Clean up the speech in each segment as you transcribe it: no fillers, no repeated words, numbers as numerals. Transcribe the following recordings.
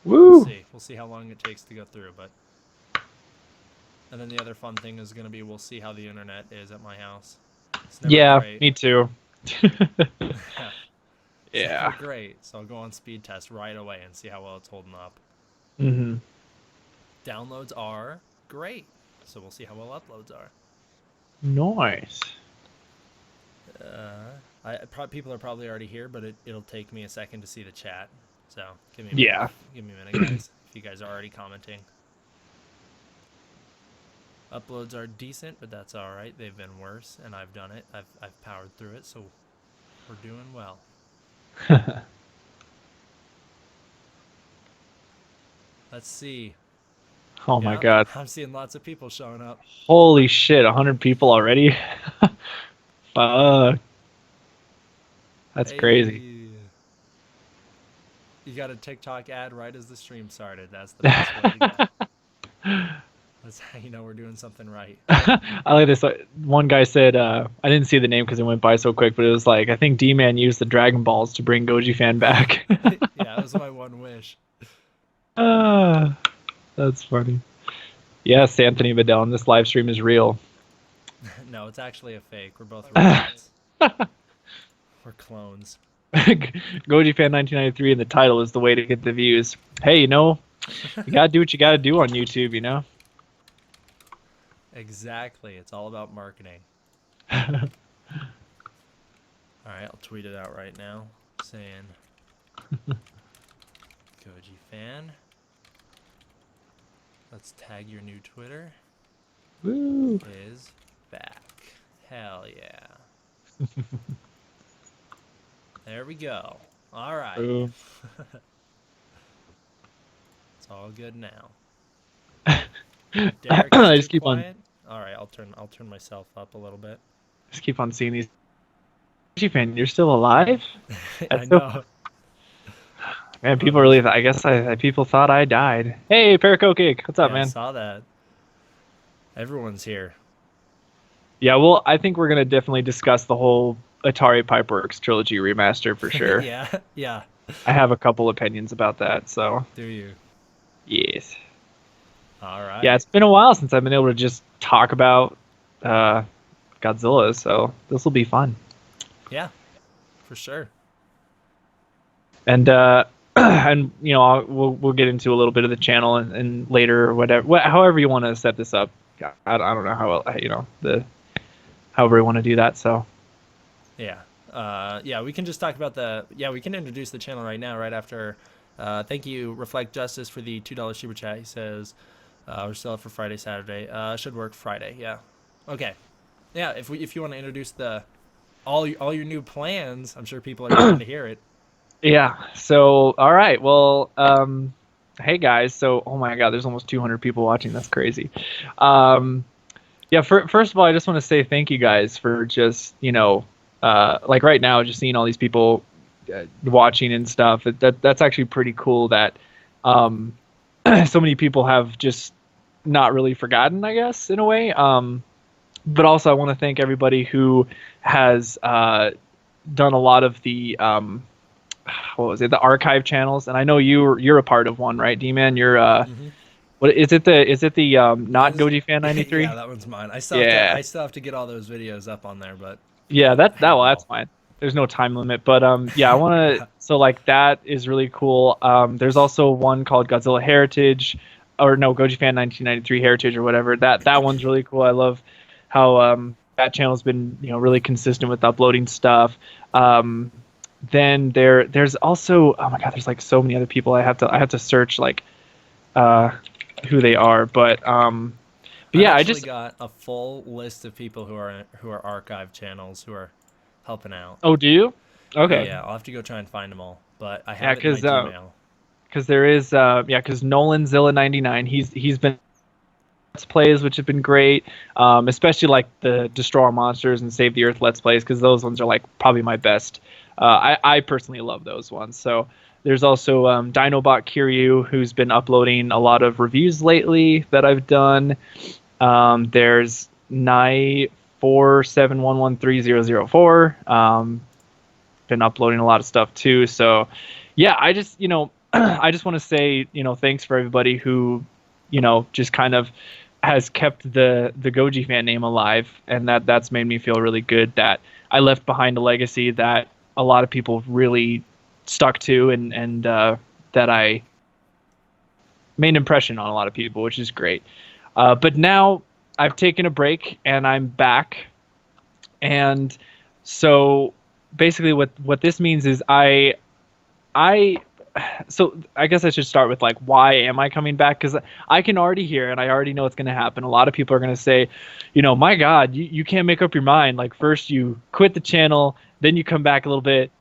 Woo! We'll see how long it takes to go through, but. And then the other fun thing is going to be we'll see how the internet is at my house. It's never Yeah, great. me too. It's never Yeah. great. So I'll go on speed test right away and see how well it's holding up. Hmm. Downloads are great. So we'll see how well uploads are. Nice. People are probably already here, but it'll take me a second to see the chat. So give me a minute. Yeah. Give me a minute, guys. If you guys are already commenting. Uploads are decent, but that's all right. They've been worse, and I've done it. I've powered through it, so we're doing well. Let's see. Oh my Yeah, God. I'm seeing lots of people showing up. Holy shit, 100 people already? Fuck. That's crazy. Hey, you got a TikTok ad right as the stream started. That's the best way to go. That's how you know we're doing something right. I like this. One guy said, I didn't see the name because it went by so quick, but it was like, I think D-Man used the Dragon Balls to bring Gojifan back. Yeah, that was my one wish. Ah, that's funny. Yes, Anthony Vidal, this live stream is real. No, it's actually a fake. We're both robots. We're clones. Gojifan 1993 and the title is the way to get the views. Hey, you gotta do what you gotta do on YouTube, you know? Exactly. It's all about marketing. All right, I'll tweet it out right now saying Goji fan. Let's tag your new Twitter. Woo! Is back. Hell yeah. There we go. All right. Ooh. It's all good now. Derek is I too just keep on quiet. All right, I'll turn myself up a little bit. seeing these. Gojifan, you're still alive? I That's so know. man. People really. I guess people thought I died. Hey, Paracokic, what's up, Yeah, I man? saw that. Everyone's here. Yeah, well, I think we're gonna definitely discuss the whole Atari Pipeworks trilogy remaster for sure. Yeah, yeah. I have a couple opinions about that, so Do you? yes. All Yeah, right. it's been a while since I've been able to just talk about uh, Godzilla, so this will be fun. Yeah, for sure. And and we'll get into a little bit of the channel and later or whatever, however you want to set this up. I don't know how the however you want to do that. So Yeah. Yeah, we can just talk about we can introduce the channel right now, right after. Thank you, Reflect Justice, for the $2 super chat. He says, we're still up for Friday, Saturday. Should work Friday. Yeah. Okay. Yeah, if you want to introduce all your new plans, I'm sure people are dying to hear it. yeah. So all right. Well, hey guys. So oh my God, there's almost 200 people watching. That's crazy. Um, yeah. First of all, I just want to say thank you guys for just like right now, just seeing all these people watching and stuff. That's actually pretty cool that so many people have just not really forgotten, I guess, in a way. But also, I want to thank everybody who has done a lot of the what was it, the archive channels, and I know you're a part of one, right, D-Man? You're Mm-hmm. what is it the not Mine's Goji Fan yeah, 93? that one's mine. Yeah, I still have to get all those videos up on there, but yeah, I have well, them that's all. fine. There's no time limit, but yeah, I want to. Yeah. So like that is really cool. There's also one called Godzilla Heritage, or no, Goji Fan 1993 Heritage or whatever. That one's really cool. I love how that channel's been really consistent with uploading stuff. Then there's also, oh my God, there's like so many other people. I have to search like uh, who they are, but I've yeah, I actually just. got a full list of people who are archive channels who are helping out. Oh, do you? Okay. Yeah, I'll have to go try and find them all, but I Yeah, have it in my Gmail. because there is because Nolan Zilla 99, he's been let's plays which have been great, especially like the Destroy All Monsters and Save the Earth let's plays, because those ones are like probably my best. I personally love those ones. So there's also Dinobot Kiryu, who's been uploading a lot of reviews lately that I've done. There's Nye47113004, been uploading a lot of stuff too. So yeah, I just I just want to say, thanks for everybody who, just kind of has kept the Gojifan name alive, and that's made me feel really good that I left behind a legacy that a lot of people really stuck to, and that I made an impression on a lot of people, which is great. But now I've taken a break and I'm back, and so basically what this means is I so I guess I should start with like, why am I coming back? Because I can already hear and I already know what's going to happen. A lot of people are going to say, my God, you can't make up your mind. Like, first you quit the channel, then you come back a little bit,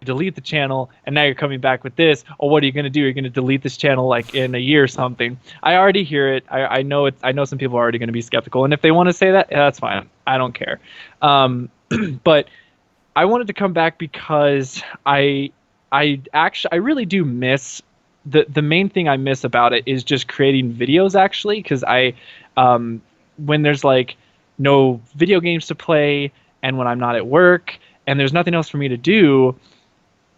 delete the channel, and now you're coming back with this. Or what are you going to do? You're going to delete this channel like in a year or something. I already hear it. I know it. I know some people are already going to be skeptical, and if they want to say that, yeah, that's fine. I don't care. But I wanted to come back because I really do miss the main thing I miss about it is just creating videos, actually, because when there's like no video games to play and when I'm not at work and there's nothing else for me to do,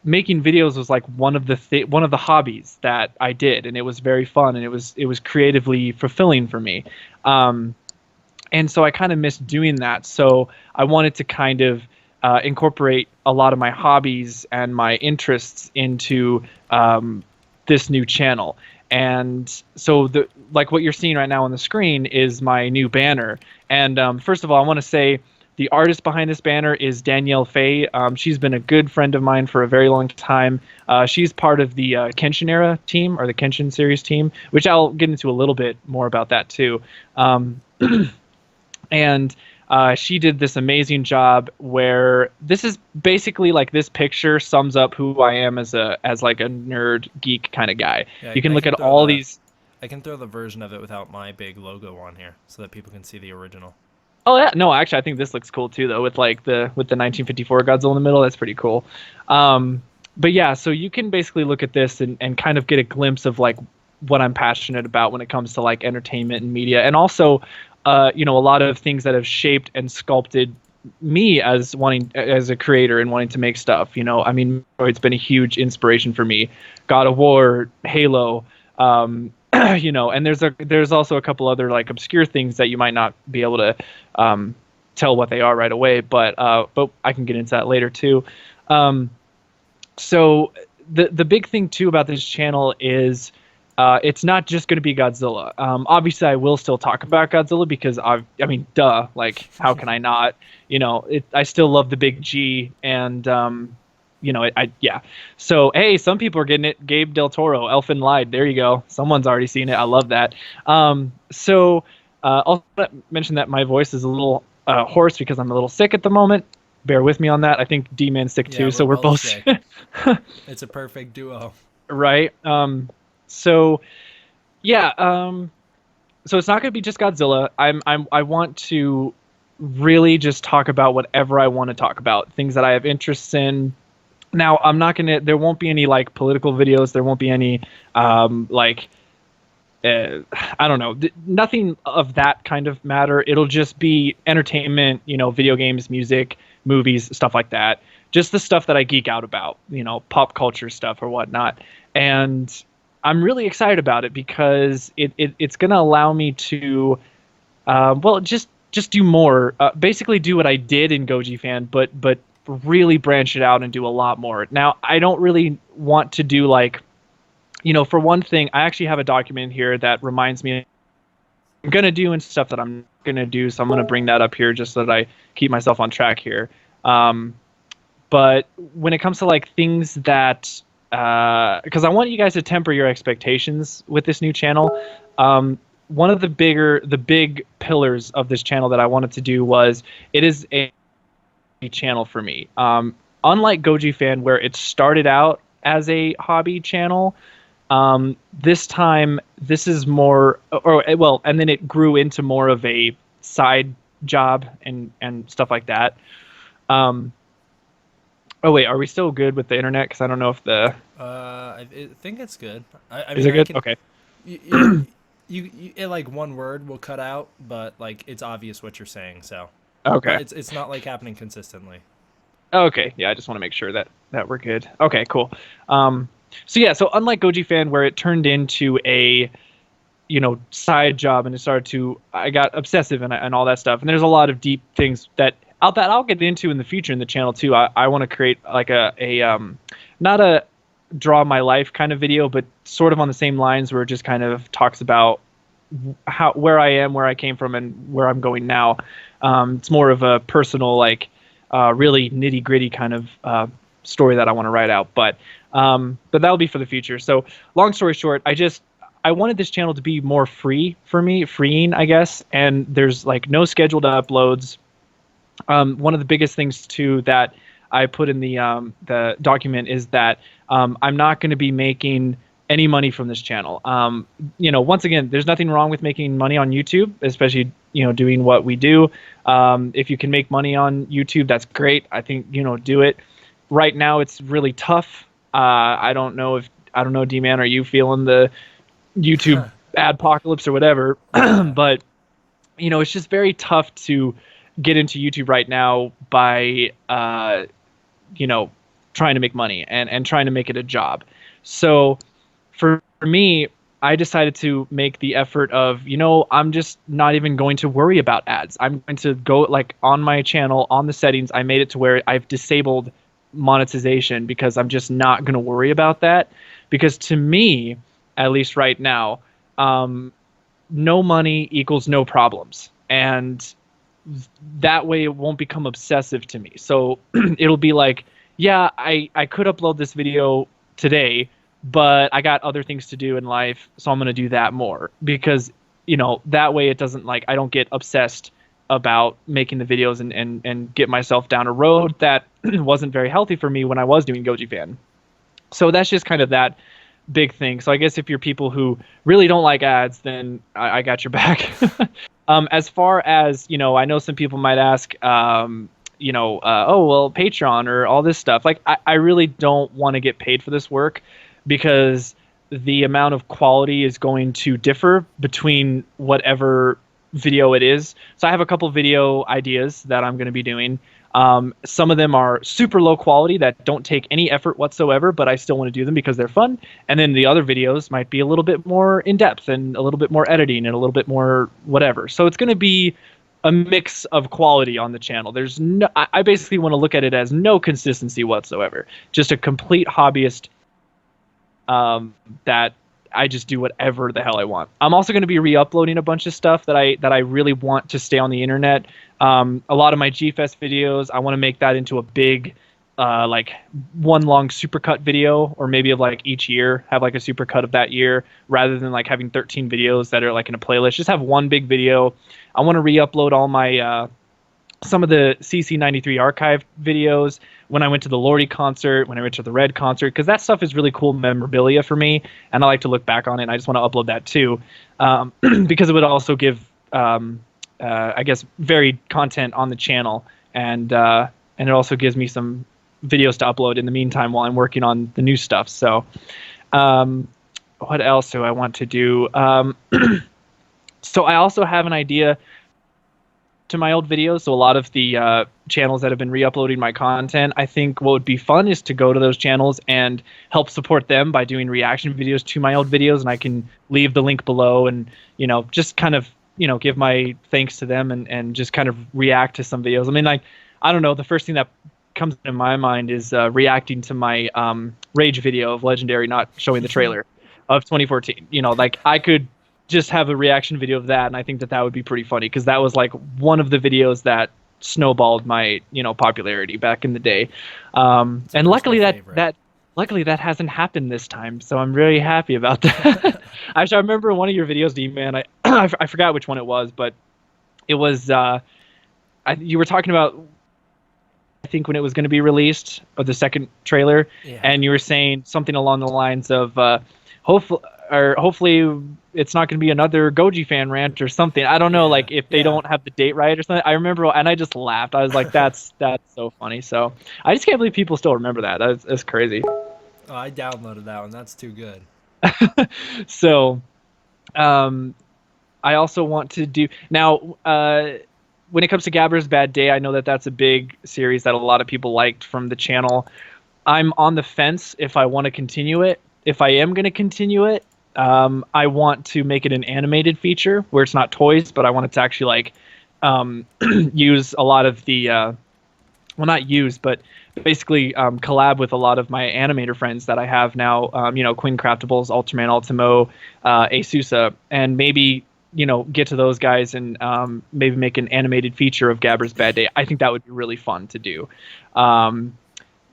making videos was like one of the hobbies that I did, and it was very fun, and it was creatively fulfilling for me. And so I kind of missed doing that. So I wanted to kind of incorporate a lot of my hobbies and my interests into this new channel. And so like what you're seeing right now on the screen is my new banner. And first of all, I want to say the artist behind this banner is Danielle Faye. She's been a good friend of mine for a very long time. She's part of the Kenshin era team, or the Kenshin series team, which I'll get into a little bit more about that too. And she did this amazing job where this is basically like, this picture sums up who I am as like a nerd geek kind of guy. Yeah, you can look at all these. I can throw the version of it without my big logo on here so that people can see the original. Oh yeah, no, actually I think this looks cool too though, with like the 1954 Godzilla in the middle. That's pretty cool. But yeah, so you can basically look at this and kind of get a glimpse of like what I'm passionate about when it comes to like entertainment and media, and also a lot of things that have shaped and sculpted me as a creator and wanting to make stuff. I mean, it's been a huge inspiration for me. God of War, Halo, and there's also a couple other like obscure things that you might not be able to tell what they are right away, but I can get into that later too. So the big thing too about this channel is it's not just going to be Godzilla. Obviously, I will still talk about Godzilla because I mean, duh. Like, how can I not? I still love the big G, and yeah. So hey, some people are getting it. Gabe Del Toro, Elfin Lied. There you go. Someone's already seen it. I love that. So also mention that my voice is a little hoarse because I'm a little sick at the moment. Bear with me on that. I think D-Man's sick too, so we're both sick. It's a perfect duo. Right. So yeah, so it's not going to be just Godzilla. I want to really just talk about whatever I want to talk about, things that I have interests in. Now, there won't be any like political videos. There won't be any I don't know, nothing of that kind of matter. It'll just be entertainment, video games, music, movies, stuff like that. Just the stuff that I geek out about, pop culture stuff or whatnot. And I'm really excited about it because it's going to allow me to, just do more. Basically, do what I did in Gojifan, but really branch it out and do a lot more. Now, I don't really want to do like, for one thing, I actually have a document here that reminds me I'm going to do and stuff that I'm going to do. So I'm going to bring that up here just so that I keep myself on track here. But when it comes to like things that, because I want you guys to temper your expectations with this new channel. One of the big pillars of this channel that I wanted to do was, it is a channel for me. Unlike Gojifan, where it started out as a hobby channel, this time this is more, and then it grew into more of a side job and stuff like that. Oh wait, are we still good with the internet? Because I don't know if the. I think it's good. Is it good? Okay. You like one word will cut out, but like it's obvious what you're saying. So. Okay. It's not like happening consistently. Okay. Yeah, I just want to make sure that we're good. Okay. Cool. So yeah, so unlike Gojifan, where it turned into a side job, and I got obsessive and all that stuff. And there's a lot of deep things that I'll get into in the future in the channel too. I want to create like not a draw my life kind of video, but sort of on the same lines, where it just kind of talks about where I am, where I came from, and where I'm going now. It's more of a personal, like really nitty gritty kind of story that I want to write out. But that'll be for the future. So long story short, I wanted this channel to be more freeing, I guess. And there's like no scheduled uploads. One of the biggest things too that I put in the document is that I'm not going to be making any money from this channel. Once again, there's nothing wrong with making money on YouTube, especially doing what we do. If you can make money on YouTube, that's great. I think do it. Right now, it's really tough. I don't know, D-Man, are you feeling the YouTube adpocalypse or whatever? But it's just very tough to get into YouTube right now by trying to make money and trying to make it a job. So for me, I decided to make the effort of, I'm just not even going to worry about ads. I'm going to go, like, on my channel, on the settings, I made it to where I've disabled monetization, because I'm just not going to worry about that. Because to me, at least right now, no money equals no problems. And that way it won't become obsessive to me. So it'll be like, yeah, I could upload this video today, but I got other things to do in life, so I'm going to do that more. Because, that way it doesn't, like, I don't get obsessed about making the videos and get myself down a road that wasn't very healthy for me when I was doing Gojifan. So that's just kind of that big thing. So I guess if you're people who really don't like ads, then I got your back. As far as, I know some people might ask, oh, well, Patreon or all this stuff. Like, I really don't want to get paid for this work, because the amount of quality is going to differ between whatever video it is. So I have a couple video ideas that I'm going to be doing. Some of them are super low quality that don't take any effort whatsoever, but I still want to do them because they're fun. And then the other videos might be a little bit more in depth and a little bit more editing and a little bit more whatever. So it's going to be a mix of quality on the channel. There's no, I basically want to look at it as no consistency whatsoever. Just a complete hobbyist that I just do whatever the hell I want. I'm also going to be re-uploading a bunch of stuff that I really want to stay on the internet. A lot of my G-Fest videos, I want to make that into a big, like, one long supercut video, or maybe of like each year have like a supercut of that year, rather than like having 13 videos that are like in a playlist. Just have one big video. I want to re-upload all my some of the CC93 archive videos, when I went to the Lordy concert, when I went to the Red concert, because that stuff is really cool memorabilia for me, and I like to look back on it, and I just want to upload that too, because it would also give, I guess, varied content on the channel, and it also gives me some videos to upload in the meantime while I'm working on the new stuff. So what else do I want to do? So I also have an idea to my old videos. So a lot of the channels that have been re-uploading my content, I think what would be fun is to go to those channels and help support them by doing reaction videos to my old videos, and I can leave the link below and, just kind of, give my thanks to them and just kind of react to some videos. I mean, like, I don't know, the first thing that comes into my mind is reacting to my Rage video of Legendary not showing the trailer of 2014. Like, I could just have a reaction video of that, and I think that would be pretty funny, because that was like one of the videos that snowballed my popularity back in the day, and luckily that hasn't happened this time, so I'm really happy about that. Actually, I remember one of your videos, D-Man, I forgot which one it was, but it was you were talking about, I think, when it was going to be released, or the second trailer, yeah. And you were saying something along the lines of hopefully it's not going to be another Gojifan rant or something. I don't know, like, if they don't have the date right or something. I remember, and I just laughed. I was like, that's so funny. So I just can't believe people still remember that. That's crazy. Oh, I downloaded that one. That's too good. So I also want to do now, when it comes to Gabber's Bad Day, I know that that's a big series that a lot of people liked from the channel. I'm on the fence if I want to continue it. If I am going to continue it, I want to make it an animated feature where it's not toys, but I want it to actually like use a lot of the well, not use, but basically collab with a lot of my animator friends that I have now. Queen Craftables, Ultraman Ultimo, Asusa, and maybe get to those guys and maybe make an animated feature of Gabber's Bad Day. I think that would be really fun to do.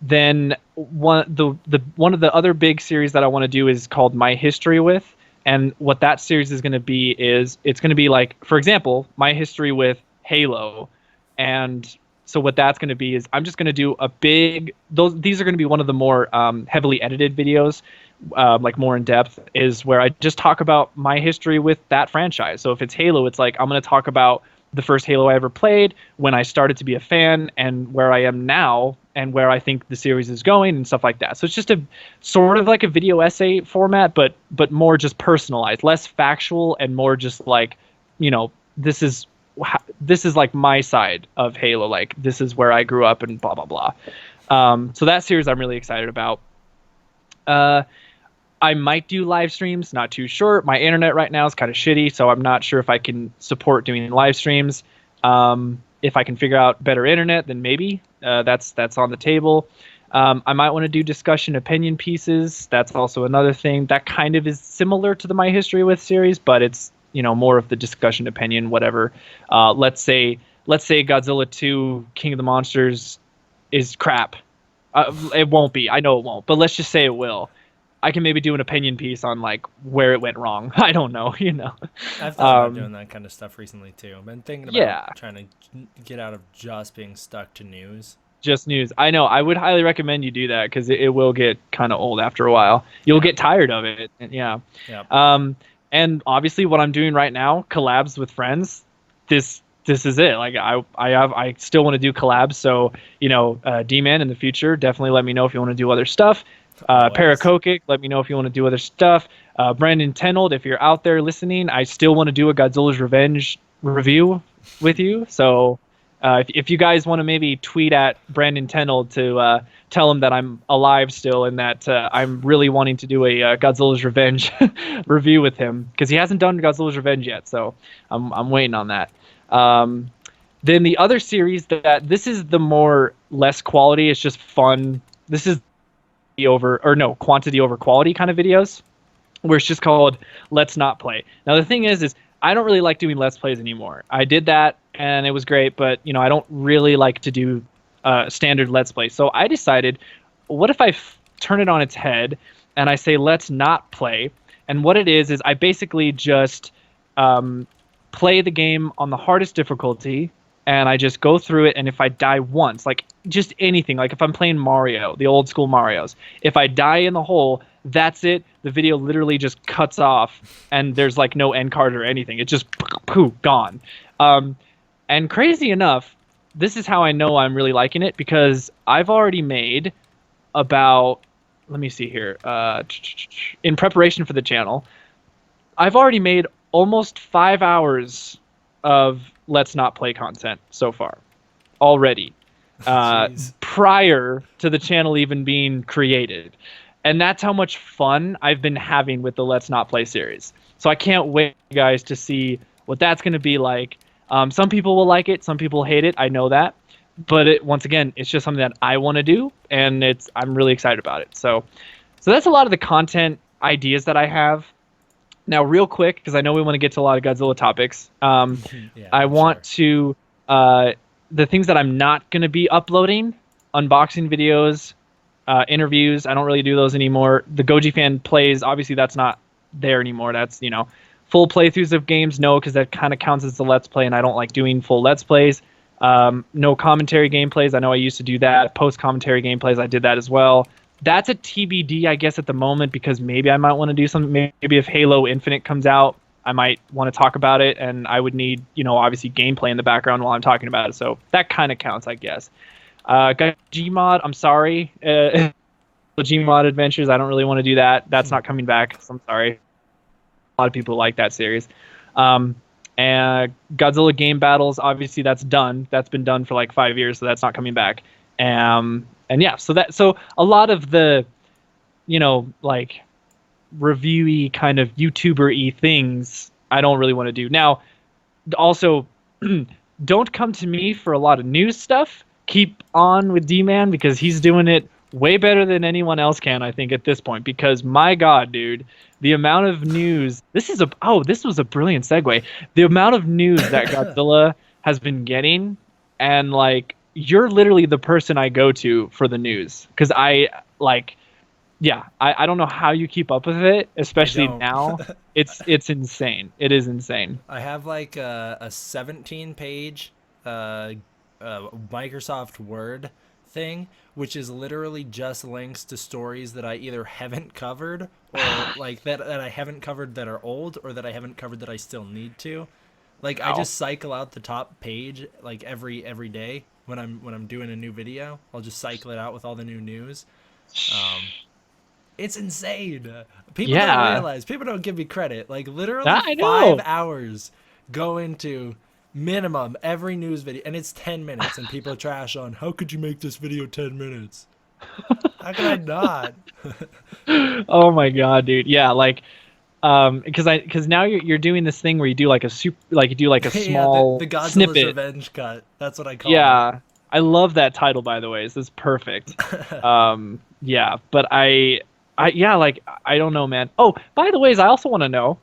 Then one of the other big series that I want to do is called My History With, and what that series is going to be is it's going to be like, for example, my history with Halo, and so what that's going to be is I'm just going to do a big these are going to be one of the more heavily edited videos, like more in depth, is where I just talk about my history with that franchise. So if it's Halo, it's like I'm going to talk about the first Halo I ever played, when I started to be a fan, and where I am now, and where I think the series is going, and stuff like that. So it's just a sort of like a video essay format, but more just personalized, less factual, and more just like, this is like my side of Halo. Like, this is where I grew up, and blah blah blah. So that series I'm really excited about. I might do live streams, not too sure. My internet right now is kind of shitty, so I'm not sure if I can support doing live streams. If I can figure out better internet, then maybe that's on the table. I might want to do discussion opinion pieces. That's also another thing that kind of is similar to the My History With series, but it's more of the discussion opinion, whatever. Let's say Godzilla 2 King of the Monsters is crap. It won't be. I know it won't, but let's just say it will. I can maybe do an opinion piece on like where it went wrong. I don't know, I've thought about doing that kind of stuff recently too. I've been thinking about trying to get out of just being stuck to news. Just news. I know. I would highly recommend you do that because it will get kind of old after a while. You'll get tired of it. Yeah. And obviously, what I'm doing right now, collabs with friends. This is it. Like I still want to do collabs. So D-Man in the future, definitely let me know if you want to do other stuff. Parakokic, let me know if you want to do other stuff. Brandon Tenold, if you're out there listening, I still want to do a Godzilla's Revenge review with you. So if you guys want to maybe tweet at Brandon Tenold to tell him that I'm alive still, and that I'm really wanting to do a Godzilla's Revenge review with him, because he hasn't done Godzilla's Revenge yet. So I'm waiting on that. Then the other series this is the more less quality. It's just fun. This is quantity over quality kind of videos, where it's just called Let's Not Play. Now the thing is I don't really like doing Let's Plays anymore. I did that and it was great, but I don't really like to do standard Let's Play. So I decided, what if I turn it on its head and I say Let's Not Play? And what it is I basically just play the game on the hardest difficulty, and I just go through it, and if I die once, like just anything, like if I'm playing Mario, the old school Marios, if I die in the hole, that's it. The video literally just cuts off, and there's like no end card or anything. It's just poof, gone. And crazy enough, this is how I know I'm really liking it, because I've already made about, let me see here, in preparation for the channel, I've already made almost 5 hours of Let's Not Play content so far already, prior to the channel even being created. And that's how much fun I've been having with the Let's Not Play series. So I can't wait, guys, to see what that's going to be like. Some people will like it, some people hate it, I know that. But once again, it's just something that I want to do, and I'm really excited about it. So that's a lot of the content ideas that I have. Now, real quick, because I know we want to get to a lot of Godzilla topics, I want to, the things that I'm not going to be uploading, unboxing videos, interviews, I don't really do those anymore. The Gojifan plays, obviously that's not there anymore. That's, full playthroughs of games, no, because that kind of counts as the Let's Play, and I don't like doing full Let's Plays. No commentary gameplays, I know I used to do that. Post-commentary gameplays, I did that as well. That's a TBD, I guess, at the moment, because maybe I might want to do something. Maybe if Halo Infinite comes out, I might want to talk about it, and I would need, obviously gameplay in the background while I'm talking about it. So that kind of counts, I guess. Gmod, I'm sorry. Gmod Adventures, I don't really want to do that. That's not coming back, so I'm sorry. A lot of people like that series. And Godzilla Game Battles, obviously that's done. That's been done for like 5 years, so that's not coming back. And yeah, so a lot of the, like reviewy kind of YouTuber-y things I don't really want to do. Now, also, don't come to me for a lot of news stuff. Keep on with D-Man because he's doing it way better than anyone else can, I think, at this point. Because my God, dude, the amount of news. This was a brilliant segue. The amount of news that Godzilla has been getting, and like, you're literally the person I go to for the news because I don't know how you keep up with it, I especially don't. now. It's insane. It is insane. I have like a 17-page Microsoft Word thing, which is literally just links to stories that I either haven't covered or like that I haven't covered that are old or that I haven't covered that I still need to. Like I Wow. just cycle out the top page like every day when I'm doing a new video. I'll just cycle it out with all the new news. It's insane. People don't Yeah, realize. People don't give me credit. Like literally I 5 hours go into minimum every news video, and it's 10 minutes, and people trash on. How could you make this video 10 minutes? How could I not? know. Oh my God, dude. Yeah, like because now you're doing this thing where you do like you do like a Yeah, small the Godzilla's snippet. Revenge cut. That's what I call it. Yeah, I love that title, by the way. This is perfect. Yeah, but yeah, like I don't know, man. Oh, by the ways, I also want to know.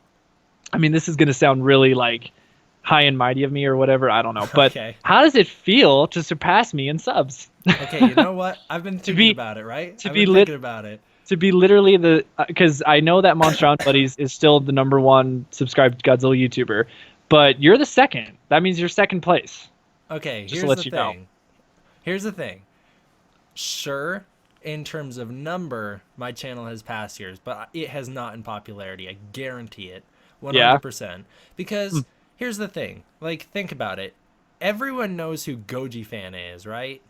I mean, this is gonna sound really like high and mighty of me or whatever. I don't know, but Okay. how does it feel to surpass me in subs? Okay, you know what? I've been thinking be about it, right? to I've be been lit thinking about it. to be literally the because I know that Monster Island Buddies is still the #1 subscribed Godzilla YouTuber, but you're the second. That means you're second place. Okay, Just to here's let the you know. thing. Here's the thing. Sure, in terms of number, my channel has passed yours, but it has not in popularity. I guarantee it, Yeah. 100%. Because here's the thing. Like, think about it. Everyone knows who Gojifan is, right?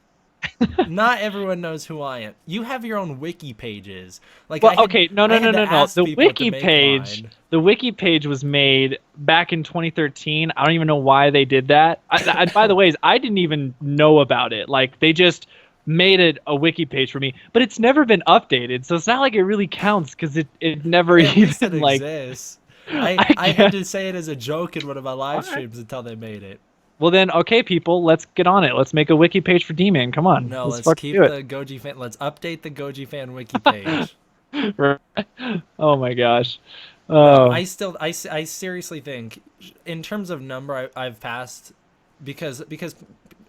Not everyone knows who I am. You have your own wiki pages. Like Well, okay, no, I no, no, had to no, no. ask people to make mine. The wiki page was made back in 2013. I don't even know why they did that. By the way, I didn't even know about it. Like they just made it a wiki page for me, but it's never been updated, so it's not like it really counts because it never At least it even like. exists. I I had guess. to say it as a joke in one of my live All right. streams until they made it. Well then, okay, people, let's get on it. Let's make a wiki page for D-Man. Come on, No, let's let's fucking keep do the Goji fan. Let's update the Goji fan wiki page. it. Oh my gosh. No, Oh. I seriously think, in terms of number, I've passed because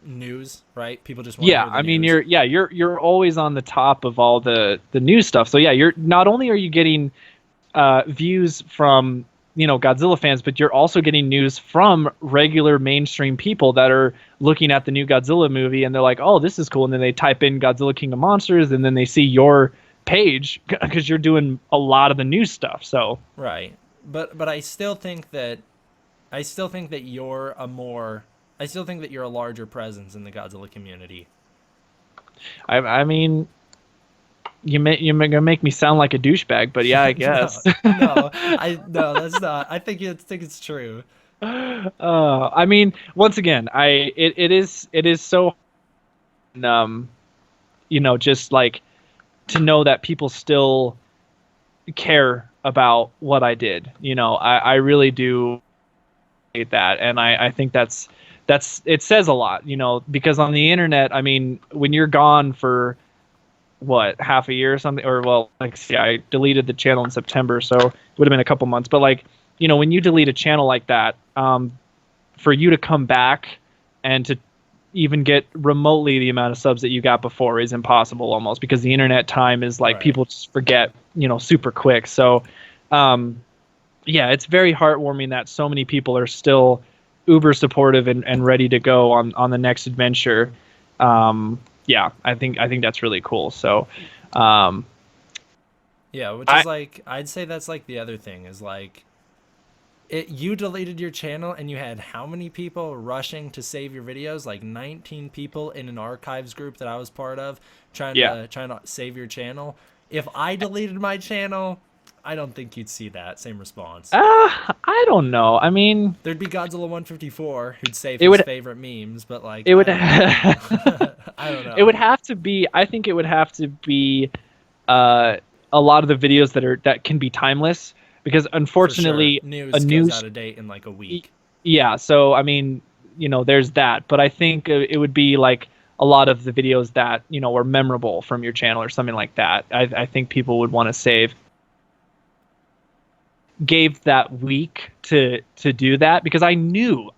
news, right? People just want to Yeah, hear the I mean news. you're always on the top of all the news stuff. So yeah, you're not only are you getting views from Godzilla fans, but you're also getting news from regular mainstream people that are looking at the new Godzilla movie and they're like, "Oh, this is cool," and then they type in Godzilla King of Monsters and then they see your page because you're doing a lot of the news stuff. So Right, but I still think that you're a more I still think that you're a larger presence in the Godzilla community. I mean, you're gonna make me sound like a douchebag, but yeah, I No, guess. no, that's not. I think it's true. I mean, once again, it is so just like to know that people still care about what I did. I really do hate that, and I think that's it says a lot. Because on the internet, I mean, when you're gone for what, half a year or something, or well, like, see, I deleted the channel in September, so it would have been a couple months, but like, when you delete a channel like that, for you to come back and to even get remotely the amount of subs that you got before is impossible almost, because the internet time is like, Right. people just forget, super quick. So yeah, it's very heartwarming that so many people are still uber supportive and ready to go on the next adventure. Yeah, I think that's really cool. So Yeah, which I is like, I'd say that's like the other thing is like, you deleted your channel and you had how many people rushing to save your videos? Like 19 people in an archives group that I was part of trying to save your channel. If I deleted my channel, I don't think you'd see that same response. I don't know. I mean, There'd be Godzilla 154 who'd save it his would favorite memes, but like, it would I don't know. I don't know. It would have to be. I think it would have to be uh, a lot of the videos that can be timeless, because For sure. unfortunately a News goes out news. of date in like a week. Yeah, so I mean, there's that, but I think it would be like a lot of the videos that were memorable from your channel or something like that. I think people would want to save. Gave that week to do that, because I knew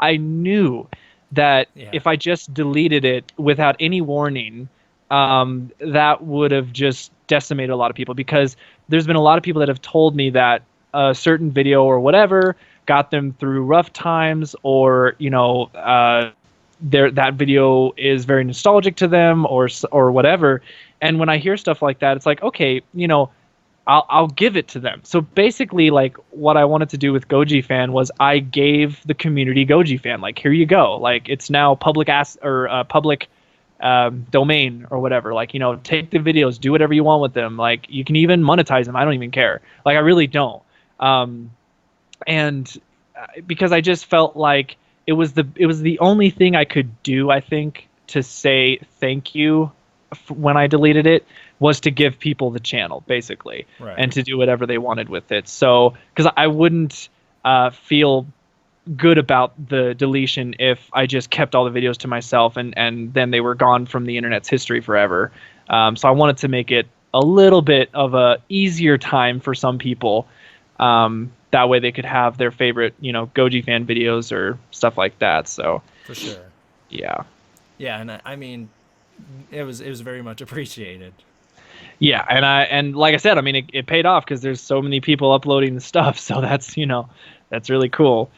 that Yeah. if I just deleted it without any warning, that would have just decimated a lot of people, because there's been a lot of people that have told me that a certain video or whatever got them through rough times, or that video is very nostalgic to them, or whatever. And when I hear stuff like that, it's like, okay, I'll give it to them. So basically, like, what I wanted to do with Gojifan was I gave the community Gojifan. Like, here you go. Like, it's now public public domain or whatever. Like, take the videos, do whatever you want with them. Like, you can even monetize them. I don't even care. Like, I really don't. And because I just felt like it was the only thing I could do, I think, to say thank you when I deleted it, was to give people the channel, basically, Right. and to do whatever they wanted with it. So, because I wouldn't feel good about the deletion if I just kept all the videos to myself, and then they were gone from the internet's history forever. So I wanted to make it a little bit of a easier time for some people. That way they could have their favorite, Gojifan videos or stuff like that. So For sure. yeah. Yeah, and I mean, it was very much appreciated. Yeah, and like I said, I mean, it paid off, because there's so many people uploading the stuff, so that's that's really cool.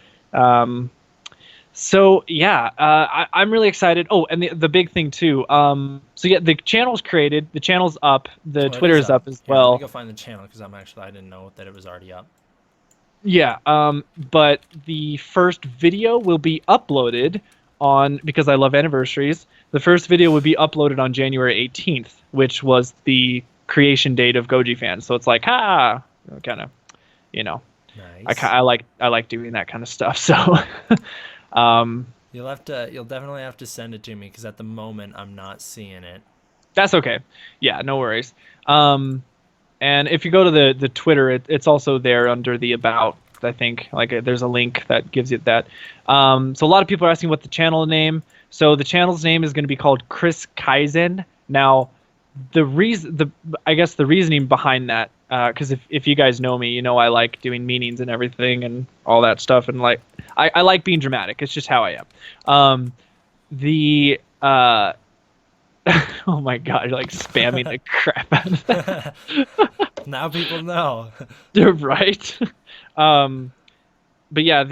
So yeah, I'm really excited. Oh, and the big thing too. So yeah, the channel's created, the channel's up, the Oh, it Twitter is up as Here, let well. me go find the channel, because I didn't know that it was already up. Yeah, but the first video will be uploaded on, because I love anniversaries. The first video would be uploaded on January 18th, which was the creation date of Gojifan. So it's like, kind of, Nice. I like doing that kind of stuff. So, You'll definitely have to send it to me, because at the moment I'm not seeing it. that's okay. Yeah, no worries. And if you go to the Twitter, it's also there under the about. I think there's a link that gives you that. So a lot of people are asking what the channel name. So the channel's name is going to be called Chris Kaizen. Now, I guess the reasoning behind that, because if you guys know me, I like doing meanings and everything and all that stuff, and like I like being dramatic. It's just how I am. Oh my god, you're like spamming the crap out of that. Now people know. Right. But yeah,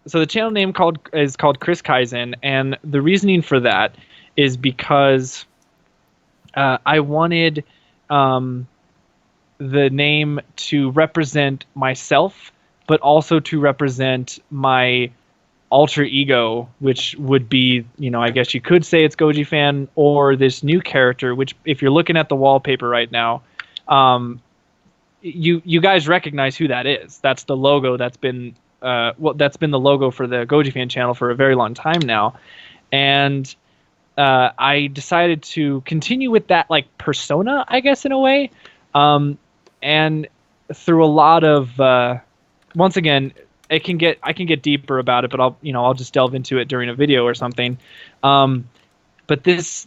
so the channel name is called Chris Kaizen, and the reasoning for that is because I wanted the name to represent myself, but also to represent my alter ego, which would be, I guess you could say it's Gojifan, or this new character, which, if you're looking at the wallpaper right now, you guys recognize who that is. That's the logo that's been the logo for the Gojifan channel for a very long time now. And I decided to continue with that like persona, I guess, in a way. And through a lot of once again, I can get deeper about it, but I'll just delve into it during a video or something. But this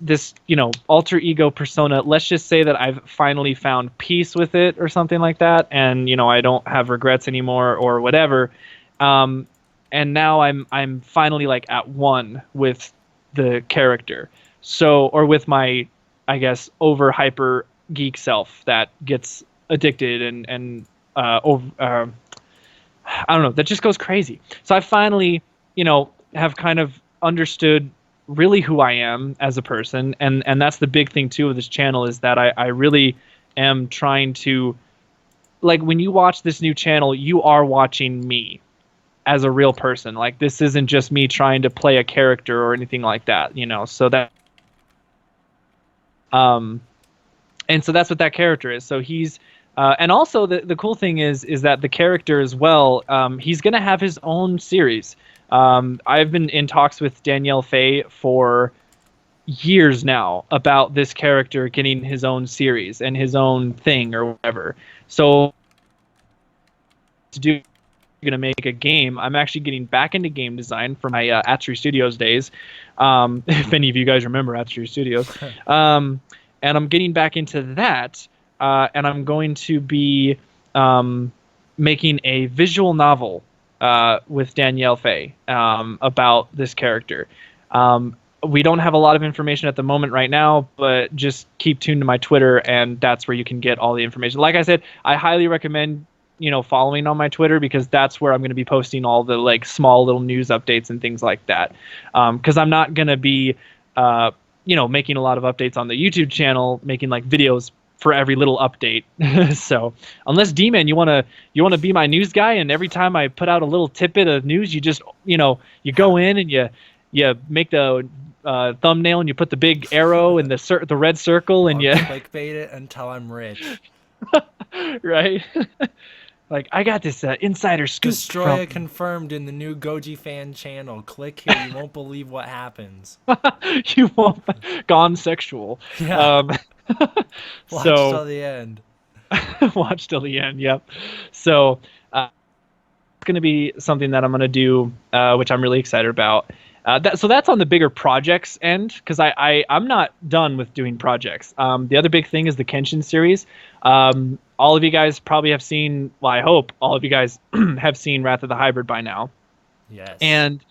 alter ego persona, let's just say that I've finally found peace with it or something like that, and I don't have regrets anymore or whatever. And now I'm finally like at one with the character. So, or with my, I guess, over hyper geek self that gets addicted and I don't know, that just goes crazy. So I finally, have kind of understood really who I am as a person, and that's the big thing too of this channel, is that I really am trying to, like, when you watch this new channel, you are watching me as a real person. Like, this isn't just me trying to play a character or anything like that, so that and so that's what that character is. So he's and also the cool thing is that the character as well, he's going to have his own series. I've been in talks with Danielle Faye for years now about this character getting his own series and his own thing or whatever. So to do going to make a game. I'm actually getting back into game design from my Atri Studios days. If any of you guys remember Atri Studios. And I'm getting back into that. And I'm going to be making a visual novel with Danielle Faye about this character. We don't have a lot of information at the moment right now, but just keep tuned to my Twitter, and that's where you can get all the information. Like I said, I highly recommend following on my Twitter, because that's where I'm going to be posting all the like small little news updates and things like that. Because I'm not going to be, making a lot of updates on the YouTube channel, making like videos for every little update. So unless D-Man, you want to be my news guy, and every time I put out a little tidbit of news, you just, you go in and you make the thumbnail and you put the big arrow and the red circle and you clickbait it until I'm rich. Right. Like, I got this insider scoop. Destroya confirmed in the new Gojifan channel. Click here. You won't believe what happens. You won't. Gone sexual. Yeah. Watch till the end. Watch till the end. Yep. So it's going to be something that I'm going to do, which I'm really excited about. So that's on the bigger projects end, because I'm not done with doing projects. The other big thing is the Kenshin series. All of you guys probably have seen, well, I hope all of you guys have seen Wrath of the Hybrid by now. Yes. And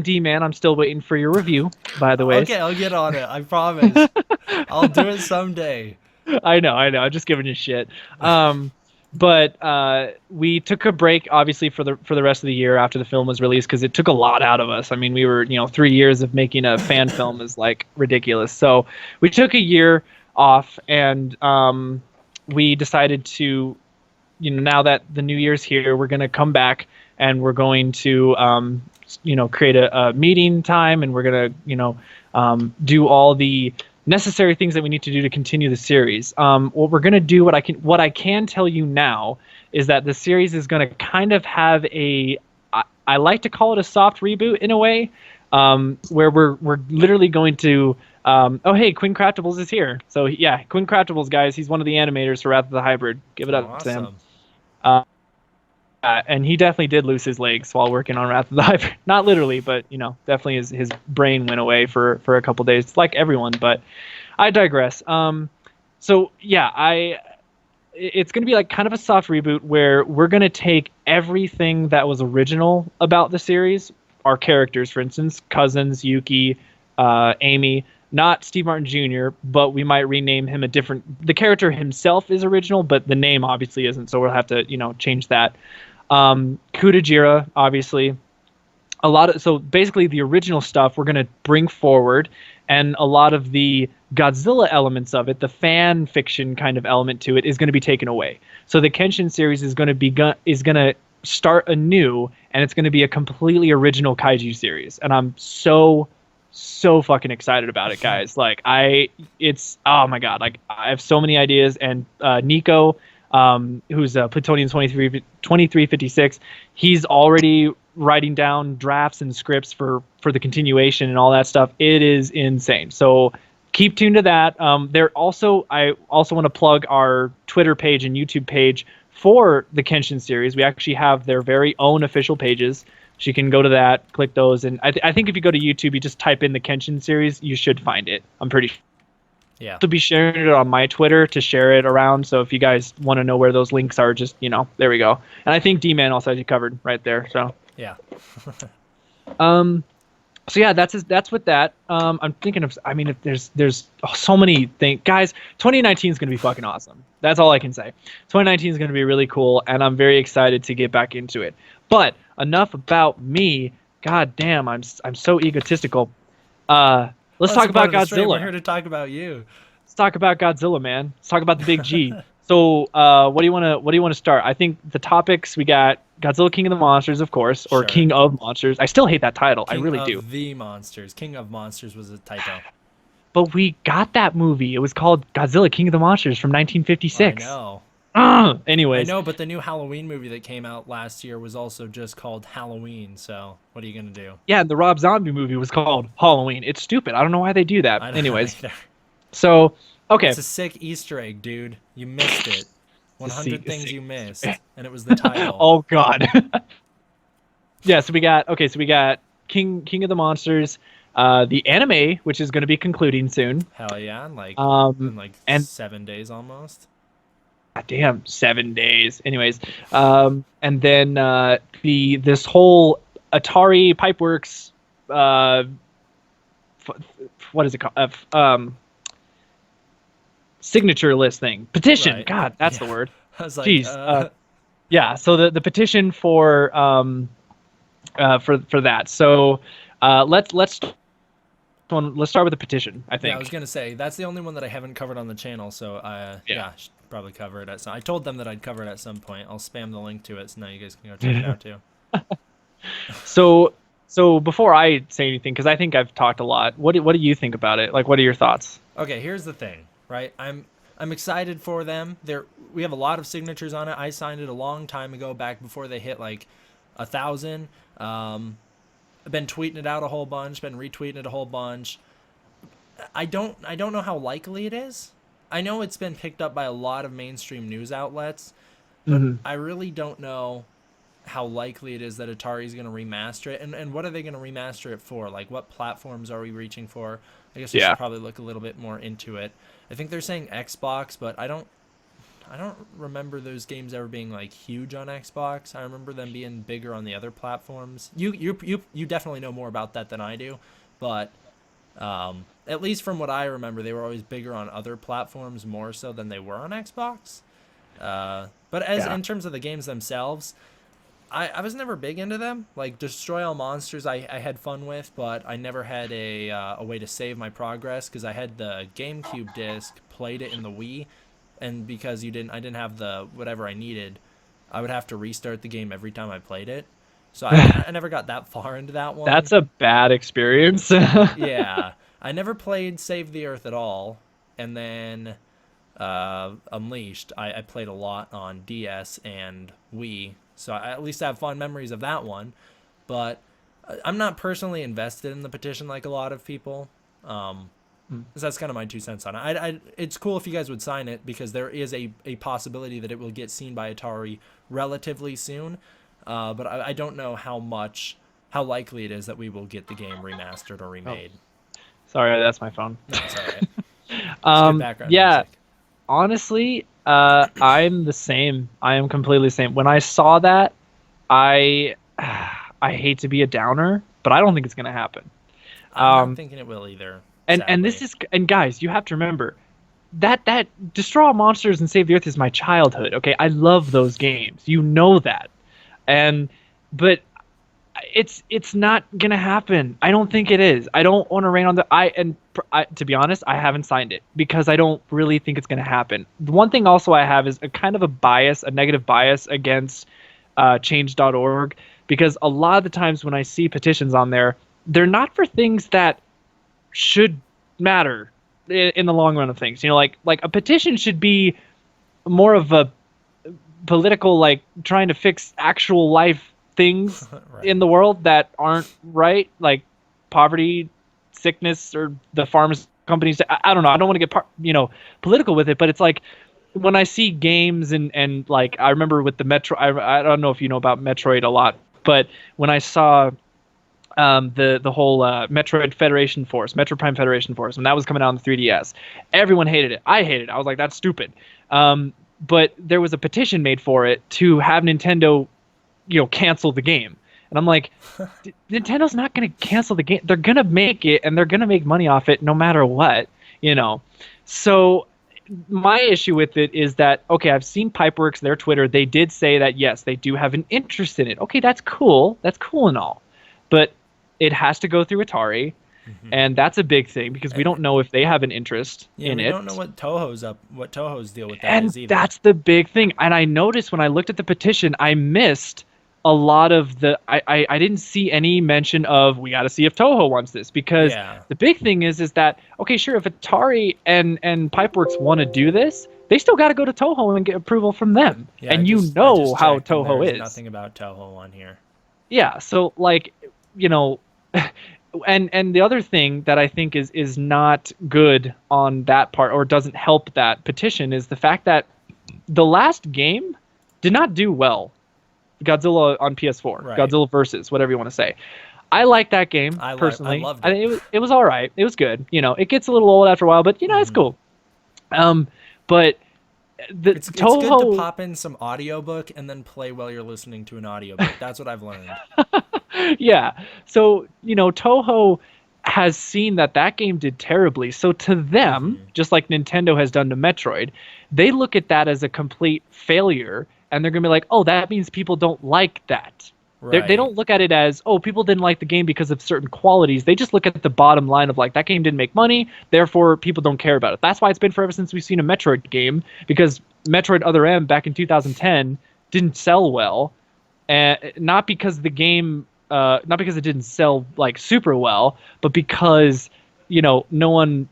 D-Man, I'm still waiting for your review, by the way. Okay, I'll get on it. I promise. I'll do it someday. I know. I'm just giving you shit. But we took a break, obviously, for the rest of the year after the film was released, because it took a lot out of us. I mean, we were, 3 years of making a fan film is like ridiculous. So we took a year off, and we decided to, now that the new year's here, we're going to come back and we're going to, create a meeting time, and we're going to, do all the necessary things that we need to do to continue the series. What we're going to do, what I can tell you now, is that the series is going to kind of have I like to call it a soft reboot in a way, where we're literally going to, oh hey, Quinn Craftables is here. So yeah, Quinn Craftables, guys, he's one of the animators for Wrath of the Hybrid. Give it up to him. And he definitely did lose his legs while working on Wrath of the Hybrid. Not literally, but definitely his brain went away for a couple days, like everyone. But I digress. So yeah, it's going to be like kind of a soft reboot where we're going to take everything that was original about the series, our characters, for instance, Cousins, Yuki, Amy, not Steve Martin Jr., but we might rename him the character himself is original, but the name obviously isn't, so we'll have to, change that. Kudajira, obviously. So basically the original stuff we're going to bring forward, and a lot of the Godzilla elements of it, the fan fiction kind of element to it, is going to be taken away. So the Kenshin series is going to start anew, and it's going to be a completely original kaiju series. And I'm so fucking excited about it, guys. Like oh my god, like I have so many ideas. And Nico, who's Plutonium 2356, he's already writing down drafts and scripts for the continuation and all that stuff. It is insane. So keep tuned to that. I also want to plug our Twitter page and YouTube page for the Kenshin series. We actually have their very own official pages. So you can go to that, click those, and I think if you go to YouTube, you just type in the Kenshin series, you should find it. I'm pretty sure. Yeah. I'll be sharing it on my Twitter to share it around. So if you guys want to know where those links are, just, there we go. And I think D-Man also has you covered right there. So yeah. So yeah, that's with that. I'm thinking of, if there's so many things, guys. 2019 is going to be fucking awesome. That's all I can say. 2019 is going to be really cool, and I'm very excited to get back into it. But enough about me. God damn, I'm so egotistical. Let's talk about Godzilla. We're here to talk about you. Let's talk about Godzilla, man. Let's talk about the big G. So, what do you want to start? I think the topics we got: Godzilla, King of the Monsters, of course, or Sure. King of Monsters. I still hate that title. I really do. King of the Monsters. King of Monsters was a typo. But we got that movie. It was called Godzilla, King of the Monsters from 1956. I know. I Anyways, know, but the new Halloween movie that came out last year was also just called Halloween. So what are you gonna do? yeah, the Rob Zombie movie was called Halloween. It's stupid. I don't know why they do that. I don't know Anyways, either. so okay, It's a sick Easter egg, dude. You missed it. to see, 100 things see. you missed, and it was the title. Oh God. Yeah, so we got King of the Monsters, the anime, which is going to be concluding soon. Hell yeah, in Um, like and 7 days almost. damn, 7 days. Anyways, and then the this whole Atari Pipeworks, uh, what is it called? Signature list thing, petition. Right. God, that's the Yeah. word. I was like, Jeez. Yeah. So the petition for that. So let's start with the petition. I yeah, I was think. gonna say that's the only one that I haven't covered on the channel. So Yeah. I should probably cover it at some. I told them that I'd cover it at some point. I'll spam the link to it, so now you guys can go check it out too. So before I say anything, because I think I've talked a lot. What do you think about it? Like, what are your thoughts? Okay, here's the thing, right? I'm excited for them. We have a lot of signatures on it. I signed it a long time ago, back before they hit like 1,000. I've been tweeting it out a whole bunch, been retweeting it a whole bunch. I don't know how likely it is. I know it's been picked up by a lot of mainstream news outlets, but Mhm. I really don't know how likely it is that Atari's going to remaster it, and what are they going to remaster it for? Like, what platforms are we reaching for? I guess we Yeah. should probably look a little bit more into it. I think they're saying Xbox, but I don't remember those games ever being like huge on Xbox. I remember them being bigger on the other platforms. You definitely know more about that than I do, but at least from what I remember, they were always bigger on other platforms more so than they were on Xbox. But as Yeah. in terms of the games themselves, I was never big into them. Like Destroy All Monsters, I had fun with, but I never had a way to save my progress because I had the GameCube disc, played it in the Wii, and because I didn't have the whatever I needed, I would have to restart the game every time I played it. So I never got that far into that one. That's a bad experience. Yeah, I never played Save the Earth at all, and then Unleashed, I played a lot on DS and Wii, so I at least have fond memories of that one. But I'm not personally invested in the petition like a lot of people. So that's kind of my 2 cents on it. It's cool if you guys would sign it because there is a possibility that it will get seen by Atari relatively soon. But I don't know how likely it is that we will get the game remastered or remade. Sorry, that's my phone. No, it's all right. It's good background Yeah. music. Honestly, I'm the same. I am completely the same. When I saw that, I I hate to be a downer, but I don't think it's gonna happen. I'm not thinking it will either. And this Sadly. is, and guys, you have to remember that Destroy All Monsters and Save the Earth is my childhood. Okay, I love those games. You know that, and but it's not gonna happen. I don't think it is. I don't want to rain on the to be honest, I haven't signed it because I don't really think it's gonna happen. The one thing also I have is a kind of a bias, a negative bias against change.org, because a lot of the times when I see petitions on there, they're not for things that should matter in the long run of things. You know, like a petition should be more of a political, like trying to fix actual life things Right. in the world that aren't right, like poverty, sickness, or the farms companies. I don't know. I don't want to get political with it, but it's like when I see games and like I remember with the Metro. I don't know if you know about Metroid a lot, but when I saw the whole Metroid Federation Force, Metro Prime Federation Force, when that was coming out on the 3DS, everyone hated it. I hated it. I was like, that's stupid. But there was a petition made for it to have Nintendo, cancel the game. And I'm like, Nintendo's not going to cancel the game. They're going to make it, and they're going to make money off it no matter what. So my issue with it is that, okay, I've seen Pipeworks, their Twitter. They did say that, yes, they do have an interest in it. Okay, that's cool. That's cool and all. But it has to go through Atari, and that's a big thing because we don't know if they have an interest in it. We don't know what Toho's deal with that And is either. that's the big thing. And I noticed when I looked at the petition, I missed a lot of I didn't see any mention of, we got to see if Toho wants this, because the big thing is that, okay, sure, if Atari and Pipeworks want to do this, they still got to go to Toho and get approval from them. Yeah, And I you just know how checked, and Toho there's is. nothing about Toho on here. Yeah, so like, you know, and the other thing that I think is not good on that part, or doesn't help that petition, is the fact that the last game did not do well. Godzilla on PS4, Right. Godzilla versus, whatever you want to say. I like that game I personally. loved I it. think it was all right. It was good. You know, it gets a little old after a while, but you know, it's cool. But the It's Toho, good to pop in some audiobook and then play while you're listening to an audiobook. That's what I've learned. yeah. So, you know, Toho has seen that that game did terribly. So to them, just like Nintendo has done to Metroid, they look at that as a complete failure, and they're going to be like, oh, that means people don't like that. Right. They don't look at it as, oh, people didn't like the game because of certain qualities. They just look at the bottom line of like, that game didn't make money, therefore people don't care about it. That's why it's been forever since we've seen a Metroid game, because Metroid Other M back in 2010 didn't sell well, and not because the game, not because it didn't sell like super well, but because, you know, no one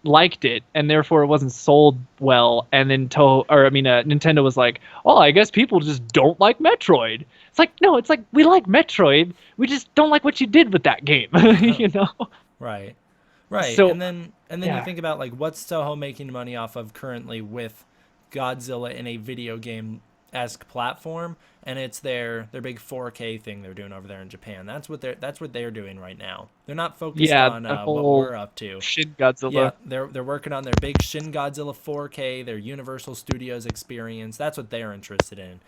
liked it, and therefore it wasn't sold well. And then Nintendo was like, "Oh, I guess people just don't like Metroid." It's like, no, it's like, we like Metroid, we just don't like what you did with that game. You know? Right. So, and then yeah. you think about like what's Toho making money off of currently with Godzilla in a video game esque platform, and it's their big 4K thing they're doing over there in Japan. That's what they're doing right now. They're not focused on what we're up to. Shin Godzilla. Yeah, they're working on their big Shin Godzilla 4K, their Universal Studios experience. That's what they're interested in.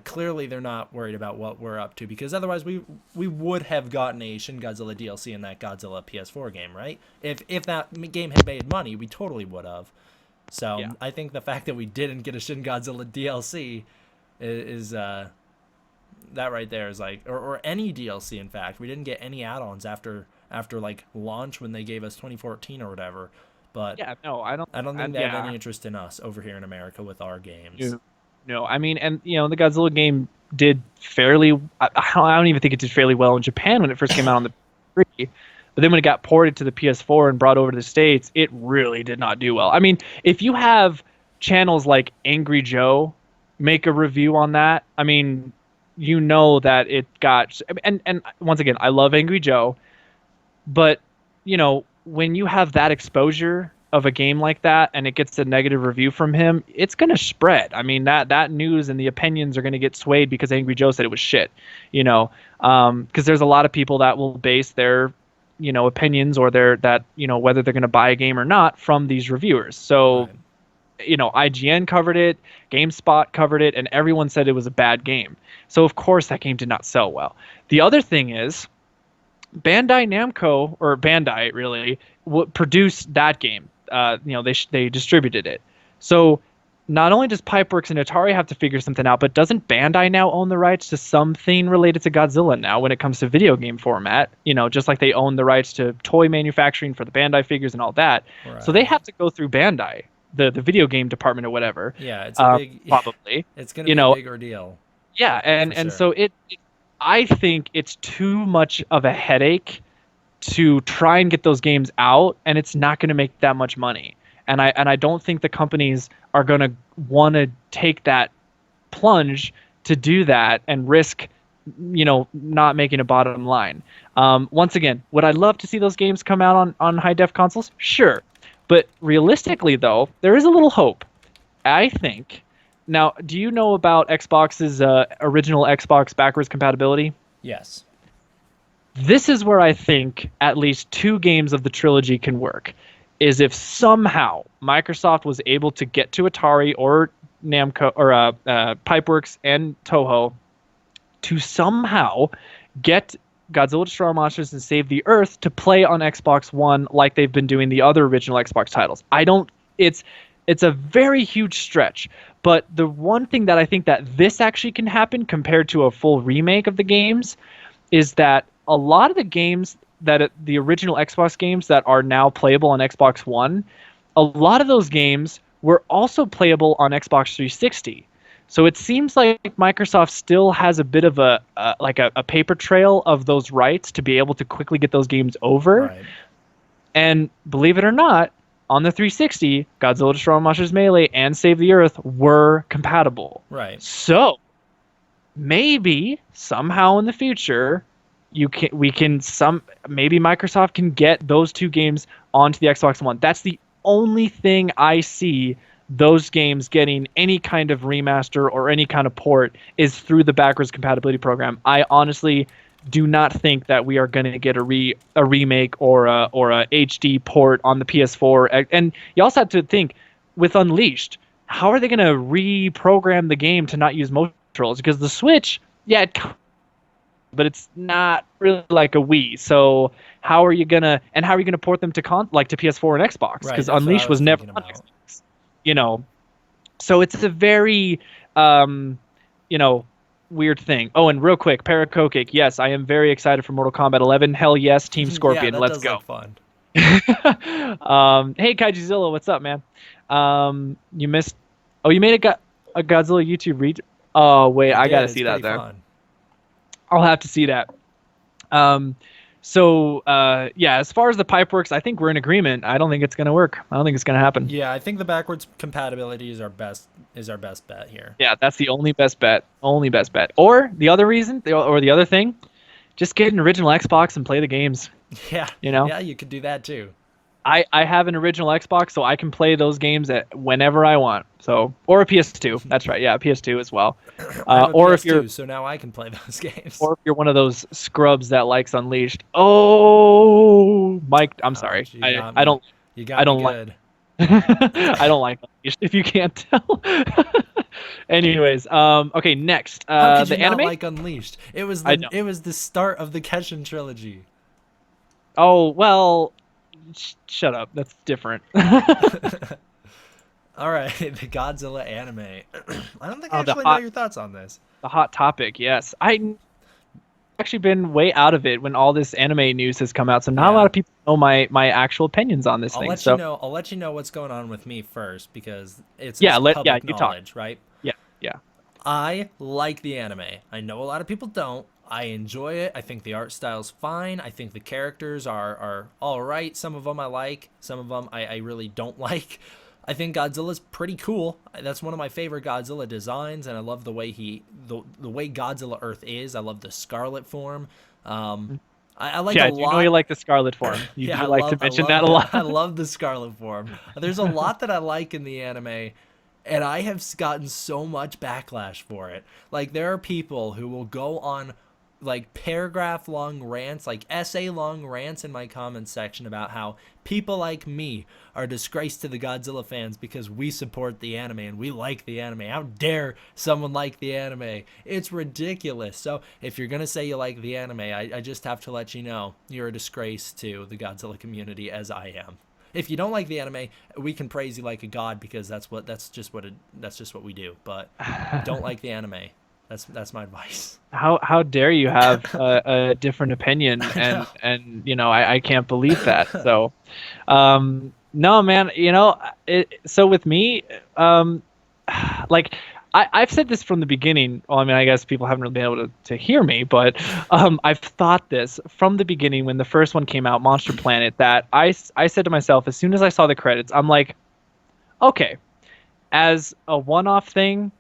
Clearly, they're not worried about what we're up to, because otherwise we would have gotten a Shin Godzilla DLC in that Godzilla PS4 game, right? If that game had made money, we totally would have. So yeah. I think the fact that we didn't get a Shin Godzilla DLC is that right there is like, or any DLC. In fact, we didn't get any add-ons after like launch when they gave us 2014 or whatever. But yeah, no, I don't think they have any interest in us over here in America with our games. No, I mean, and you know, the Godzilla game did fairly. I don't even think it did fairly well in Japan when it first came out on the PS3. But then when it got ported to the PS4 and brought over to the States, it really did not do well. I mean, if you have channels like Angry Joe make a review on that, I mean, you know that it got. And once again, I love Angry Joe, but you know, when you have that exposure of a game like that and it gets a negative review from him, it's going to spread. I mean, that news and the opinions are going to get swayed because Angry Joe said it was shit, you know, because there's a lot of people that will base their, you know, opinions or you know, whether they're going to buy a game or not from these reviewers. So, right. You know, IGN covered it, GameSpot covered it, and everyone said it was a bad game. So of course that game did not sell well. The other thing is, Bandai Namco, or Bandai really, produced that game. You know, they distributed it. So not only does Pipeworks and Atari have to figure something out, but doesn't Bandai now own the rights to something related to Godzilla now when it comes to video game format? You know, just like they own the rights to toy manufacturing for the Bandai figures and all that. Right. So they have to go through Bandai, the video game department or whatever. Yeah, it's a big probably. It's going to be a big ordeal. Yeah, and so I think it's too much of a headache to try and get those games out, and it's not going to make that much money. And I don't think the companies are going to want to take that plunge to do that and risk, you know, not making a bottom line. Once again, would I love to see those games come out on high def consoles? Sure. But realistically, though, there is a little hope. I think. Now, do you know about Xbox's original Xbox backwards compatibility? Yes. This is where I think at least 2 games of the trilogy can work. Is if somehow Microsoft was able to get to Atari or Namco or Pipeworks and Toho to somehow get Godzilla Destroy All Monsters and Save the Earth to play on Xbox One like they've been doing the other original Xbox titles. It's a very huge stretch, but the one thing that I think that this actually can happen compared to a full remake of the games is that a lot of the games the original Xbox games that are now playable on Xbox One, a lot of those games were also playable on Xbox 360. So it seems like Microsoft still has a bit of a paper trail of those rights to be able to quickly get those games over. Right. And believe it or not, on the 360, Godzilla Destroy All Monsters Melee and Save the Earth were compatible. Right. So maybe somehow in the future, maybe Microsoft can get those two games onto the Xbox One. That's the only thing I see those games getting any kind of remaster or any kind of port is through the backwards compatibility program. I honestly do not think that we are going to get a remake or a HD port on the PS4. And you also have to think with Unleashed, how are they going to reprogram the game to not use motion controls? Because the Switch, yeah, but it's not really like a Wii. So how are you gonna port them to to PS4 and Xbox? Because Unleashed was never on Xbox. So it's a very weird thing. Oh, and real quick, Parakokic, yes, I am very excited for Mortal Kombat 11. Hell yes, Team Scorpion, yeah, let's go. Look fun. Hey Kaijuzilla, what's up, man? You missed. Oh, you made a Godzilla YouTube read. Oh wait, I gotta see that then. Fun. I'll have to see that. So as far as the pipe works, I think we're in agreement. I don't think it's gonna work. I don't think it's gonna happen. Yeah, I think the backwards compatibility is our best bet here. Yeah, that's the only best bet. Or the other thing, just get an original Xbox and play the games. Yeah. Yeah, you could do that too. I have an original Xbox, so I can play those games whenever I want. So, or a PS2. That's right. Yeah, PS2 as well. Or if you're so now I can play those games. Or if you're one of those scrubs that likes Unleashed. Oh, Mike, I'm sorry. I don't. You got me good. I don't like Unleashed. If you can't tell. Anyways, okay. Next, How could the you anime. Not like Unleashed. It was the start of the Keshin trilogy. Oh well. Shut up. That's different. All right, the Godzilla anime. I don't think I actually know your thoughts on this. The hot topic, yes. I actually been way out of it when all this anime news has come out, so not a lot of people know my actual opinions on this thing. I'll let you know what's going on with me first because it's public knowledge, right? Yeah. I like the anime. I know a lot of people don't. I enjoy it. I think the art style's fine. I think the characters are all right. Some of them I like. Some of them I really don't like. I think Godzilla's pretty cool. That's one of my favorite Godzilla designs, and I love the way the way Godzilla Earth is. I love the Scarlet form. I like a lot. Yeah, you know you like the Scarlet form. You do like to mention that a lot. I love the Scarlet form. There's a lot that I like in the anime. And I have gotten so much backlash for it. Like, there are people who will go on, like, paragraph-long rants, like, essay-long rants in my comments section about how people like me are a disgrace to the Godzilla fans because we support the anime and we like the anime. How dare someone like the anime? It's ridiculous. So, if you're going to say you like the anime, I just have to let you know you're a disgrace to the Godzilla community, as I am. If you don't like the anime, we can praise you like a god because that's just what we do. But don't like the anime. That's my advice. How dare you have a different opinion and I can't believe that. So, no man, so with me, like. I've said this from the beginning. Well, I mean, I guess people haven't really been able to hear me, but I've thought this from the beginning when the first one came out, Monster Planet, that I said to myself, as soon as I saw the credits, I'm like, okay, as a one-off thing,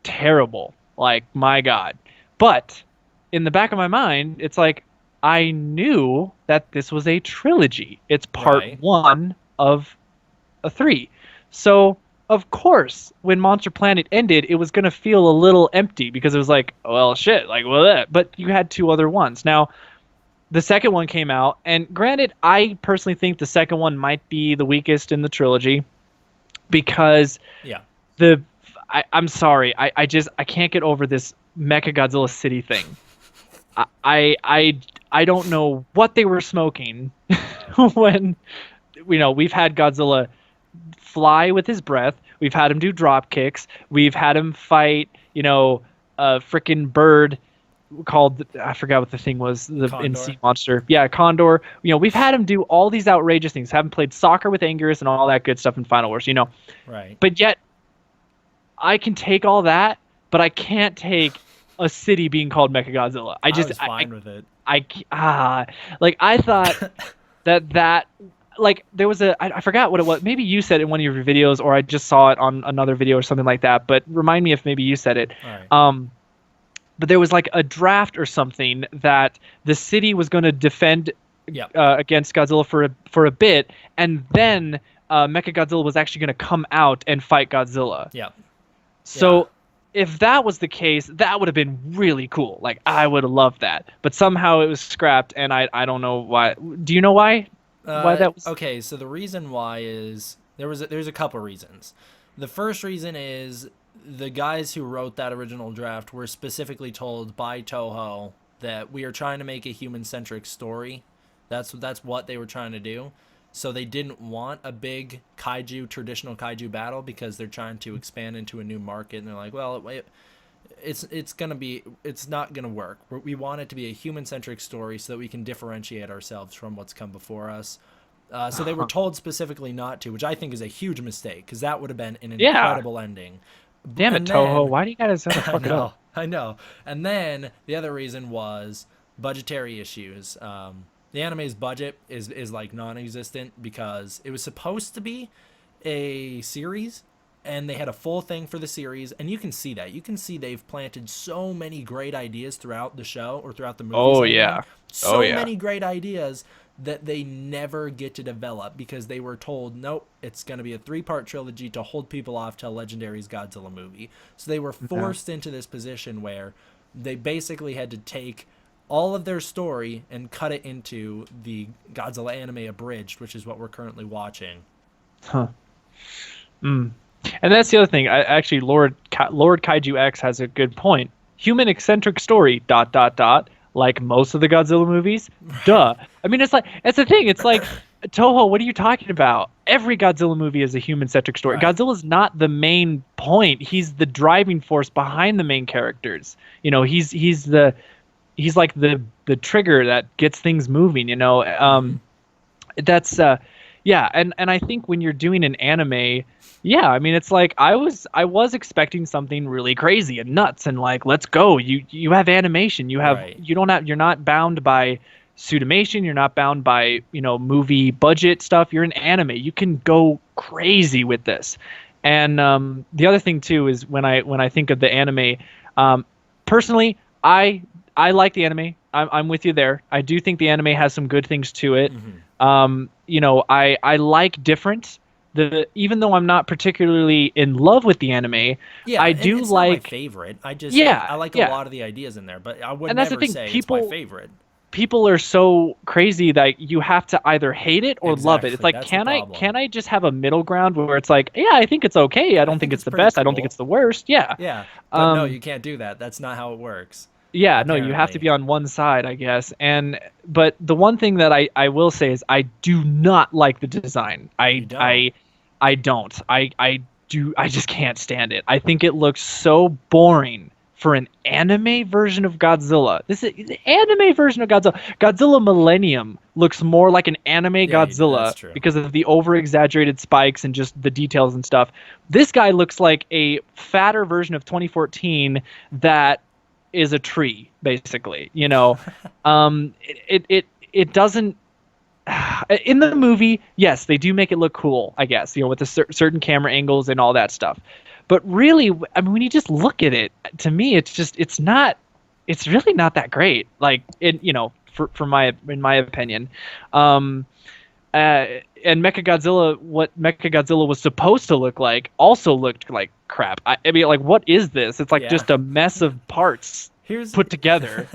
terrible. Like, my God. But in the back of my mind, it's like, I knew that this was a trilogy. It's part one of a three. So... of course, when Monster Planet ended, it was going to feel a little empty because it was like, well, shit, like, well, that. But you had two other ones. Now, the second one came out, and granted, I personally think the second one might be the weakest in the trilogy because I'm sorry, I can't get over this Mechagodzilla City thing. I don't know what they were smoking when, we've had Godzilla fly with his breath. We've had him do drop kicks. We've had him fight, a freaking bird called, I forgot what the thing was, in Sea Monster. Yeah, Condor. We've had him do all these outrageous things. Haven't played soccer with Anguirus and all that good stuff in Final Wars, Right. But yet, I can take all that, but I can't take a city being called Mechagodzilla. I was fine with it. I thought that like there was I forgot what it was. Maybe you said it in one of your videos, or I just saw it on another video or something like that. But remind me if maybe you said it. All right. But there was like a draft or something that the city was going to defend Yep. against Godzilla for a bit, and then Mechagodzilla was actually going to come out and fight Godzilla. Yep. So if that was the case, that would have been really cool. Like I would have loved that. But somehow it was scrapped, and I don't know why. Do you know why? Why that was? Okay, so the reason why is there's a couple reasons. The first reason is the guys who wrote that original draft were specifically told by Toho that we are trying to make a human-centric story. That's what they were trying to do. So they didn't want a big traditional kaiju battle because they're trying to expand into a new market, and they're like, well, it's not gonna work. We want it to be a human-centric story so that we can differentiate ourselves from what's come before us. So they were told specifically not to, which I think is a huge mistake because that would have been an incredible ending. Damn it, Toho! Why do you gotta fuck it up? I know. And then the other reason was budgetary issues. The anime's budget is like non-existent because it was supposed to be a series, and they had a full thing for the series, and you can see that. You can see they've planted so many great ideas throughout the show or throughout the movies. Oh yeah. So many great ideas that they never get to develop because they were told, nope, it's going to be a 3-part trilogy to hold people off till Legendary's Godzilla movie. So they were forced into this position where they basically had to take all of their story and cut it into the Godzilla anime abridged, which is what we're currently watching. Huh. And that's the other thing. Actually, Lord Kaiju X has a good point. Human eccentric story, ... like most of the Godzilla movies. Duh. I mean, it's the thing. It's like, Toho, what are you talking about? Every Godzilla movie is a human-centric story. Right. Godzilla's not the main point. He's the driving force behind the main characters. You know, he's like the trigger that gets things moving, you know. That's yeah, and I think when you're doing an anime, yeah, I mean, it's like I was expecting something really crazy and nuts and like, let's go. You have animation. You have you're not bound by pseudomation, you're not bound by, you know, movie budget stuff. You're an anime. You can go crazy with this. And the other thing too is when I think of the anime, personally, I like the anime. I'm with you there. I do think the anime has some good things to it. You know, I like different. Even though I'm not particularly in love with the anime, I do it's like not my favorite. I like a lot of the ideas in there, but I would never say it's my favorite. People are so crazy that you have to either hate it or love it. It's like, can I just have a middle ground where it's like, yeah, I think it's okay. I don't think it's the best. Cool. I don't think it's the worst. Yeah. Yeah. But no, you can't do that. That's not how it works. Yeah, apparently. No, you have to be on one side, I guess. But the one thing that I will say is I do not like the design. I don't. I just can't stand it. I think it looks so boring for an anime version of Godzilla. This is the anime version of Godzilla. Godzilla Millennium looks more like an anime Godzilla because of the over-exaggerated spikes and just the details and stuff. This guy looks like a fatter version of 2014 that is a tree, basically. You know, it doesn't. In the movie, yes, they do make it look cool, I guess, you know, with the certain camera angles and all that stuff. But really, I mean, when you just look at it, to me, it's really not that great. Like, you know, in my opinion. And Mechagodzilla, what Mechagodzilla was supposed to look like, also looked like crap. I mean, like, what is this? It's like just a mess of parts put together.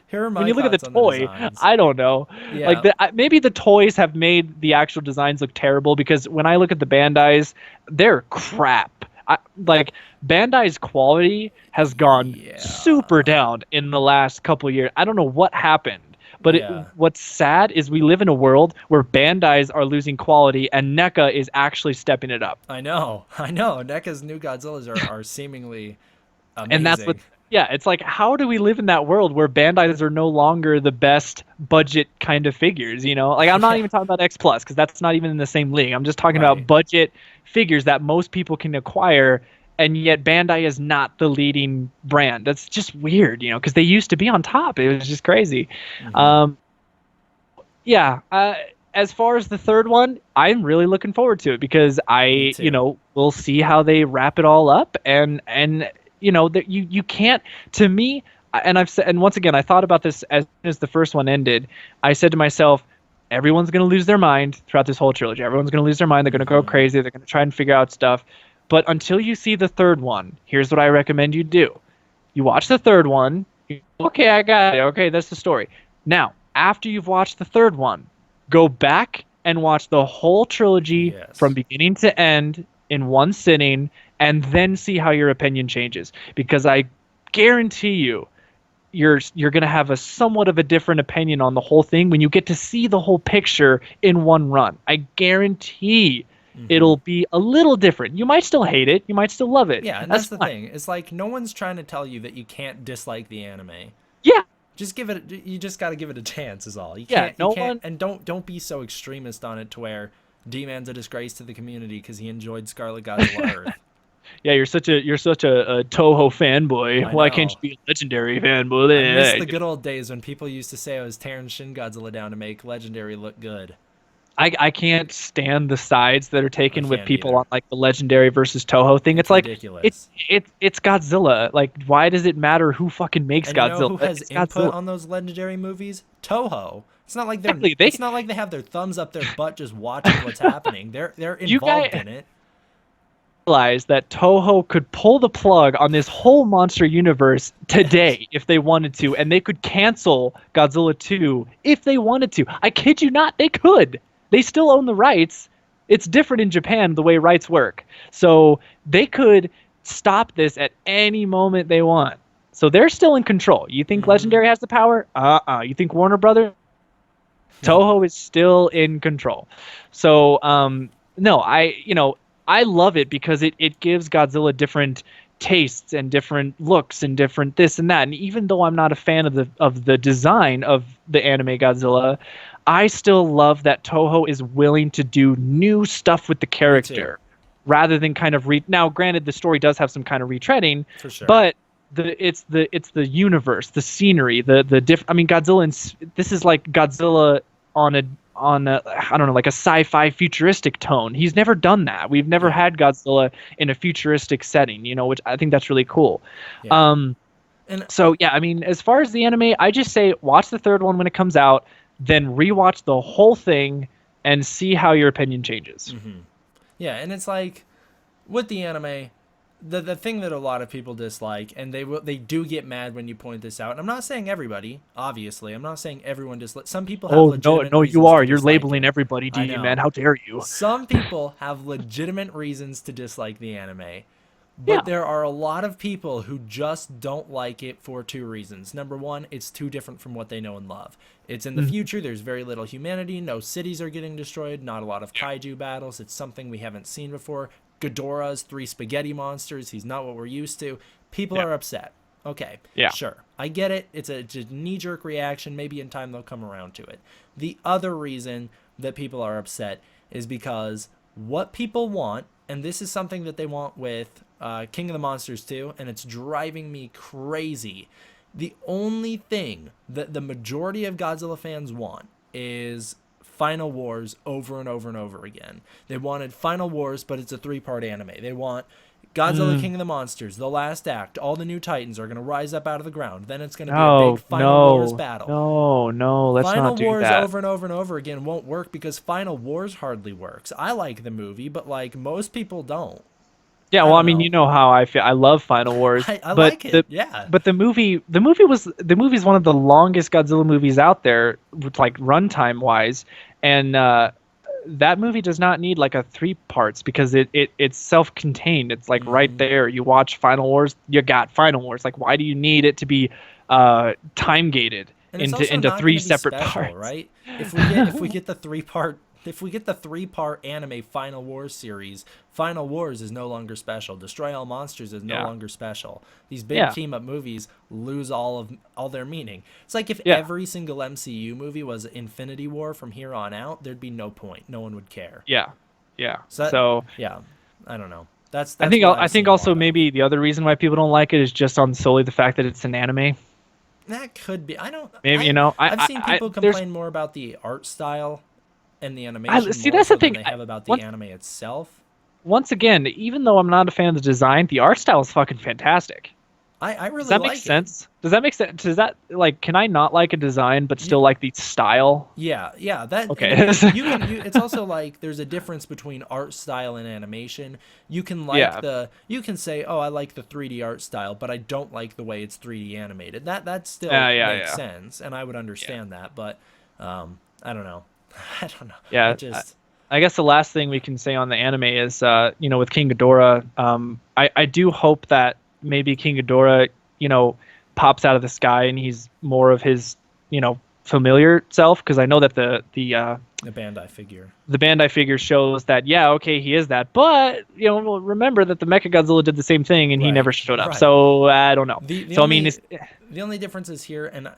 Here are my when you look at the toy, I don't know. Yeah. Like maybe the toys have made the actual designs look terrible because when I look at the Bandai's, they're crap. Like Bandai's quality has gone super down in the last couple of years. I don't know what happened. But what's sad is we live in a world where Bandai's are losing quality and NECA is actually stepping it up. I know. NECA's new Godzillas are seemingly amazing. And that's what. Yeah, it's like, how do we live in that world where Bandai's are no longer the best budget kind of figures, you know? Like, I'm not even talking about X Plus because that's not even in the same league. I'm just talking about budget figures that most people can acquire, and yet Bandai is not the leading brand. That's just weird, you know, because they used to be on top. It was just crazy. as far as the third one, I'm really looking forward to it because Me I, too. we'll see how they wrap it all up, and that you can't. To me, and I've said, and once again, I thought about this as soon as the first one ended. I said to myself, everyone's going to lose their mind throughout this whole trilogy. Everyone's going to lose their mind. They're going to go Mhm. crazy. They're going to try and figure out stuff. But until you see the third one, here's what I recommend you do. You watch the third one. Okay, I got it. Okay, that's the story. Now, after you've watched the third one, go back and watch the whole trilogy from Yes. beginning to end in one sitting, and then see how your opinion changes. Because I guarantee you, you're going to have a somewhat of a different opinion on the whole thing when you get to see the whole picture in one run. I guarantee Mhm. it'll be a little different. You might still hate it, you might still love it. Yeah, and That's that's the fine. thing. It's like no one's trying to tell you that you can't dislike the anime. Yeah, Just give it. You just got to give it a chance. Is all. You yeah. can't. You No can't. one. And don't be so extremist on it to where D-Man's a disgrace to the community because he enjoyed Scarlet Godzilla Earth. Yeah, you're such a Toho fanboy. I Why can't you know. be a legendary I miss fanboy? the good old days when people used to say I was tearing Shin Godzilla down to make Legendary look good. I can't stand the sides that are I taken with can't people on either. like the legendary versus Toho thing. It's It's like ridiculous. it's Godzilla. Like, why does it matter who fucking makes And you know Godzilla? who has It's input Godzilla. on those Legendary movies? Toho. It's not like they're. Exactly. They It's not like they have their thumbs up their butt just watching what's happening. They're you involved guys in it. realize that Toho could pull the plug on this whole monster universe Yes. today if they wanted to, and they could cancel Godzilla 2 if they wanted to. I kid you not, they could. They still own the rights. It's different in Japan the way rights work. So they could stop this at any moment they want. So they're still in control. You think Mm-hmm. Legendary has the power? You think Warner Brothers? Toho is still in control. So no, I love it because it gives Godzilla different tastes and different looks and different this and that. And even though I'm not a fan of the design of the anime Godzilla, I still love that Toho is willing to do new stuff with the Me too. character rather than kind of now granted the story does have some kind of retreading, For sure. but it's the universe, the scenery, the diff. I mean, Godzilla. This is like Godzilla on a I don't know, like a sci-fi futuristic tone. He's never done that. We've never Yeah. had Godzilla in a futuristic setting, which I think that's really cool. Yeah. Um, And so yeah, I mean, as far as the anime, I just say watch the third one when it comes out, then rewatch the whole thing and see how your opinion changes. yeah, and it's like with the anime, the thing that a lot of people dislike, and they do get mad when you point this out. And I'm not saying everybody, obviously. I'm not saying everyone dislike. Some people have Oh no, legitimate no, you reasons are. to You're dislike labeling it. everybody, I D man. know. How dare you? Some people have legitimate reasons to dislike the anime. Yeah. But there are a lot of people who just don't like it for two reasons. Number one, it's too different from what they know and love. It's in the Mhm. future, there's very little humanity, no cities are getting destroyed, not a lot of kaiju battles. It's something we haven't seen before. Ghidorah's three spaghetti monsters, he's not what we're used to. People Yeah. are upset. Okay, Yeah. sure. I get it. It's a knee jerk reaction. Maybe in time they'll come around to it. The other reason that people are upset is because what people want, and this is something that they want with King of the Monsters too, and it's driving me crazy. The only thing that the majority of Godzilla fans want is Final Wars over and over and over again. They wanted Final Wars, but it's a three-part anime. They want Godzilla Mm. King of the Monsters, the last act, all the new Titans are going to rise up out of the ground. Then it's going to be a big No, Final Wars no, battle. no, no. Let's Final not do Wars that. over and over and over again won't work because Final Wars hardly works. I like the movie, but like most people don't. Yeah, I well, I don't mean, you know. know how I feel. I love Final Wars, I but like it. the Yeah. but the movie's one of the longest Godzilla movies out there, with like runtime wise, and that movie does not need like a three parts because it's self-contained. It's like right Hmm. there. You watch Final Wars, you got Final Wars. Like, why do you need it to be time gated And it's into also not going three to be separate special, parts? right? If we get the three-part anime Final Wars series, Final Wars is no longer special. Destroy All Monsters is no Yeah, longer special. These big yeah, team up movies lose all their meaning. It's like if yeah, every single MCU movie was Infinity War from here on out, there'd be no point. No one would care. yeah, yeah. So that, So yeah, I don't know. That's I that's think what I I've think seen a also lot of. maybe the other reason why people don't like it is just on solely the fact that it's an anime. That could be. I don't. Maybe, I've seen I people there's complain more about the art style and the animation See, more that's the so than thing. they have about the anime itself. Once again, even though I'm not a fan of the design, the art style is fucking fantastic. I Does really that make like it. sense? Does that make sense? Does that, like, can I not like a design but You, still like the style? yeah, that Okay. and it's also like there's a difference between art style and animation. You can like Yeah. you can say, "Oh, I like the 3D art style, but I don't like the way it's 3D animated." That still Yeah. makes Yeah. sense, and I would Yeah. understand that, but I don't know. I don't know. Yeah. It just I guess the last thing we can say on the anime is, with King Ghidorah, I do hope that maybe King Ghidorah, pops out of the sky and he's more of his, familiar self, because I know that the Bandai figure. the Bandai figure shows that, yeah, okay, he is that, but remember that the Mechagodzilla did the same thing and he Right. never showed up. Right. So I don't know. The So I mean, only the only difference is here, and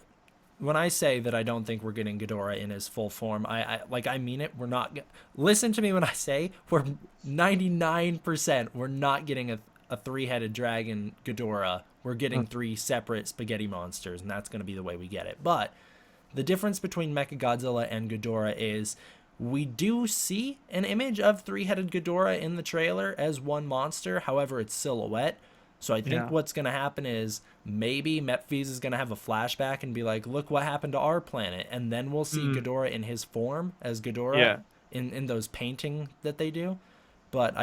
when I say that I don't think we're getting Ghidorah in his full form, I mean it. We're not. Listen to me when I say we're 99%. We're not getting a three-headed dragon Ghidorah. We're getting three separate spaghetti monsters, and that's going to be the way we get it. But the difference between Mechagodzilla and Ghidorah is we do see an image of three-headed Ghidorah in the trailer as one monster. However, it's silhouette. So I think what's going to happen is maybe Mephies is going to have a flashback and be like, look what happened to our planet. And then we'll see Ghidorah in his form as Ghidorah in those painting that they do. But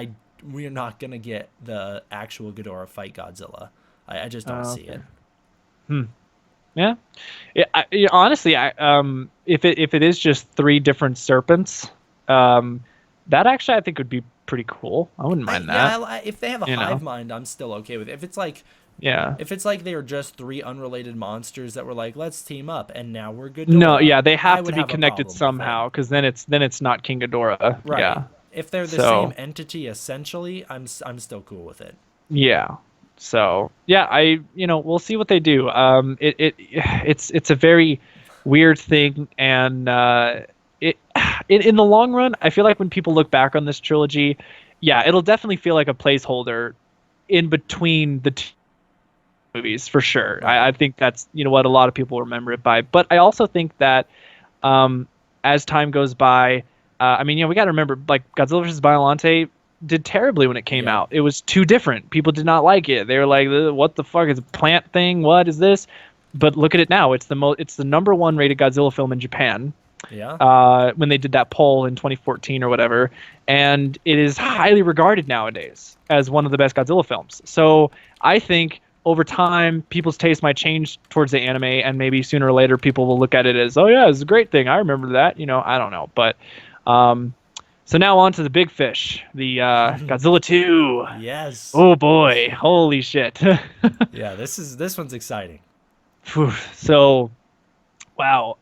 we're not going to get the actual Ghidorah fight Godzilla. I just don't see it. Yeah. Honestly, if it is just three different serpents, that actually I think would be pretty cool. I wouldn't mind that. Yeah, if they have a hive mind, I'm still okay with it. If it's like they were just three unrelated monsters that were like, let's team up, and now we're good. No, yeah, they have to be connected somehow, because then it's not King Ghidorah. Right. Yeah. If they're the same entity, essentially, I'm still cool with it. Yeah. So yeah, we'll see what they do. It's a very weird thing, and in the long run, I feel like when people look back on this trilogy, yeah, it'll definitely feel like a placeholder in between the two movies for sure. Right. I think that's what a lot of people remember it by. But I also think that as time goes by, we got to remember, like, Godzilla vs. Biollante did terribly when it came out. It was too different. People did not like it. They were like, "What the fuck is a plant thing? What is this?" But look at it now. It's the number one rated Godzilla film in Japan. Yeah. When they did that poll in 2014 or whatever, and it is highly regarded nowadays as one of the best Godzilla films. So I think over time, people's taste might change towards the anime, and maybe sooner or later, people will look at it as, "Oh yeah, it's a great thing. I remember that." I don't know, but. So now on to the big fish, the Godzilla 2. Yes. Oh boy, holy shit. Yeah, this one's exciting. So, wow.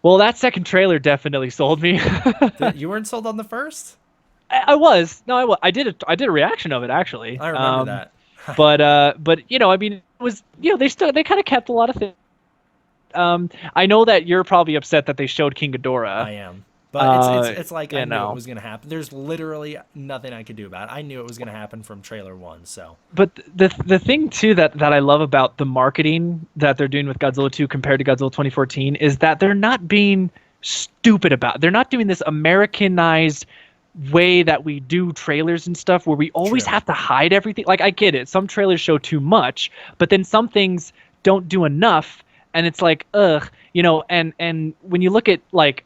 Well, that second trailer definitely sold me. You weren't sold on the first? I was. No, I did a reaction of it actually. I remember that. but it was, they kind of kept a lot of things. I know that you're probably upset that they showed King Ghidorah. I am. But it's like I knew it was going to happen. There's literally nothing I could do about it. I knew it was going to happen from trailer 1, so. But the thing too that I love about the marketing that they're doing with Godzilla 2 compared to Godzilla 2014 is that they're not being stupid about it. They're not doing this Americanized way that we do trailers and stuff where we always have to hide everything. Like, I get it. Some trailers show too much, but then some things don't do enough, and it's like, ugh, and when you look at, like,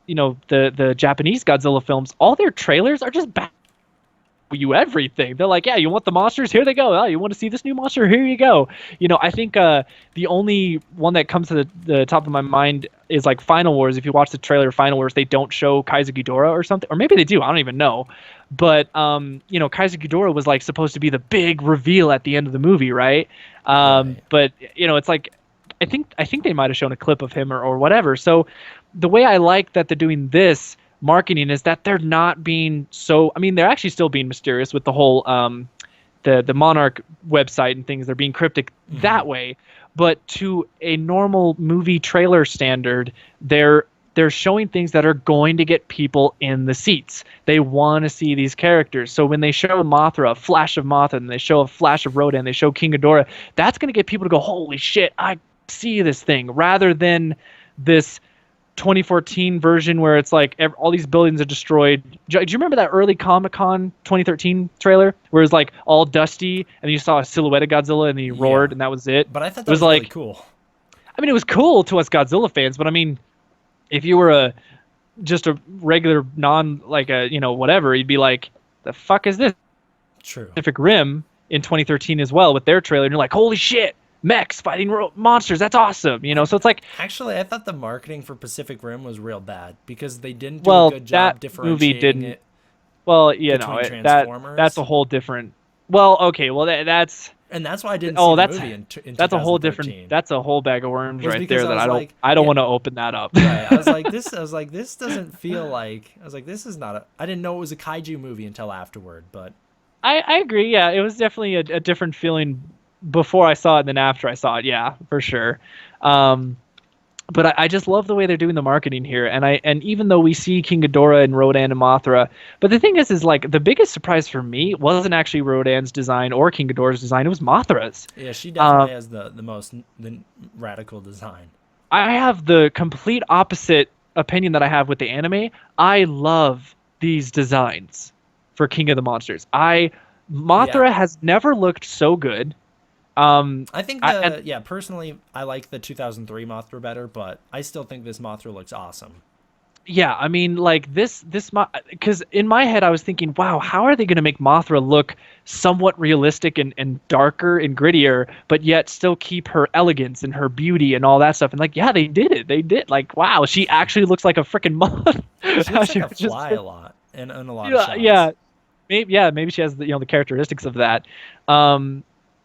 the Japanese Godzilla films, all their trailers are just back you everything. They're like, yeah, you want the monsters? Here they go. Oh, you want to see this new monster? Here you go. I think the only one that comes to the top of my mind is, like, Final Wars. If you watch the trailer of Final Wars, they don't show Kaiser Ghidorah or something, or maybe they do. I don't even know. But Kaiser Ghidorah was, like, supposed to be the big reveal at the end of the movie, right? But it's like, I think they might have shown a clip of him or whatever. So the way I like that they're doing this marketing is that they're not being so. I mean, they're actually still being mysterious with the whole the Monarch website and things. They're being cryptic that way, but to a normal movie trailer standard, they're showing things that are going to get people in the seats. They want to see these characters. So when they show Mothra, a flash of Mothra, and they show a flash of Rodan, they show King Ghidorah, that's going to get people to go, holy shit, I see this thing, rather than this 2014 version where it's like all these buildings are destroyed. Do you remember that early Comic-Con 2013 trailer where it was like all dusty and you saw a silhouette of Godzilla and he roared and that was it? But I thought It that was was really like, cool. I mean, it was cool to us Godzilla fans, but I mean, if you were just a regular like a, whatever, you'd be like, the fuck is this? True. Pacific Rim in 2013 as well with their trailer, and you're like, holy shit, mechs fighting monsters, that's awesome, so it's like, actually I thought the marketing for Pacific Rim was real bad because they didn't do a well, good job that movie differentiating didn't, it well, between that's Transformers. a whole different, well, okay, well, that's and that's why I didn't see the movie in that's a whole 2013. different, that's a whole bag of worms right there that I don't yeah, want to open that up. right. I was like, this doesn't feel like, I was like, this is not I didn't know it was a kaiju movie until afterward, but I agree. Yeah, it was definitely a different feeling before I saw it than after I saw it. Yeah, for sure. But I just love the way they're doing the marketing here, and even though we see King Ghidorah and Rodan and Mothra, but the thing is like the biggest surprise for me wasn't actually Rodan's design or King Ghidorah's design. It was Mothra's. yeah, she definitely has the radical design. I have the complete opposite opinion that I have with the anime. I love these designs for King of the Monsters. Mothra has never looked so good. I think personally, I like the 2003 Mothra better, but I still think this Mothra looks awesome. Yeah, I mean, like because in my head I was thinking, wow, how are they going to make Mothra look somewhat realistic and darker and grittier, but yet still keep her elegance and her beauty and all that stuff? And like, yeah, they did it. They did. Like, wow, she actually looks like a freaking moth. She looks like a fly a lot and a lot of shots. Yeah, maybe she has the characteristics of that.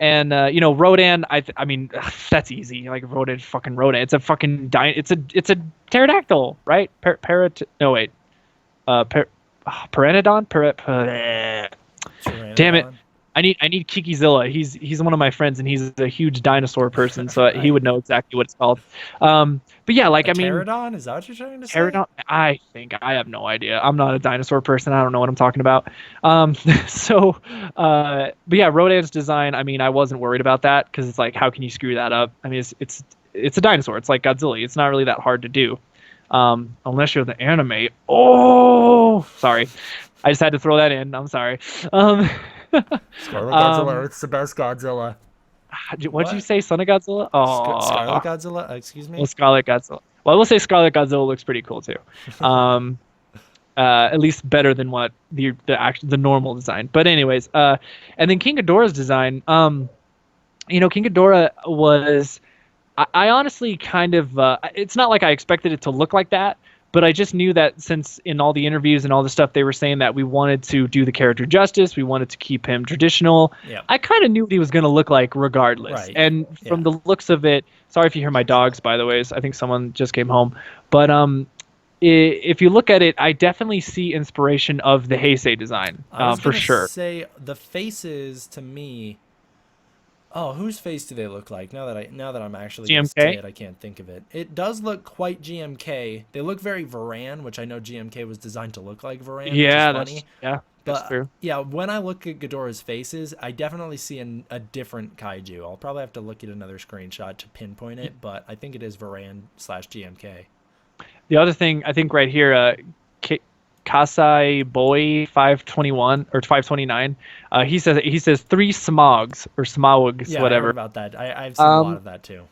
Rodan, I mean, that's easy. Like fucking Rodan. It's a fucking it's a pterodactyl, right? Pteranodon. Damn it! I need Kikizilla. He's one of my friends, and he's a huge dinosaur person, so right. He would know exactly what it's called. But yeah, like, I mean, pterodon? Is that what you're trying to say? Pterodon? I have no idea. I'm not a dinosaur person. I don't know what I'm talking about. But yeah, Rodan's design. I mean, I wasn't worried about that because it's like, how can you screw that up? I mean, it's a dinosaur. It's like Godzilla. It's not really that hard to do, unless you're the anime. Oh, sorry. I just had to throw that in. I'm sorry. Scarlet Godzilla. It's the best Godzilla. What'd you say, Son of Godzilla? Oh, Scarlet Godzilla. Excuse me. Well, Scarlet Godzilla. Well, I will say Scarlet Godzilla looks pretty cool too. At least better than what the normal design. But anyways, and then King Ghidorah's design. King Ghidorah was. I honestly kind of. It's not like I expected it to look like that. But I just knew that since in all the interviews and all the stuff they were saying that we wanted to do the character justice, we wanted to keep him traditional. Yeah. I kind of knew what he was going to look like regardless. Right. And from the looks of it, sorry if you hear my dogs, by the way. I think someone just came home. But if you look at it, I definitely see inspiration of the Heisei design for sure. Say the faces to me. Oh, whose face do they look like? Now that I'm actually GMK? It, I can't think of it. It does look quite GMK. They look very Varan, which I know GMK was designed to look like Varan. Yeah, which is funny. That's true. Yeah, when I look at Ghidorah's faces, I definitely see a different kaiju. I'll probably have to look at another screenshot to pinpoint it, but I think it is Varan/GMK. The other thing I think right here, Kasai Boy 521 or 529. He says 3 smogs or smogs, whatever. I heard about that. I've seen a lot of that too.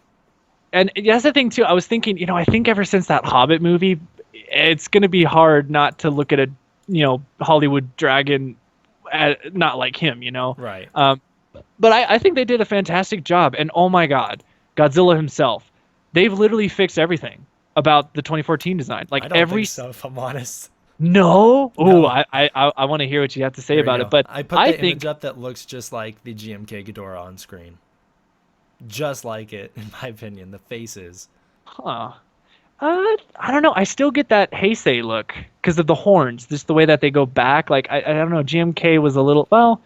And that's the thing too. I was thinking, I think ever since that Hobbit movie, it's gonna be hard not to look at a Hollywood dragon, not like him, Right. But I think they did a fantastic job. And oh my God, Godzilla himself, they've literally fixed everything about the 2014 design. Like I don't think so, if I'm honest. No. Oh, I want to hear what you have to say about it. But I put the image up that looks just like the GMK Ghidorah on screen. Just like it, in my opinion. The faces. Huh. I don't know. I still get that Heisei look because of the horns. Just the way that they go back. Like I don't know. GMK was a little. Well,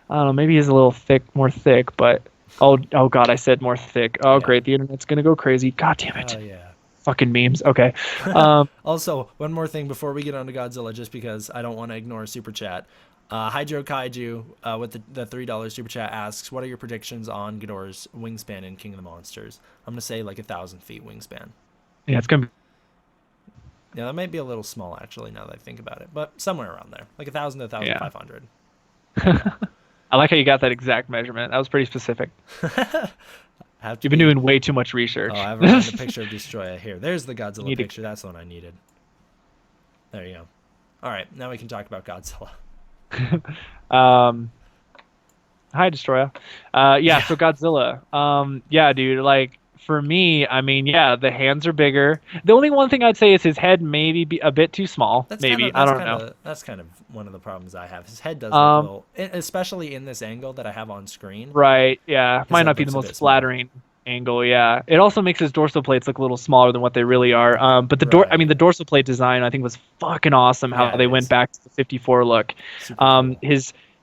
I don't know. Maybe he's a little more thick. But oh God, I said more thick. Oh great, the internet's gonna go crazy. God damn it. Oh yeah. Fucking memes. Okay. Also, one more thing before we get on to Godzilla, just because I don't want to ignore super chat. Hydro Kaiju with the $3 super chat asks, what are your predictions on Ghidorah's wingspan in King of the Monsters? I'm gonna say like 1,000 feet wingspan. Yeah, it's gonna Yeah, that might be a little small actually. Now that I think about it, but somewhere around there, like 1,000 to Yeah. 1,500. There you go. I like how you got that exact measurement. That was pretty specific. Have to You've been be. doing way too much Oh, research. I have a picture of Destroya here. There's the Godzilla Need to- picture. That's the one I needed. There you go. All right, now we can talk about Godzilla. um, Hi, Destroya. Yeah, so Godzilla. Yeah, dude, like for me, I mean, yeah, the hands are bigger. The only one thing I'd say is his head maybe be a bit too small. Maybe. I don't know. That's kind of one of the problems I have. His head does look a Um, little, especially in this angle that I have on screen. right, yeah. His Might head not be the looks a most bit small. flattering angle, yeah. It also makes his dorsal plates look a little smaller than what they really are. But I mean, Right. the dorsal plate design I think was fucking awesome how Yeah, they it went is. back to the 54 look. Super cool.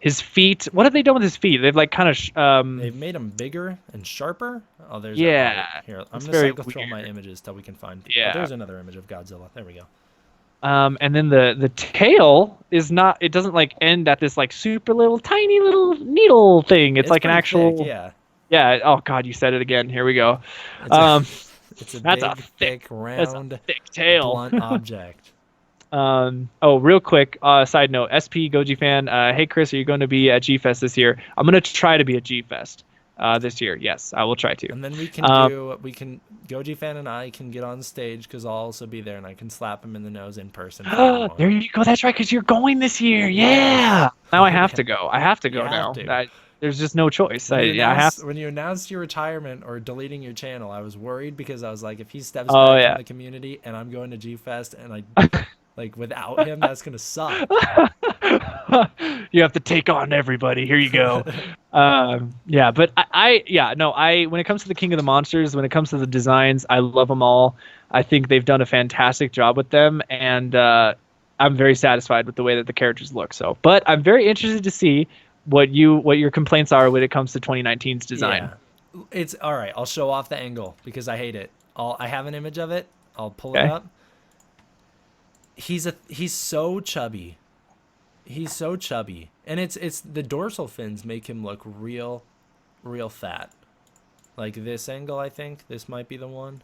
His feet, what have they done with his feet? They've like kind of They've made him bigger and sharper. Oh, there's yeah. that bite. Here, I'm It's gonna very cycle through all my weird. images till we can find. Oh, Yeah. there's another image of Godzilla. There we go. And then the tail is not, it doesn't like end at this like super little tiny little needle thing. It's like an pretty actual thick, yeah. yeah. Oh God, you said it again. Here we go. It's a, Um, it's a that's big, a thick, that's a round, thick tail. blunt object. Oh, real quick, side note, SP Gojifan, hey Chris, are you going to be at G-Fest this year? I'm going to try to be at G-Fest this year. Yes, I will try to. And then Gojifan and I can get on stage because I'll also be there and I can slap him in the nose in person. If everyone. There you go. That's right, because you're going this year. Yeah. Now I have to go. I have to go You now. have to. There's just no choice. When I have to. when you announced your retirement or deleting your channel, I was worried because I was like, if he steps Oh, back yeah. from the community and I'm going to G Fest and I like without him, that's gonna suck. You have to take on everybody. Here you go. Yeah, but when it comes to the King of the Monsters, when it comes to the designs, I love them all. I think they've done a fantastic job with them, and I'm very satisfied with the way that the characters look. So, but I'm very interested to see what your complaints are when it comes to 2019's design. Yeah. It's all right. I'll show off the angle because I hate it. I have an image of it. I'll pull it Okay. up. He's so chubby. He's so chubby, and it's the dorsal fins make him look real fat. Like this angle, I think this might be the one.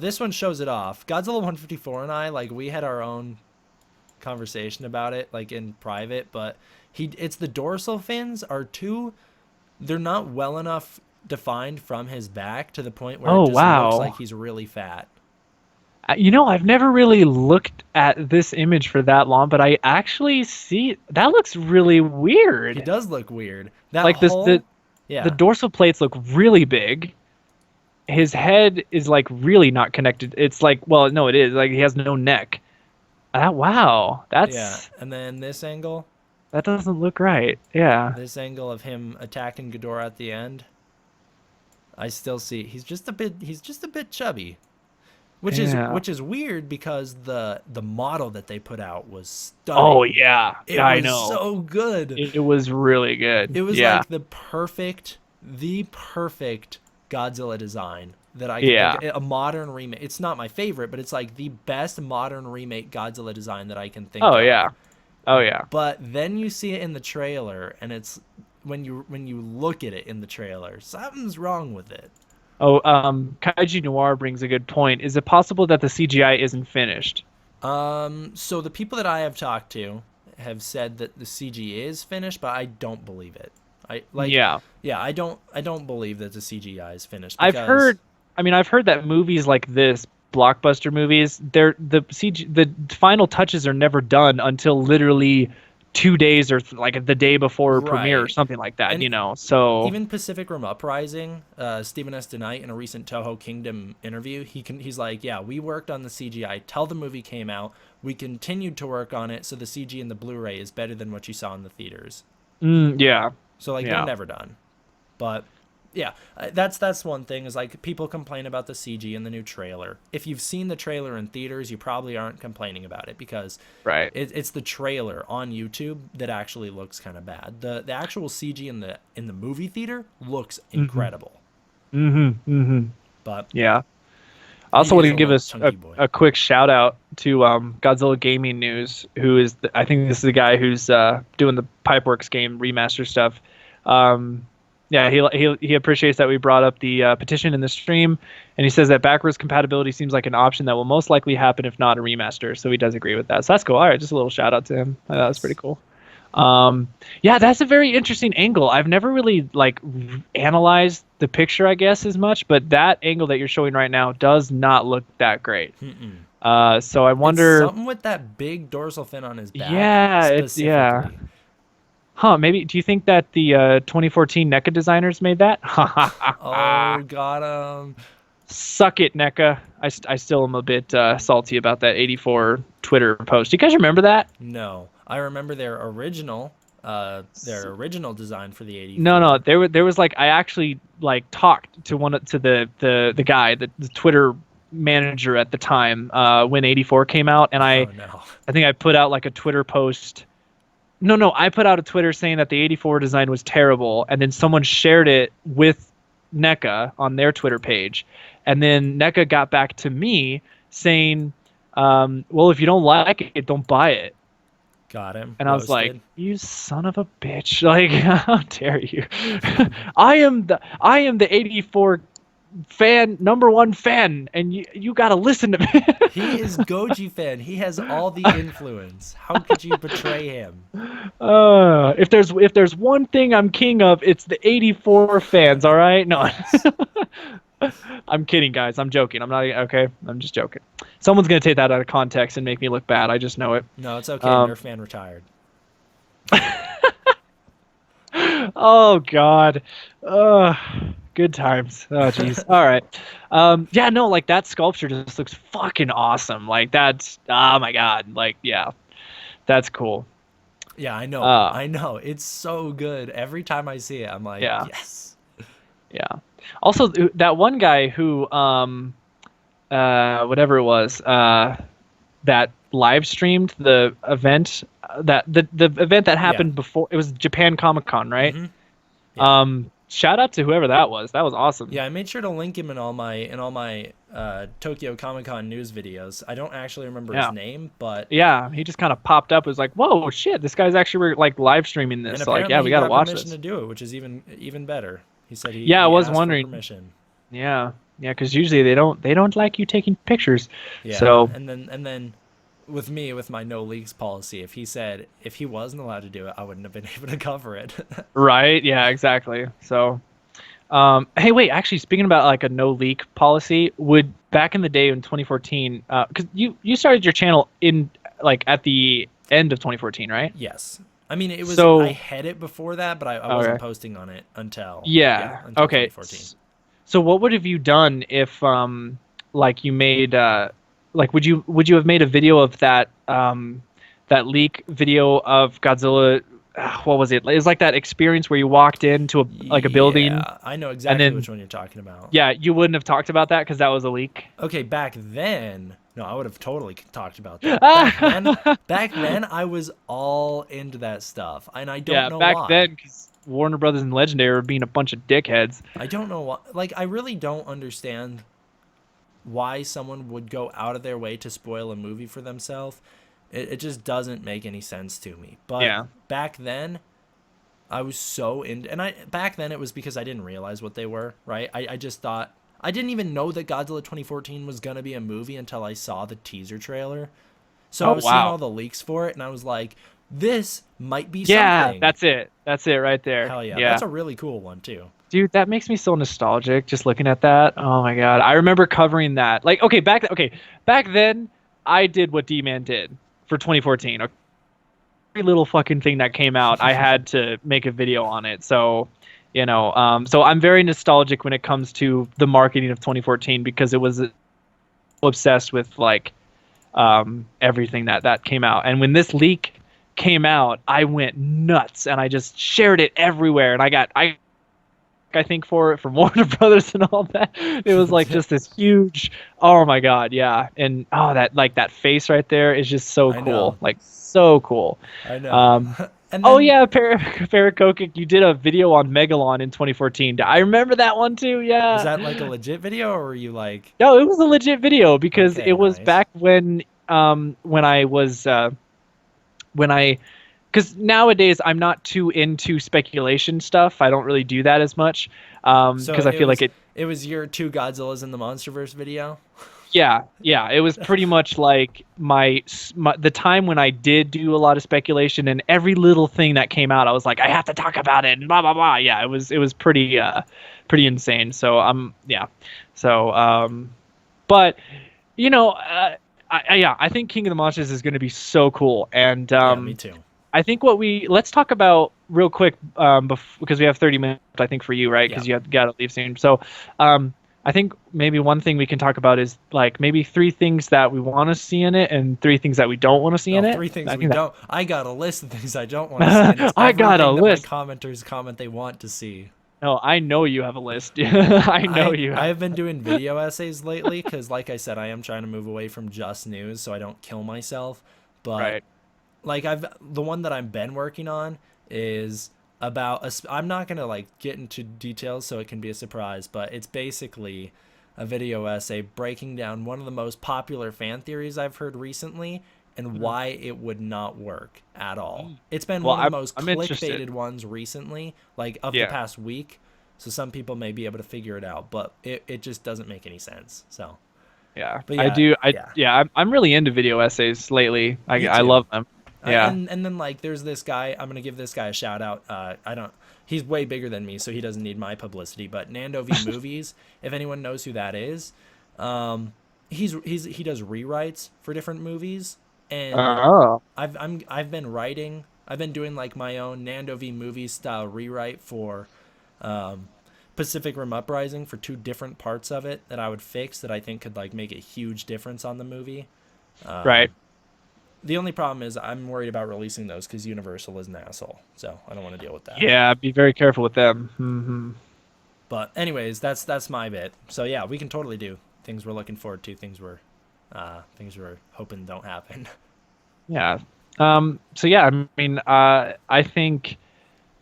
This one shows it off. Godzilla 154 and I, like, we had our own conversation about it, like in private, but it's the dorsal fins are they're not well enough defined from his back to the point where it just wow. looks like he's really fat. I've never really looked at this image for that long, but I actually see that looks really weird. He does look weird. That Like whole, the dorsal plates look really big. His head is like really not connected. It's like, well, no, it is like he has no neck. Wow, yeah. And then this angle, that doesn't look right. Yeah. this angle of him attacking Ghidorah at the end, I still see he's just a bit chubby. Which is weird because the model that they put out was stunning. Oh yeah, I was know. So good. It was really good. It was yeah. like the perfect Godzilla design that I Yeah. a modern remake. It's not my favorite, but it's like the best modern remake Godzilla design that I can think of. Oh yeah. But then you see it in the trailer, and it's when you look at it in the trailer, something's wrong with it. Oh, Kaiji Noir brings a good point. Is it possible that the CGI isn't finished? So the people that I have talked to have said that the CG is finished, but I don't believe it. I don't believe that the CGI is finished. I've heard that movies like this, blockbuster movies, the final touches are never done until literally 2 days or like the day before premiere or something like that, And so even Pacific Rim Uprising, Stephen S. DeKnight in a recent Toho Kingdom interview, he's like, yeah, we worked on the CGI till the movie came out. We continued to work on it, so the CG in the Blu-ray is better than what you saw in the theaters. Yeah. So like they're never done. But yeah, that's one thing is like people complain about the CG in the new trailer. If you've seen the trailer in theaters, you probably aren't complaining about it because it's the trailer on YouTube that actually looks kind of bad. The actual CG in the movie theater looks incredible. But yeah. I also want to give us a quick shout out to Godzilla Gaming News, who is I think this is the guy who's doing the Pipeworks game remaster stuff. Yeah, he appreciates that we brought up the petition in the stream, and he says that backwards compatibility seems like an option that will most likely happen if not a remaster. So he does agree with that. So that's cool. All right, just a little shout out to him. That was pretty cool. Yeah, that's a very interesting angle. I've never really like analyzed the picture, I guess, as much, but that angle that you're showing right now does not look that great. So I wonder. It's something with that big dorsal fin on his back. Yeah, it's yeah. Huh, maybe, do you think that the 2014 NECA designers made that? Oh, got him. Suck it, NECA. I still am a bit salty about that 84 Twitter post. Do you guys remember that? No. I remember their original design for the 84. No, there was like, I actually like talked to the guy, the Twitter manager at the time when 84 came out, and I think I put out like a Twitter post. No, I put out a Twitter saying that the 84 design was terrible, and then someone shared it with NECA on their Twitter page, and then NECA got back to me saying, well, if you don't like it, don't buy it. Got him. And roasted. I was like, you son of a bitch. Like, how dare you? I am the 84 fan, #1 fan, and you gotta listen to me. He is Gojifan. He has all the influence. How could you betray him? If there's one thing I'm king of, it's the 84 fans. All right, no. I'm kidding, guys. I'm joking. I'm not okay. I'm just joking. Someone's gonna take that out of context and make me look bad. I just know it. No, it's okay. Nerf fan retired. Oh God. Good times. Oh jeez. All right. Yeah, no, like that sculpture just looks fucking awesome. Like that's, oh my God. Like, yeah, that's cool. Yeah, I know. I know. It's so good. Every time I see it, I'm like, yes. Yeah. Also, that one guy who, whatever it was, that live streamed the event, that the event that happened before, it was Japan Comic-Con, right? Mm-hmm. Yeah. Shout out to whoever that was. That was awesome. Yeah, I made sure to link him in all my Tokyo Comic-Con news videos. I don't actually remember his name, but yeah, he just kind of popped up. It was like, whoa, shit, this guy's actually like live streaming this. So like, yeah, we gotta watch this. Permission to do it, which is even better. He said he. Yeah, I was asked wondering. For permission. Yeah, because usually they don't like you taking pictures. Yeah. So and then. With me, with my no leaks policy, if he wasn't allowed to do it, I wouldn't have been able to cover it. Right? Yeah, exactly. So, hey, wait. Actually, speaking about like a no leak policy, would back in the day in 2014, because you started your channel in like at the end of 2014, right? Yes. I mean, it was. So, I had it before that, but I wasn't posting on it until. Yeah. Until okay. 2014. So what would have you done if like you made like would you have made a video of that that leak video of Godzilla? What was it? It was like that experience where you walked into a building. Yeah, I know exactly which one you're talking about. Yeah, you wouldn't have talked about that because that was a leak. Okay, back then, no, I would have totally talked about that. Back then, I was all into that stuff, and I don't know why. Yeah, back then, because Warner Brothers and Legendary were being a bunch of dickheads. I don't know why. Like, I really don't understand why someone would go out of their way to spoil a movie for themselves. It just doesn't make any sense to me. But back then, I was so into, and back then it was because I didn't realize what they were, right? I just thought, I didn't even know that Godzilla 2014 was going to be a movie until I saw the teaser trailer. So I was seeing all the leaks for it, and I was like, this might be something. Yeah, that's it. That's it right there. Hell yeah. That's a really cool one, too. Dude, that makes me so nostalgic just looking at that. Oh my God. I remember covering that. Like, okay, back then I did what D-Man did for 2014. Every little fucking thing that came out, I had to make a video on it. So, you know, so I'm very nostalgic when it comes to the marketing of 2014 because it was obsessed with like everything that came out. And when this leak came out, I went nuts and I just shared it everywhere. And I think for it from Warner Brothers and all that. It was like just this huge, oh my God, yeah. And that face right there is just so cool. Like so cool. I know. And then, Parakokic, you did a video on Megalon in 2014. I remember that one too, yeah. Was that like a legit video or were you like? No, it was a legit video because it was back when I was because because nowadays I'm not too into speculation stuff. I don't really do that as much So because I feel like it was your two Godzillas in the MonsterVerse video. yeah, it was pretty much like the time when I did do a lot of speculation, and every little thing that came out, I was like, I have to talk about it, and blah blah blah. Yeah, it was pretty insane. So but I think King of the Monsters is going to be so cool, and Yeah, me too. I think let's talk about real quick because we have 30 minutes, I think, for you, right? Because Yeah. you got to leave soon. So I think maybe one thing we can talk about is like maybe 3 things that we want to see in it and 3 things that we don't want to see in it. 3 things we don't. I got a list of things I don't want to see. And it's I got a everything that list. my commenters comment they want to see. No, I know you have a list. I know you have. I have been doing video essays lately because, like I said, I am trying to move away from just news so I don't kill myself. But Right. like the one that I've been working on is about I'm not gonna like get into details so it can be a surprise, but it's basically a video essay breaking down one of the most popular fan theories I've heard recently and why it would not work at all. It's been one of the most I'm clickbaited interested. ones recently, like of the Yeah. past week. So some people may be able to figure it out, but it just doesn't make any sense. So Yeah, but I yeah, do. yeah. I'm really into video essays lately. Me I too. love them. Yeah. And then like there's this guy, I'm gonna give this guy a shout out. He's way bigger than me, so he doesn't need my publicity. But Nando V Movies, if anyone knows who that is, he does rewrites for different movies, and Oh. I've been doing like my own Nando V Movies style rewrite for Pacific Rim Uprising for 2 different parts of it that I would fix that I think could like make a huge difference on the movie. Right. The only problem is I'm worried about releasing those because Universal is an asshole, so I don't want to deal with that. Yeah, be very careful with them. Hmm. But anyways, that's my bit. So yeah, we can totally do things we're looking forward to, things we're hoping don't happen. Yeah. So yeah, I mean, I think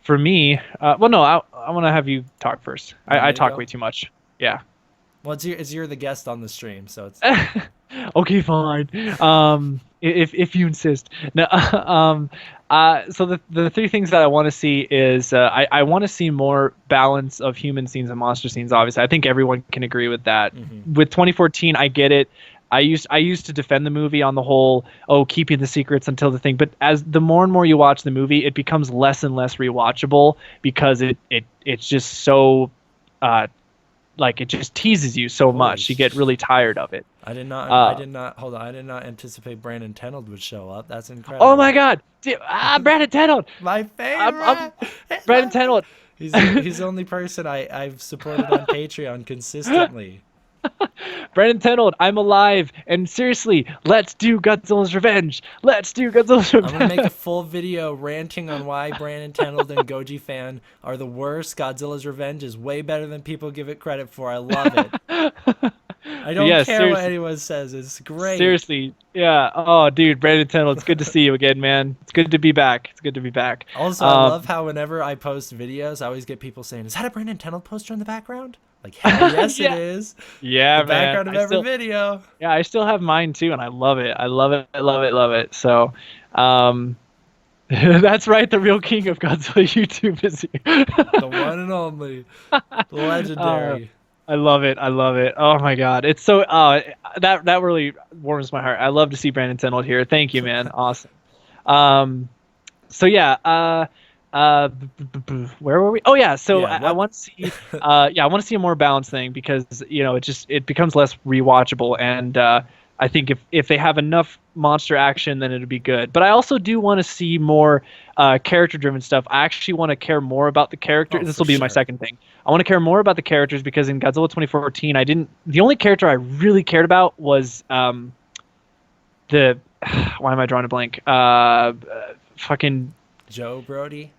for me, well, no, I want to have you talk first. Want me I to talk go? way too much. Yeah. Well, you're the guest on the stream, so it's Okay, fine. If you insist. No. So the 3 things that I want to see is I want to see more balance of human scenes and monster scenes. Obviously, I think everyone can agree with that. With 2014, I get it. I used to defend the movie on the whole, keeping the secrets until the thing. But as the more and more you watch the movie, it becomes less and less rewatchable because it's just so like it just teases you so much. You get really tired of it. I did not hold on. I did not anticipate Brandon Tenold would show up. That's incredible. Oh my God, dude, Brandon Tenold. My favorite. Brandon Tenold. He's the only person I've supported on Patreon consistently. Brandon Tenold, I'm alive, and seriously, let's do Godzilla's Revenge. Let's do Godzilla's Revenge. I'm gonna make a full video ranting on why Brandon Tenold and Gojifan are the worst. Godzilla's Revenge is way better than people give it credit for. I love it. I don't care seriously. what anyone says. It's great. Seriously, yeah. Oh, dude, Brandon Tenold, it's good to see you again, man. It's good to be back. Also, I love how whenever I post videos, I always get people saying, "Is that a Brandon Tenold poster in the background?" Like, hell yes, Yeah. it is. Yeah, The man. background of every video. Yeah, I still have mine too, and I love it. I love it. So, that's right. The real king of Godzilla YouTube is here. The one and only. The legendary. I love it. Oh my God, it's so that really warms my heart. I love to see Brandon Tenold here. Thank you, man. Awesome. So yeah. Where were we? Oh yeah. So Yeah, I want to see. I want to see a more balanced thing because it becomes less rewatchable, and I think if they have enough monster action, then it'll be good. But I also do want to see more character-driven stuff. I actually want to care more about the character. This will be my second thing. I want to care more about the characters because in Godzilla 2014, the only character I really cared about was the why am I drawing a blank? Fucking Joe Brody.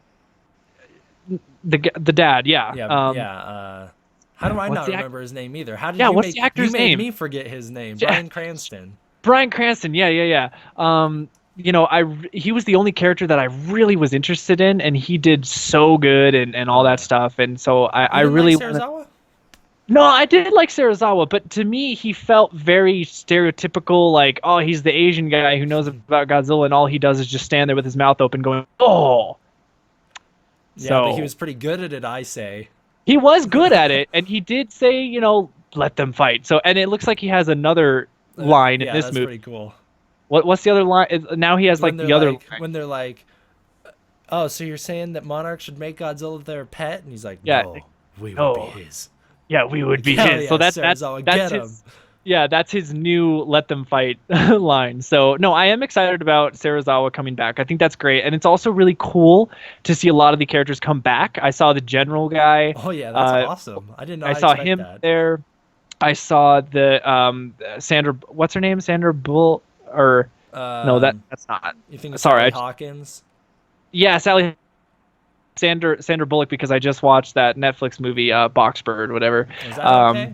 the dad. Yeah. Yeah. How do I not remember his name either? How did you what's the actor's you made name? me forget his name? Bryan Cranston. Bryan Cranston. Yeah. He was the only character that I really was interested in, and he did so good and all that stuff. And so I really Serizawa? No, I did like Serizawa, but to me, he felt very stereotypical. Like, oh, he's the Asian guy who knows about Godzilla, and all he does is just stand there with his mouth open, going, "Oh." Yeah, but he So was pretty good at it, I say. he was good at it, and he did say, let them fight. So, and it looks like he has another line in Yeah, this that's movie. pretty cool. What's the other line? Now he has When like they're the other like, line. when they're like, "Oh, so you're saying that Monarch should make Godzilla their pet?" And he's like, Yeah, "No, we would be no, his." yeah, we would Like, be hell his. So yeah, that's Serizawa, that's get him. his. Yeah, that's his new "let them fight" line. So no, I am excited about Serizawa coming back. I think that's great, and it's also really cool to see a lot of the characters come back. I saw the general guy. Oh yeah, that's Uh, awesome. I did I not saw expect him that. there. I saw the Sandra. What's her name? Sandra Bull or no? Um, That's not. you think of Sorry. Sally Hawkins? Yeah, Sandra Bullock, because I just watched that Netflix movie, Boxbird, whatever. Was that Um, okay?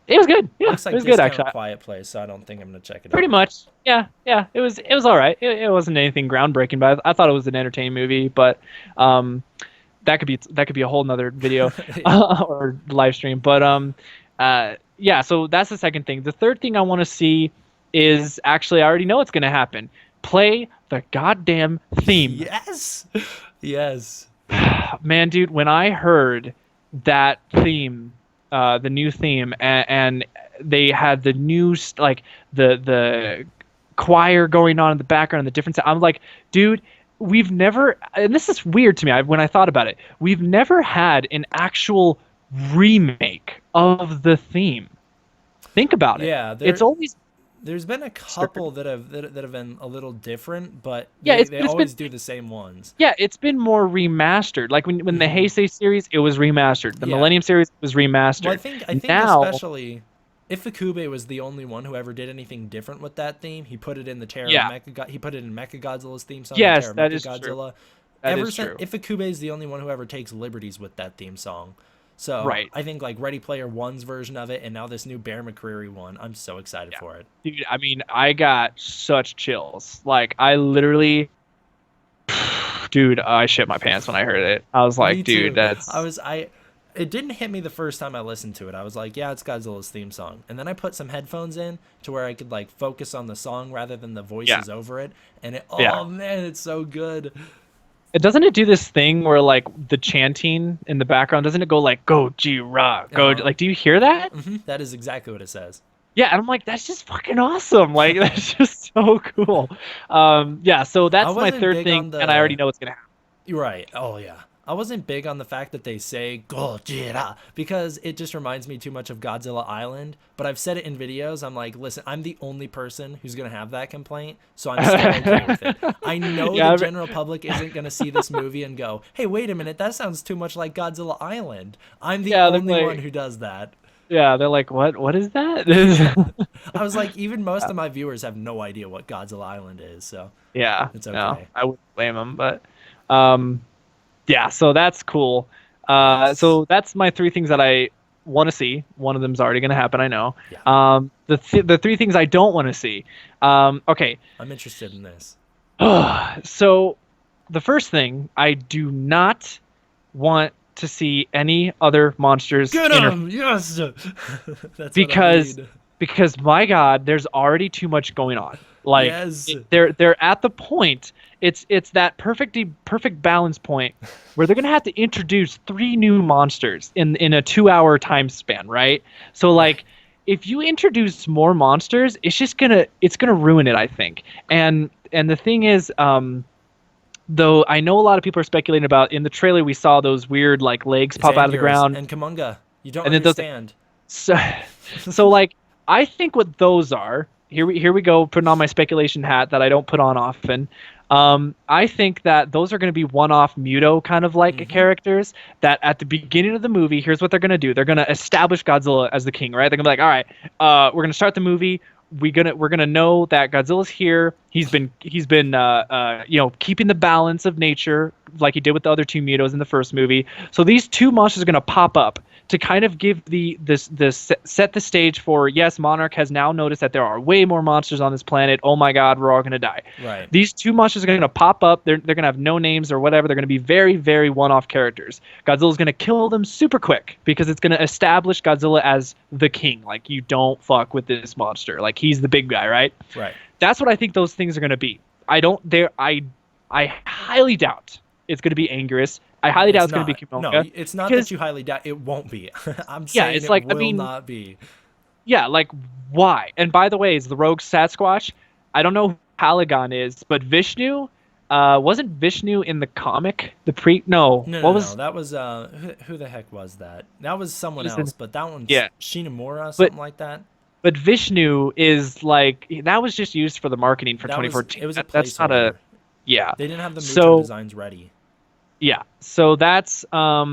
it was good. Yeah, Looks it like was good Discount actually. Quiet Place, so I don't think I'm gonna check it Pretty out. much. Yeah, yeah. It was all right. It wasn't anything groundbreaking, but I thought it was an entertaining movie. But um, that could be a whole nother video Yeah. or live stream. But yeah. So that's the second thing. The third thing I want to see is actually I already know it's going to happen. Play the goddamn theme. Yes. Yes. Man, dude, when I heard that theme, the new theme, and they had the new like the choir going on in the background, the different. I'm like, dude, we've never, and this is weird to me. When I thought about it, we've never had an actual remake of the theme. Think about it. Yeah, It's always there's been a couple that have been a little different, but yeah, they it's been always do the same ones. yeah, it's been more remastered. Like when the Hmm. Heisei series, it was remastered. The Yeah. Millennium series was Well, remastered. I think Now, especially Ifukube was the only one who ever did anything different with that theme. He put it in the yeah, He put it in Mechagodzilla's theme song, the yes, Terror of that is true. Mechagodzilla. That Ever is since true. Ifukube is the only one who ever takes liberties with that theme song. So Right. I think like Ready Player One's version of it, and now this new Bear McCreary one, I'm so excited Yeah. for it. Dude, I mean, I got such chills. Like, I literally, dude, I shit my pants when I heard it. I was Me like, dude, too. that's, It didn't hit me the first time I listened to it. I was like, yeah, it's Godzilla's theme song. And then I put some headphones in to where I could like focus on the song rather than the yeah, voices over it. And yeah. oh man, it's so good. It doesn't it do this thing where like the chanting in the background, doesn't it go like Gojira, go Uh-huh. like do you hear that? That is exactly what it says. Yeah, and I'm like, that's just fucking awesome. Like that's just so cool. Yeah, so I that's my wasn't third big thing, on and I already the know what's gonna happen. You're right. Oh yeah. I wasn't big on the fact that they say Gojira because it just reminds me too much of Godzilla Island. But I've said it in videos. I'm like, listen, I'm the only person who's gonna have that complaint, so I'm still okay with it. I know Yeah, the general public isn't gonna see this movie and go, "Hey, wait a minute, that sounds too much like Godzilla Island." I'm the yeah, they're only one like, who does that. yeah, they're like, what is that? I was like, even most of my viewers have no idea what Godzilla Island is, so Yeah, it's no, okay. I wouldn't blame them, but um, yeah, so that's cool. Yes. So that's my three things that I want to see. One of them's already going to happen, I know. Yeah. The three things I don't want to see. Okay, I'm interested in this. so the first thing, I do not want to see any other monsters Get inter him! Yes! That's what I because need. because my God, there's already too much going on. Like Yes. they're at the point. It's that perfect balance point where they're gonna have to introduce three new monsters in a 2 hour time span, right? So like, if you introduce more monsters, it's gonna ruin it, I think. And the thing is, though I know a lot of people are speculating about, in the trailer we saw those weird like legs It's pop out of the Anguirus ground, and Kamunga. You don't and then those. understand. So, so like, I think what those are. Here we go, putting on my speculation hat that I don't put on often. I think that those are going to be one-off Muto kind of like characters that at the beginning of the movie, here's what they're going to do. They're going to establish Godzilla as the king, right? They're going to be like, all right, we're going to start the movie. We're gonna know that Godzilla's here. He's been keeping the balance of nature like he did with the other two Mutos in the first movie. So these two monsters are gonna pop up to kind of give set the stage for, yes, Monarch has now noticed that there are way more monsters on this planet. Oh my God, we're all gonna die. Right. These two monsters are gonna pop up. They're gonna have no names or whatever. They're gonna be very, very one-off characters. Godzilla's gonna kill them super quick because it's gonna establish Godzilla as the king. Like, you don't fuck with this monster. Like, he's the big guy, right? Right. That's what I think those things are gonna be. I highly doubt it's gonna be Anguirus. I highly doubt it's going to be Kimoka. No, it's not that you highly doubt. It won't be. I'm saying it's like, it will not be. Yeah, like, why? And by the way, is the rogue Sasquatch, I don't know who Halagon is, but Vishnu, wasn't Vishnu in the comic? No, was... no, that was, who the heck was that? That was someone else, but that one's Shinamura, something like that. But Vishnu is, like, that was just used for the marketing for 2014. It was a placeholder. That's not a... Yeah. They didn't have the Muto designs ready. Yeah, so that's I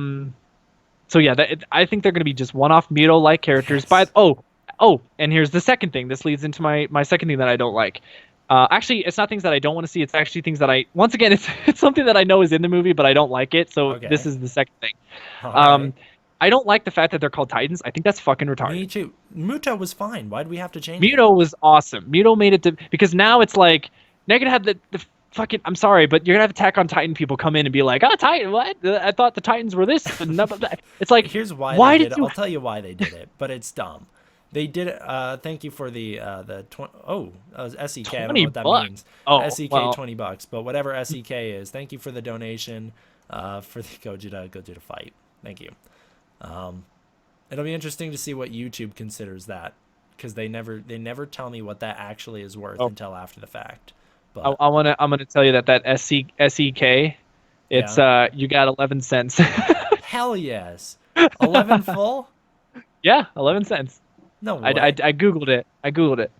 think they're going to be just one-off Muto-like characters. Yes. And here's the second thing. This leads into my second thing that I don't like. Actually, it's not things that I don't want to see. It's actually things that once again, it's something that I know is in the movie, but I don't like it. So This is the second thing. Right. I don't like the fact that they're called Titans. I think that's fucking retarded. Me too. Muto was fine. Why do we have to change Muto was awesome. Muto made it because now it's like, now you're going to have the fucking, I'm sorry, but you're gonna have Attack on Titan people come in and be like, "Oh, Titan, what? I thought the Titans were this." It's like, here's why they did it. I'll tell you why they did it, but it's dumb. They did it. Thank you for the SEK. I don't know what that means. SEK $20, but whatever SEK is. Thank you for the donation for the Gojita fight. Thank you. It'll be interesting to see what YouTube considers that, because they never tell me what that actually is worth until after the fact. But I'm gonna tell you that SEK, it's you got 11 cents. Hell yes, 11 full. Yeah, 11 cents. No way. I googled it.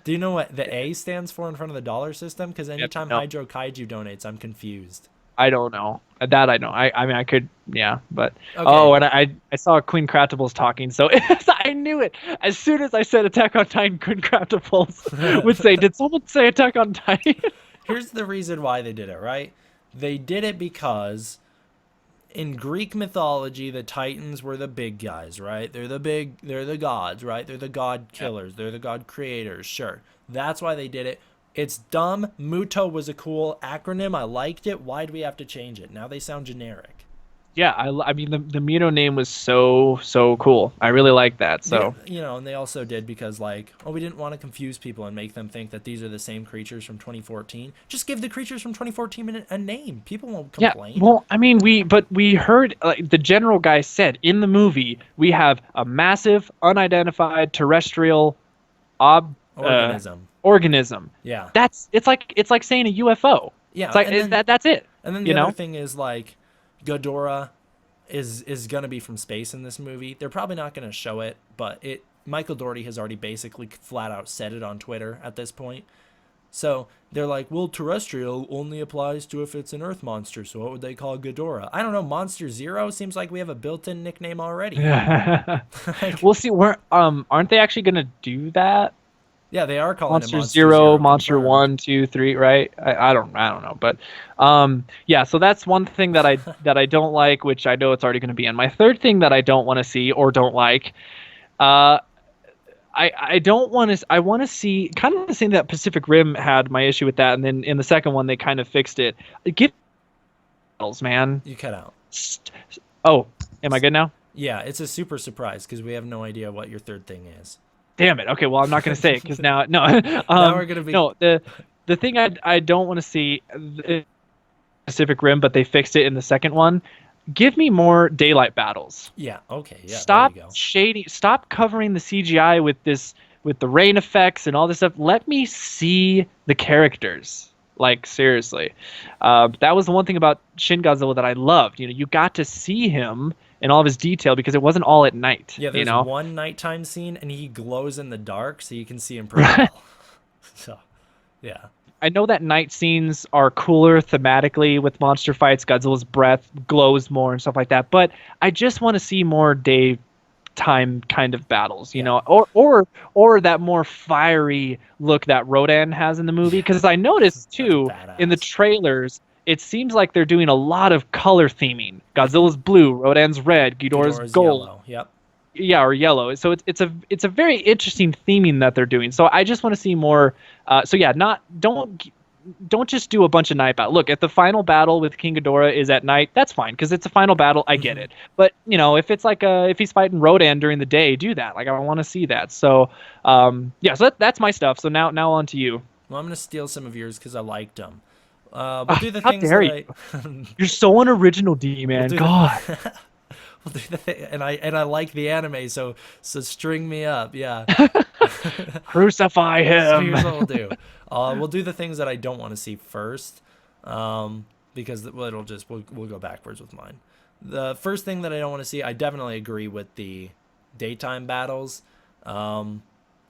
Do you know what the A stands for in front of the dollar system? Because anytime Hydro Kaiju donates, I'm confused. I don't know. That I know. I mean, I could, but okay. And I saw Queen Craftables talking, so I knew it as soon as I said Attack on Titan. Queen Craftables would say, "Did someone say Attack on Titan?" Here's the reason why they did it. Right? They did it because in Greek mythology, the Titans were the big guys. Right? They're the gods. Right? They're the god killers. They're the god creators. Sure, that's why they did it. It's dumb. Muto was a cool acronym. I liked it. Why do we have to change it? Now they sound generic. Yeah, I mean, the Muto name was so cool. I really like that. So and they also did because we didn't want to confuse people and make them think that these are the same creatures from 2014. Just give the creatures from 2014 a name. People won't complain. Yeah, well, I mean, we heard the general guy said in the movie we have a massive unidentified terrestrial organism. Yeah. It's like saying a UFO. Yeah. It's like that's it. And then the other thing is Ghidorah is gonna be from space in this movie. They're probably not gonna show it, but Michael Dougherty has already basically flat out said it on Twitter at this point. So they're like, well, terrestrial only applies to if it's an Earth monster. So what would they call Ghidorah? I don't know. Monster Zero seems like we have a built-in nickname already. We'll see. Aren't they actually gonna do that? Yeah, they are calling Monster it Monster Zero, Monster 1, 2, 3, right? I don't know, but so that's one thing that I don't like, which I know it's already going to be in. My third thing that I don't want to see or don't like, I want to see kind of the same that Pacific Rim had my issue with that, and then in the second one they kind of fixed it. Give battles, man. You cut out. Am I good now? Yeah, it's a super surprise because we have no idea what your third thing is. Damn it. Okay, well, I'm not going to say it because now now we're going to be... No, the thing I don't want to see Pacific Rim, but they fixed it in the second one. Give me more daylight battles. Yeah, okay. Yeah, Stop covering the CGI with the rain effects and all this stuff. Let me see the characters. Like, seriously. That was the one thing about Shin Godzilla that I loved. You got to see him in all of his detail because it wasn't all at night. Yeah, there's one nighttime scene and he glows in the dark so you can see him pretty well. So, yeah. I know that night scenes are cooler thematically with monster fights. Godzilla's breath glows more and stuff like that. But I just want to see more daytime kind of battles, you know, or that more fiery look that Rodan has in the movie. Because I noticed too in the trailers, it seems like they're doing a lot of color theming. Godzilla's blue, Rodan's red, Ghidorah's Ghidorah's gold. yellow. Yep. Yeah, or yellow. So it's a very interesting theming that they're doing. So I just want to see more. So yeah, not don't just do a bunch of night battle. Look, if the final battle with King Ghidorah is at night, that's fine because it's a final battle. I get it. But if it's like if he's fighting Rodan during the day, do that. Like I want to see that. So yeah, so that's my stuff. So now on to you. Well, I'm gonna steal some of yours because I liked them. We'll do the How things dare that you? You're so unoriginal, D man. God. We'll do the thing, and I like the anime, so string me up, yeah. Crucify So him. here's what we'll do. We'll do the things that I don't want to see first, because we'll go backwards with mine. The first thing that I don't want to see, I definitely agree with the daytime battles, and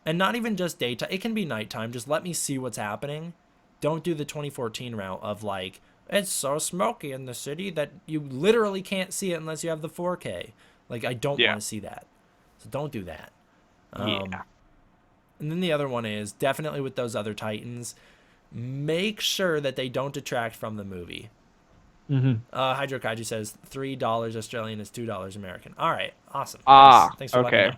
not even just daytime. It can be nighttime. Just let me see what's happening. Don't do the 2014 route of like, it's so smoky in the city that you literally can't see it unless you have the 4K. Like, I don't want to see that. So don't do that. Yeah. And then the other one is definitely with those other Titans, make sure that they don't detract from the movie. Hydro Kaiju says $3 Australian is $2 American. All right, awesome. Thanks for letting me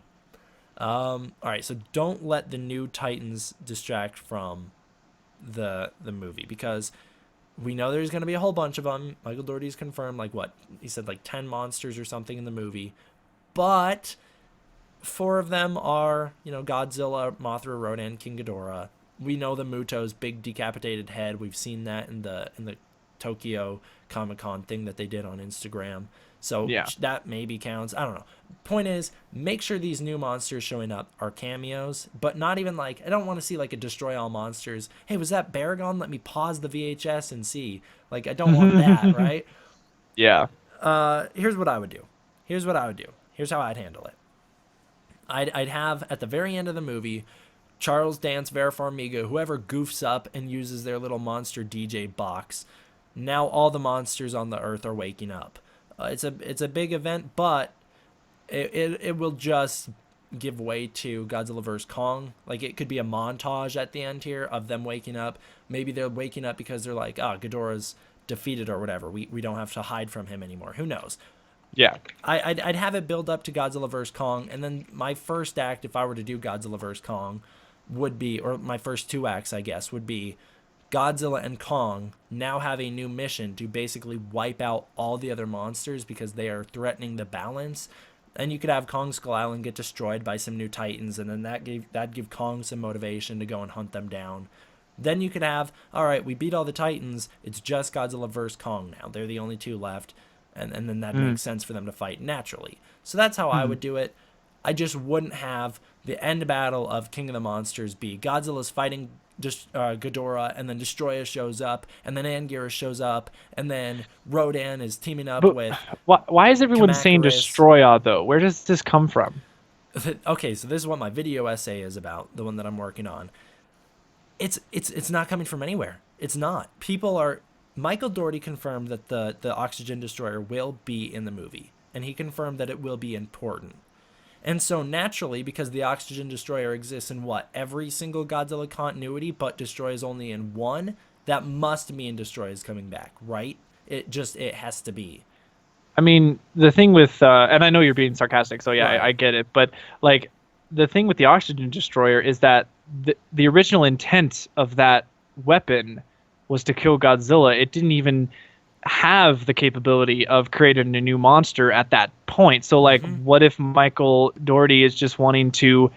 know. All right, so don't let the new Titans distract from the movie, because we know there's going to be a whole bunch of them. Michael Dougherty's confirmed, like what? He said like 10 monsters or something in the movie. But 4 of them are, Godzilla, Mothra, Rodan, King Ghidorah. We know the Muto's big decapitated head. We've seen that in the Tokyo Comic-Con thing that they did on Instagram. So that maybe counts. I don't know. Point is, make sure these new monsters showing up are cameos, but not even like, I don't want to see like a Destroy All Monsters. Hey, was that Baragon? Let me pause the VHS and see. Like, I don't want that, right? Yeah. Here's what I would do. Here's how I'd handle it. I'd have, at the very end of the movie, Charles Dance, Vera Farmiga, whoever goofs up and uses their little monster DJ box. Now all the monsters on the Earth are waking up. It's a big event, but it will just give way to Godzilla vs. Kong. Like, it could be a montage at the end here of them waking up. Maybe they're waking up because they're like, Ghidorah's defeated or whatever. We don't have to hide from him anymore. Who knows? Yeah. I'd have it build up to Godzilla vs. Kong, and then my first act, if I were to do Godzilla vs. Kong, would be, or my first 2 acts, I guess, would be Godzilla and Kong now have a new mission to basically wipe out all the other monsters because they are threatening the balance. And you could have Kong Skull Island get destroyed by some new Titans, and then that'd give Kong some motivation to go and hunt them down. Then you could have, all right, we beat all the Titans, it's just Godzilla vs. Kong now. They're the only 2 left, and then that makes sense for them to fight naturally. So that's how I would do it. I just wouldn't have the end battle of King of the Monsters be Godzilla's fighting Ghidorah, and then Destroya shows up, and then Anguirus shows up, and then Rodan is teaming up with... Why is everyone saying Destroya, though? Where does this come from? Okay, so this is what my video essay is about, the one that I'm working on. It's not coming from anywhere. It's not. People are... Michael Dougherty confirmed that the Oxygen Destroyer will be in the movie, and he confirmed that it will be important. And so naturally, because the Oxygen Destroyer exists in every single Godzilla continuity, but destroys only in one, that must mean Destroy is coming back, right? It has to be. I mean, the thing with, and I know you're being sarcastic, so yeah, right. I get it. But like, the thing with the Oxygen Destroyer is that the original intent of that weapon was to kill Godzilla. It didn't even have the capability of creating a new monster at that point. So like, what if Michael Dougherty is just wanting to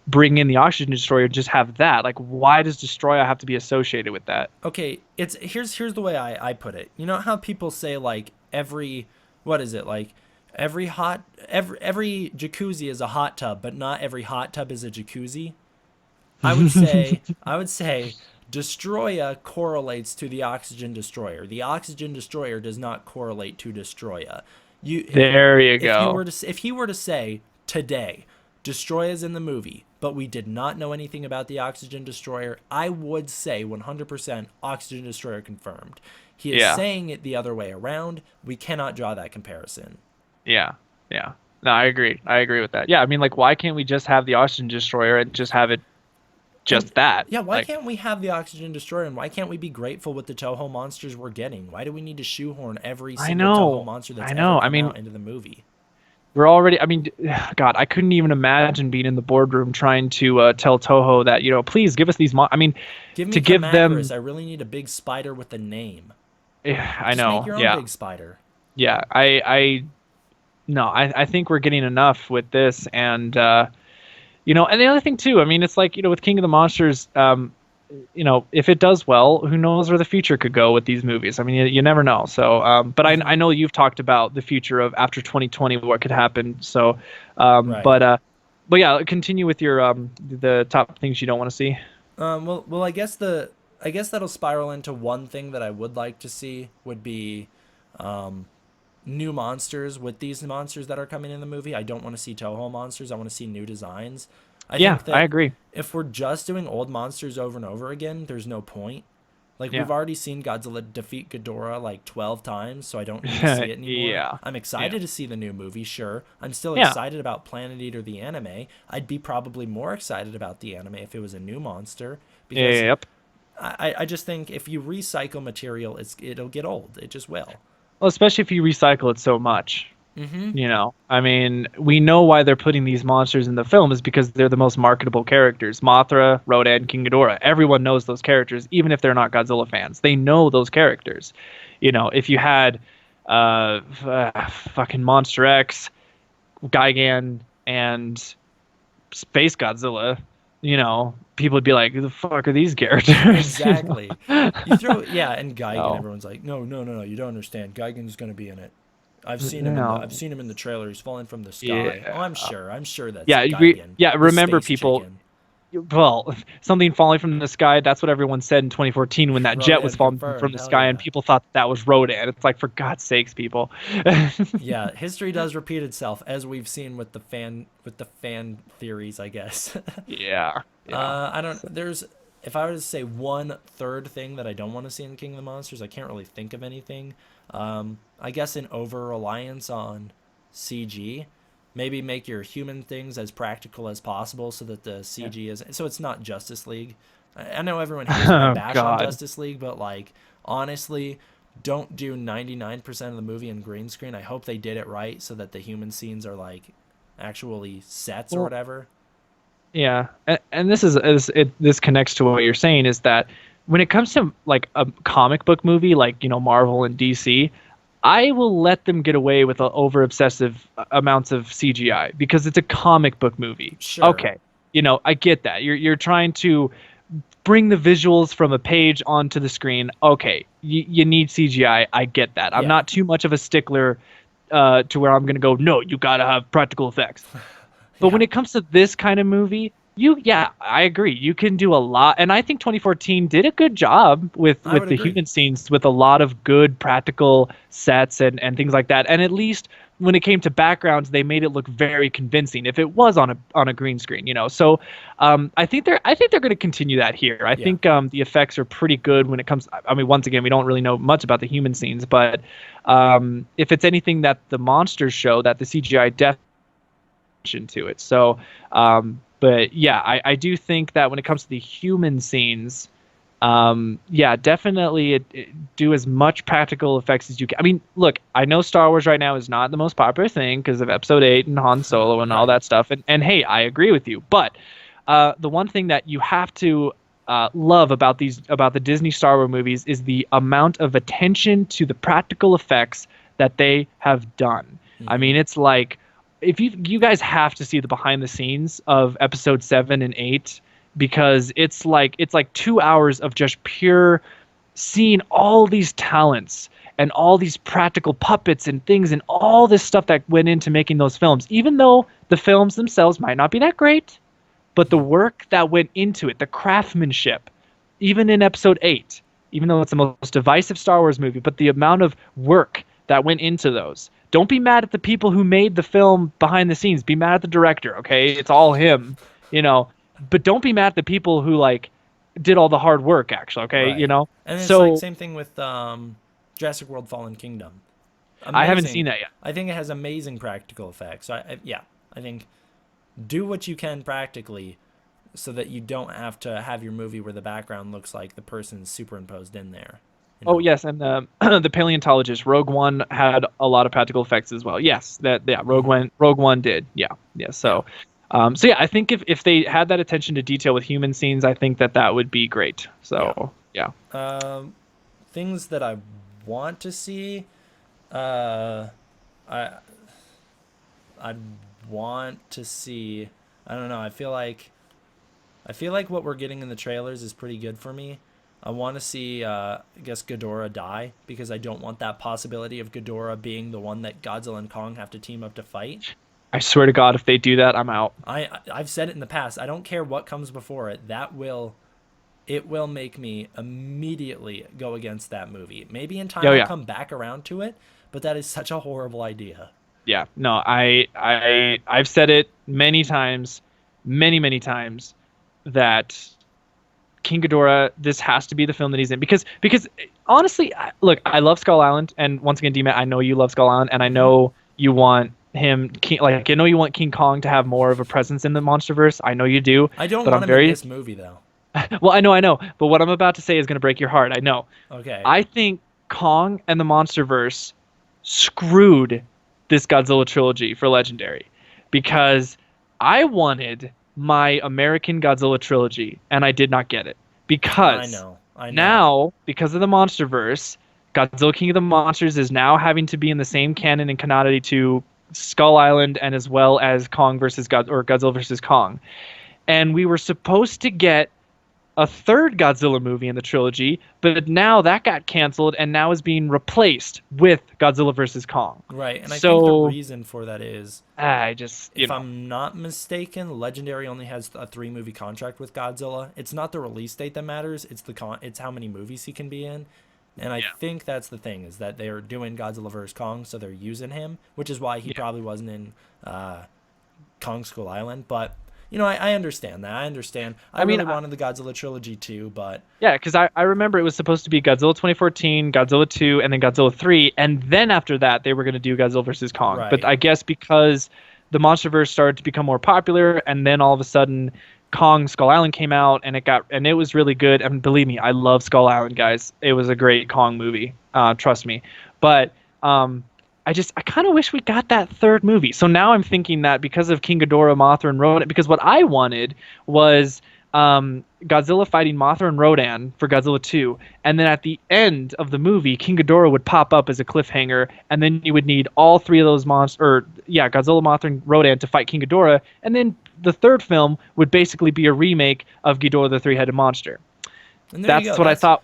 bring in the Oxygen Destroyer and just have that? Like, why does Destroyer have to be associated with that? Okay, here's the way I put it. You know how people say like every jacuzzi is a hot tub, but not every hot tub is a jacuzzi? I would say Destroya correlates to the Oxygen Destroyer. The Oxygen Destroyer does not correlate to Destroya. There you go. If he were to say today, Destroya's in the movie, but we did not know anything about the Oxygen Destroyer, I would say 100% Oxygen Destroyer confirmed. He is saying it the other way around. We cannot draw that comparison. Yeah. No, I agree with that. Yeah, I mean, like, why can't we just have the Oxygen Destroyer and just have it And just that. yeah, why Like, can't we have the oxygen destroyer, and why can't we be grateful with the Toho monsters we're getting? Why do we need to shoehorn every I single Toho know, monster that's I ever know. I come mean, out into the movie? we're already. I mean, God, I couldn't even imagine being in the boardroom trying to tell Toho that, please give us these. I mean, Give me to give Kamacuras. them. I really need a big spider with a name. I Just make know. your own Yeah, big spider. yeah. No, I think we're getting enough with this, and and the other thing too. I mean, it's like, with King of the Monsters. If it does well, who knows where the future could go with these movies? I mean, you never know. So, but I know you've talked about the future of after 2020, what could happen. So, Right. but yeah, continue with your the top things you don't want to see. Well, I guess that'll spiral into one thing that I would like to see would be, new monsters with these monsters that are coming in the movie. I don't want to see Toho monsters. I want to see new designs. I Yeah, think I that agree. if we're just doing old monsters over and over again, there's no point. Like, Yeah, we've already seen Godzilla defeat Ghidorah like 12 times, so I don't need to see it anymore. yeah, I'm yeah, excited to see the new movie, sure. I'm still yeah, excited about Planet Eater the anime. I'd be probably more excited about the anime if it was a new monster, because yep. I just think if you recycle material, it'll get old. It just will. Well, especially if you recycle it so much. Mm-hmm. I mean, we know why they're putting these monsters in the film is because they're the most marketable characters. Mothra, Rodan, King Ghidorah. Everyone knows those characters, even if they're not Godzilla fans. They know those characters. If you had fucking Monster X, Gigan, and Space Godzilla, people would be like, "Who the fuck are these characters?" Exactly. You throw, yeah, and Gigan. No, Everyone's like, no, no, no, no. You don't understand. Gigan's gonna be in it. I've no, seen him in the trailer. He's falling from the sky. Oh, yeah, I'm sure that's yeah, Gigan, yeah. the Remember, space people. chicken. Well, something falling from the sky, that's what everyone said in 2014 when that jet was Rodan falling from confirmed. the Hell sky and yeah. people thought that was Rodan. It's like, for God's sakes, people. Yeah, history does repeat itself, as we've seen with the fan theories, I guess. Yeah, yeah. I don't. There's, if I were to say one third thing that I don't want to see in King of the Monsters, I can't really think of anything. I guess an over reliance on CG. Maybe make your human things as practical as possible so that the Yeah. CG is, so it's not Justice League. I know everyone hears my Oh, bash on God. Justice League, but like, honestly, don't do 99% of the movie in green screen. I hope they did it right so that the human scenes are like actually sets or Well, whatever. yeah. And this connects to what you're saying is that when it comes to like a comic book movie, like, Marvel and DC, I will let them get away with over obsessive amounts of CGI because it's a comic book movie. Sure. Okay. I get that. You're trying to bring the visuals from a page onto the screen. Okay, you need CGI. I get that. I'm Yeah. not too much of a stickler to where I'm gonna go, no, you gotta have practical effects. But when Yeah. it comes to this kind of movie, yeah, I agree. You can do a lot, and I think 2014 did a good job with I would the agree. human scenes, with a lot of good practical sets and things like that. And at least when it came to backgrounds, they made it look very convincing if it was on a green screen. So I think they're going to continue that here. I Yeah. think the effects are pretty good when it comes. I mean, once again, we don't really know much about the human scenes, but if it's anything that the monsters show, that the CGI definitely to it. So, but yeah, I do think that when it comes to the human scenes, yeah, definitely do as much practical effects as you can. I mean, look, I know Star Wars right now is not the most popular thing because of Episode 8 and Han Solo and all Right. that stuff. And hey, I agree with you. But the one thing that you have to love about the Disney Star Wars movies is the amount of attention to the practical effects that they have done. I Mm-hmm. mean, it's like, if you guys have to see the behind the scenes of episode 7 and 8, because it's like 2 hours of just pure seeing all these talents and all these practical puppets and things and all this stuff that went into making those films, even though the films themselves might not be that great, but the work that went into it, the craftsmanship, even in episode 8, even though it's the most divisive Star Wars movie, but the amount of work that went into those. Don't be mad at the people who made the film behind the scenes. Be mad at the director, okay? It's all him, you know. But don't be mad at the people who like did all the hard work actually, okay? Right. And it's like So same thing with Jurassic World Fallen Kingdom. I haven't seen Amazing. that yet. I think it has amazing practical effects. Yeah, I think do what you can practically so that you don't have to have your movie where the background looks like the person's superimposed in there. You Oh know? yes, and the paleontologist Rogue One had a lot of practical effects as well. Yes, that yeah, Hmm. Rogue One did. Yeah, yeah. Yeah. So yeah, I think if they had that attention to detail with human scenes, I think that would be great. Yeah. So yeah. Um, things that I want to see. Uh, I I'd want to see. I don't know. I feel like what we're getting in the trailers is pretty good for me. I want to see, I guess, Ghidorah die because I don't want that possibility of Ghidorah being the one that Godzilla and Kong have to team up to fight. I swear to God, if they do that, I'm out. I've said it in the past. I don't care what comes before it. It will make me immediately go against that movie. Maybe in time Oh I'll yeah, come back around to it, but that is such a horrible idea. yeah. No, I've said it many times, many times that King Ghidorah, this has to be the film that he's in because honestly, look, I love Skull Island, and once again, D-Man, I know you love Skull Island, and I Hmm. know you want like I know you want King Kong to have more of a presence in the MonsterVerse. I know you do, I don't but want I'm him in very this movie though. well. I know, but what I'm about to say is going to break your heart. I know. Okay. I think Kong and the MonsterVerse screwed this Godzilla trilogy for Legendary because I wanted my American Godzilla trilogy and I did not get it I because know. I know. now, because of the MonsterVerse, Godzilla King of the Monsters is now having to be in the same canon and canonity to Skull Island and as well as Kong versus God or Godzilla versus Kong. And we were supposed to get a third Godzilla movie in the trilogy, but now that got canceled and now is being replaced with Godzilla versus Kong. Right. And I think the So reason for that is, I just, if I'm not mistaken, Legendary only has a 3 movie contract with Godzilla. It's not the release date that matters. It's how many movies he can be in. And I yeah, think that's the thing is that they're doing Godzilla vs Kong, so they're using him, which is why he yeah. probably wasn't in Kong School Island. But I understand that. I understand. I I mean, really wanted the Godzilla trilogy too, but yeah, because I remember it was supposed to be Godzilla 2014, Godzilla 2, and then Godzilla 3, and then after that they were going to do Godzilla versus Kong. But right. I guess because the MonsterVerse started to become more popular, and then all of a sudden Kong Skull Island came out, and it was really good. And believe me, I love Skull Island, guys. It was a great Kong movie. Trust me. But I kind of wish we got that third movie. So now I'm thinking that because of King Ghidorah, Mothra, and Rodan, because what I wanted was Godzilla fighting Mothra and Rodan for Godzilla 2, and then at the end of the movie, King Ghidorah would pop up as a cliffhanger, and then you would need all three of those monsters, or yeah, Godzilla, Mothra, and Rodan to fight King Ghidorah, and then the third film would basically be a remake of Ghidorah the Three-Headed Monster. And there you go. That's what I thought.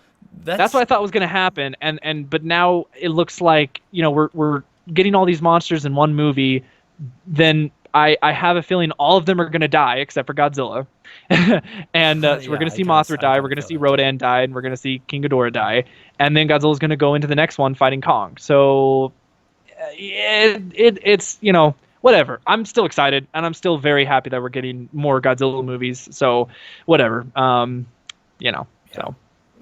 That's what That's I thought was going to happen, and but now it looks like we're getting all these monsters in one movie. Then I have a feeling all of them are going to die except for Godzilla, and so we're yeah, going to see Mothra I die, kind we're of going to feel see that too. Rodan die, and we're going to see King Ghidorah die, and then Godzilla's going to go into the next one fighting Kong. So it's whatever. I'm still excited, and I'm still very happy that we're getting more Godzilla movies. So whatever. Yeah. So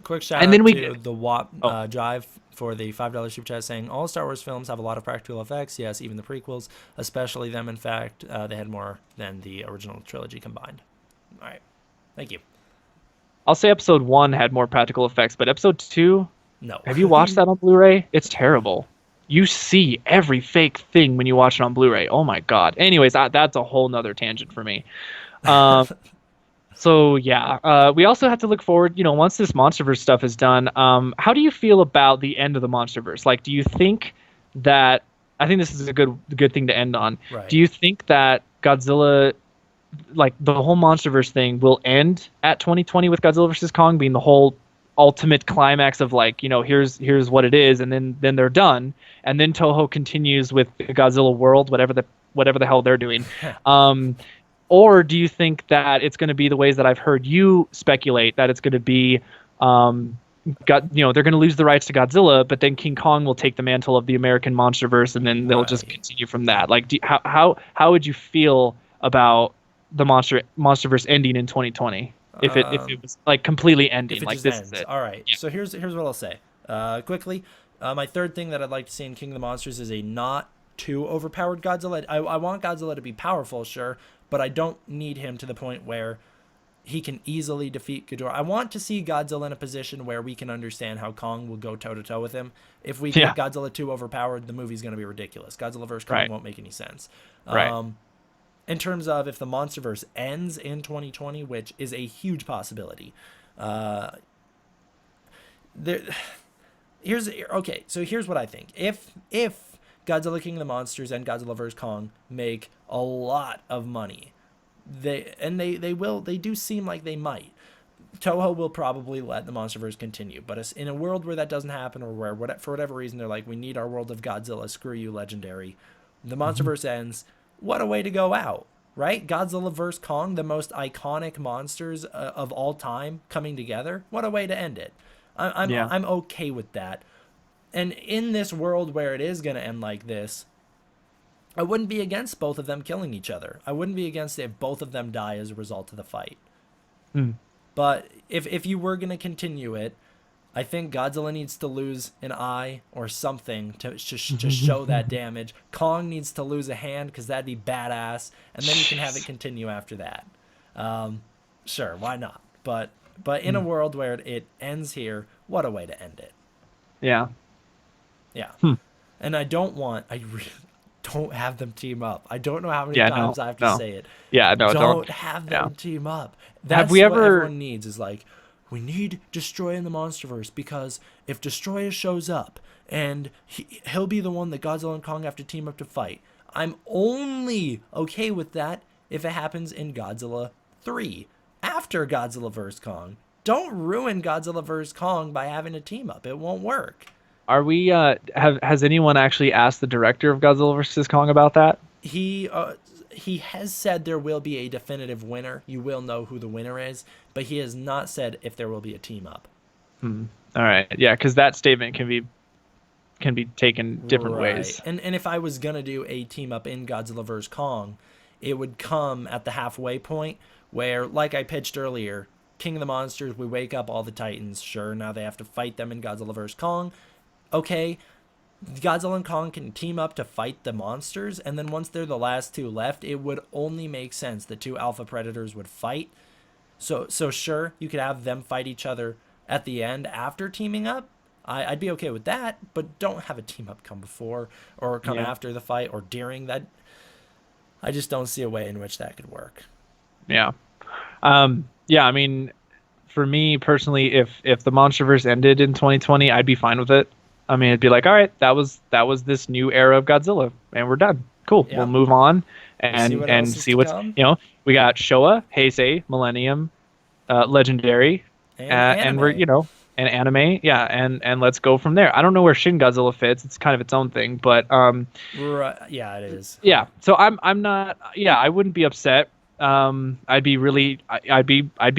Quick shout and then out we to the WAP oh Jive for the $5 super chat saying all Star Wars films have a lot of practical effects. Yes, even the prequels, especially them. In fact, they had more than the original trilogy combined. All right. Thank you. I'll say episode 1 had more practical effects, but episode 2, No. have you watched that on Blu-ray? It's terrible. You see every fake thing when you watch it on Blu-ray. Oh my God. Anyways, that's a whole nother tangent for me. Um, so yeah, we also have to look forward. Once this MonsterVerse stuff is done, how do you feel about the end of the MonsterVerse? Like, do you think that? I think this is a good thing to end on. Do Right. you think that Godzilla, like the whole MonsterVerse thing, will end at 2020 with Godzilla versus Kong being the whole ultimate climax of like, here's what it is, and then they're done, and then Toho continues with Godzilla World, whatever the hell they're doing. Um, or do you think that it's going to be the ways that I've heard you speculate, that it's going to be, they're going to lose the rights to Godzilla, but then King Kong will take the mantle of the American MonsterVerse, and then they'll just Right. continue from that? Like, how would you feel about the MonsterVerse ending in 2020 if it was like completely If ending, it like just this is ends. it? All right. Yeah. So here's what I'll say. Quickly, my third thing that I'd like to see in King of the Monsters is a not too overpowered Godzilla. I want Godzilla to be powerful, sure, but I don't need him to the point where he can easily defeat Ghidorah. I want to see Godzilla in a position where we can understand how Kong will go toe to toe with him. If we Yeah. get Godzilla too overpowered, the movie's going to be ridiculous. Godzilla vs Kong Right. won't make any sense. Right. In terms of if the MonsterVerse ends in 2020, which is a huge possibility, there. Here's what I think. If Godzilla King of the Monsters and Godzilla vs Kong make a lot of money, they do seem like they might. Toho will probably let the MonsterVerse continue, but in a world where that doesn't happen, or where for whatever reason they're like, we need our world of Godzilla, screw you, Legendary. The MonsterVerse ends. What a way to go out, right? Godzilla vs Kong, the most iconic monsters of all time, coming together. What a way to end it. I'm okay with that. And in this world where it is going to end like this, I wouldn't be against both of them killing each other. I wouldn't be against it if both of them die as a result of the fight. But if you were going to continue it, I think Godzilla needs to lose an eye or something to show that damage. Kong needs to lose a hand because that'd be badass. And then you can have it continue after that. Sure, why not? But in a world where it ends here, what a way to end it. Yeah. Yeah. And I really don't have them team up. I don't know how many times I have to say it. Yeah, no, don't have them team up. That's have we what ever... everyone needs is like, we need Destroyer in the MonsterVerse because if Destroyer shows up and he'll be the one that Godzilla and Kong have to team up to fight, I'm only okay with that if it happens in Godzilla 3 after Godzilla vs. Kong. Don't ruin Godzilla vs. Kong by having a team up. It won't work. Are we has anyone actually asked the director of Godzilla vs. Kong about that? He has said there will be a definitive winner. You will know who the winner is, but he has not said if there will be a team up. All right. Yeah, because that statement can be taken different ways. And if I was gonna do a team up in Godzilla vs. Kong, it would come at the halfway point where, like I pitched earlier, King of the Monsters, we wake up all the Titans. Sure, now they have to fight them in Godzilla vs. Kong. Okay, Godzilla and Kong can team up to fight the monsters, and then once they're the last two left, it would only make sense the two alpha predators would fight. So sure, you could have them fight each other at the end after teaming up. I'd be okay with that, but don't have a team up come before or come after the fight or during that. I just don't see a way in which that could work. Yeah. Yeah, I mean, for me personally, if the MonsterVerse ended in 2020, I'd be fine with it. I mean, it'd be like, all right, that was this new era of Godzilla, and we're done. Cool. Yeah. We'll move on and see what's we got Showa, Heisei, Millennium, Legendary, and we're and anime, and let's go from there. I don't know where Shin Godzilla fits; it's kind of its own thing, but right, yeah, it is. Yeah, so I'm not. Yeah, I wouldn't be upset. I'd be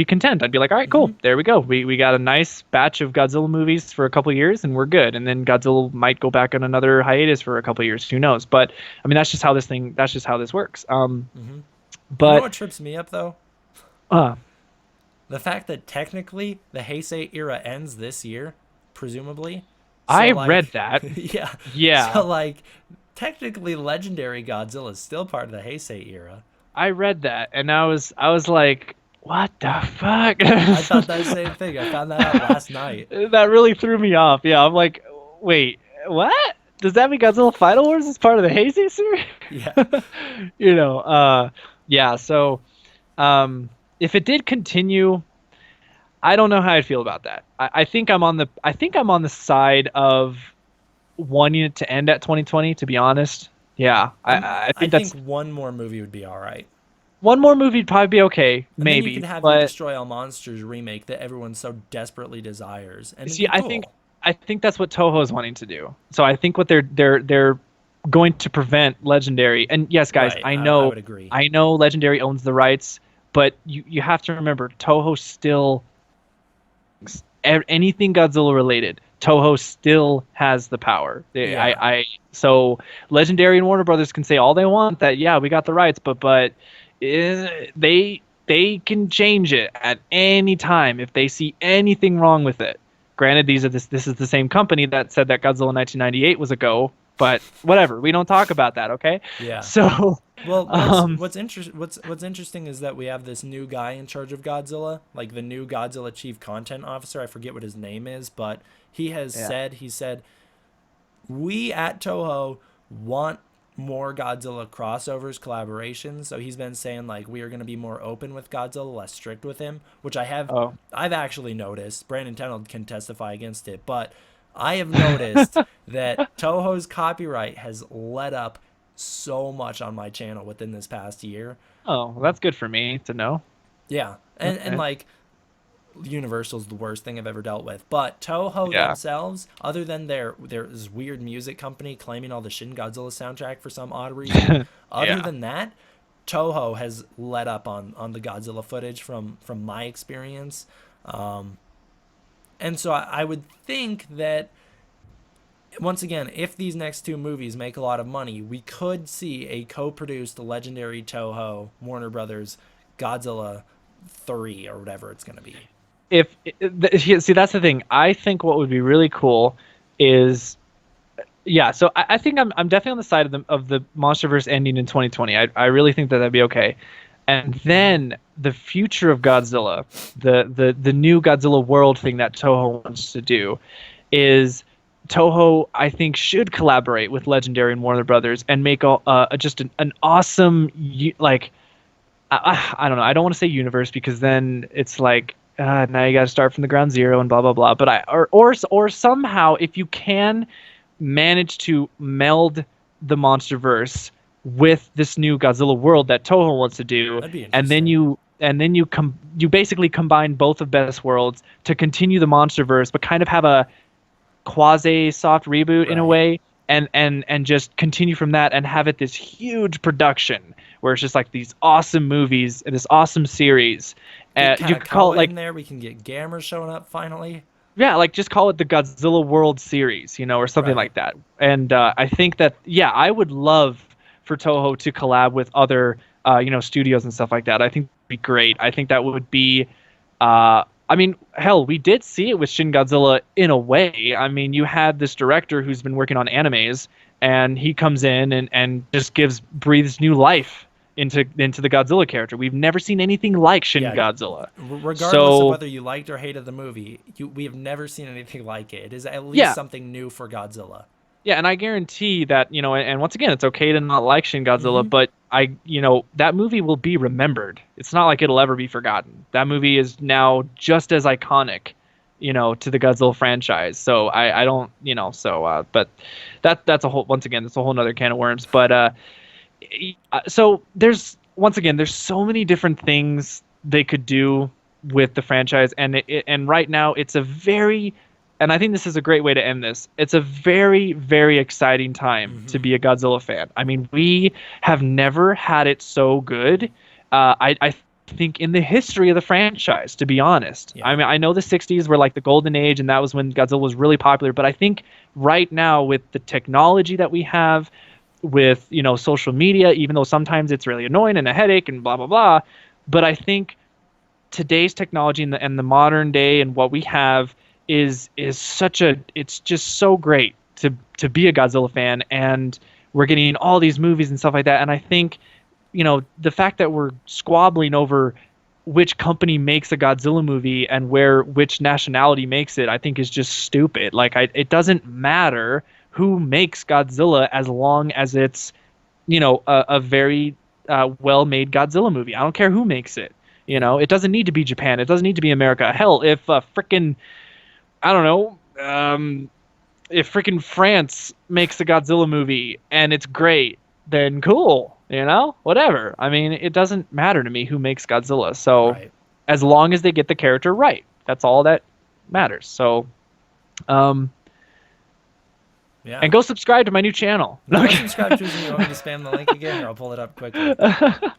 content. I'd be like, all right, cool. There we go. We got a nice batch of Godzilla movies for a couple of years and we're good. And then Godzilla might go back on another hiatus for a couple of years. Who knows? But I mean, that's just how this works. But you know what trips me up though? The fact that technically the Heisei era ends this year, presumably. So I read that. Yeah. Yeah. So like technically Legendary Godzilla is still part of the Heisei era. I read that, and I was like, what the fuck? I thought that same thing. I found that out last night. That really threw me off. Yeah, I'm like, wait, what? Does that mean Godzilla Final Wars is part of the Heisei series? Yeah. Yeah, so if it did continue, I don't know how I'd feel about that. I think I'm on the side of wanting it to end at 2020, to be honest. Yeah, I think one more movie would be all right. One more movie would probably be okay, and maybe. Then you can have the Destroy All Monsters remake that everyone so desperately desires. And see, cool. I think that's what Toho is wanting to do. So I think what they're going to prevent Legendary. And yes, guys, right, I know, I would agree. I know Legendary owns the rights, but you have to remember Toho still anything Godzilla related. Toho still has the power. So Legendary and Warner Brothers can say all they want that we got the rights, but they can change it at any time if they see anything wrong with it. Granted, this is the same company that said that Godzilla 1998 was a go, but whatever. We don't talk about that, okay? Yeah. So, Well, um, what's interesting is that we have this new guy in charge of Godzilla, like the new Godzilla chief content officer. I forget what his name is, but yeah. he said we at Toho want more Godzilla crossovers, collaborations. So he's been saying like we are going to be more open with Godzilla, less strict with him, which Oh. I've actually noticed. Brandon Tenold can testify against it, but I have noticed that Toho's copyright has let up so much on my channel within this past year. Oh, well, that's good for me to know. Yeah. And Okay. like Universal's the worst thing I've ever dealt with. But Toho Yeah. themselves, other than their this weird music company claiming all the Shin Godzilla soundtrack for some odd reason, other Yeah. than that, Toho has let up on the Godzilla footage from my experience. Um, and so I would think that once again, if these next two movies make a lot of money, we could see a co-produced legendary Toho Warner Brothers Godzilla 3 or whatever it's going to be. See, that's the thing. I think what would be really cool is, yeah. So I think I'm definitely on the side of the MonsterVerse ending in 2020. I really think that that'd be okay. And then the future of Godzilla, the new Godzilla world thing that Toho wants to do, is Toho, I think, should collaborate with Legendary and Warner Brothers and make just an awesome, like, I don't know. I don't want to say universe because then it's like now you got to start from the ground zero and blah blah blah. But or somehow if you can manage to meld the MonsterVerse with this new Godzilla world that Toho wants to do, That'd be and then interesting. you basically combine both of best worlds to continue the MonsterVerse, but kind of have a quasi soft reboot in a Right. way, and just continue from that and have it this huge production where it's just like these awesome movies and this awesome series. Get You could call it Kanakawa like, in there. We can get Gamera showing up finally. yeah, like just call it the Godzilla World Series, or something Right. like that. And I think that, yeah, I would love for Toho to collab with other studios and stuff like that. I think that'd be great. I think that would be I mean, hell, we did see it with Shin Godzilla in a way. I mean, you had this director who's been working on animes, and he comes in and just breathes new life into the Godzilla character. We've never seen anything like Shin Yeah. Godzilla. Regardless of So whether you liked or hated the movie, we have never seen anything like it. It is at least yeah, something new for Godzilla. yeah, and I guarantee that, and once again, it's okay to not like Shin Godzilla, Mm-hmm. but that movie will be remembered. It's not like it'll ever be forgotten. That movie is now just as iconic, to the Godzilla franchise. So I don't, but that's a whole, once again, that's a whole nother can of worms. But so once again, there's so many different things they could do with the franchise, and right now it's a very, and I think this is a great way to end this. It's a very, very exciting time to Mm-hmm. be a Godzilla fan. I mean, we have never had it so good. I think in the history of the franchise, to be honest. Yeah. I mean, I know the 60s were like the golden age, and that was when Godzilla was really popular. But I think right now, with the technology that we have, with social media, even though sometimes it's really annoying and a headache and blah blah blah, but I think today's technology and the modern day and what we have is it's just so great to be a Godzilla fan, and we're getting all these movies and stuff like that. And I think the fact that we're squabbling over which company makes a Godzilla movie and which nationality makes it, I think is just stupid. Like, it doesn't matter who makes Godzilla as long as it's a very well-made Godzilla movie. I don't care who makes it. Yeah. It doesn't need to be Japan. It doesn't need to be America. Hell, if frickin' I don't know, if frickin' France makes a Godzilla movie and it's great, then cool. Whatever. I mean, it doesn't matter to me who makes Godzilla. So Right. as long as they get the character right, that's all that matters. So, um, Yeah. and go subscribe to my new channel. Go subscribe to us. And you want me to spam the link again? Here, I'll pull it up quickly.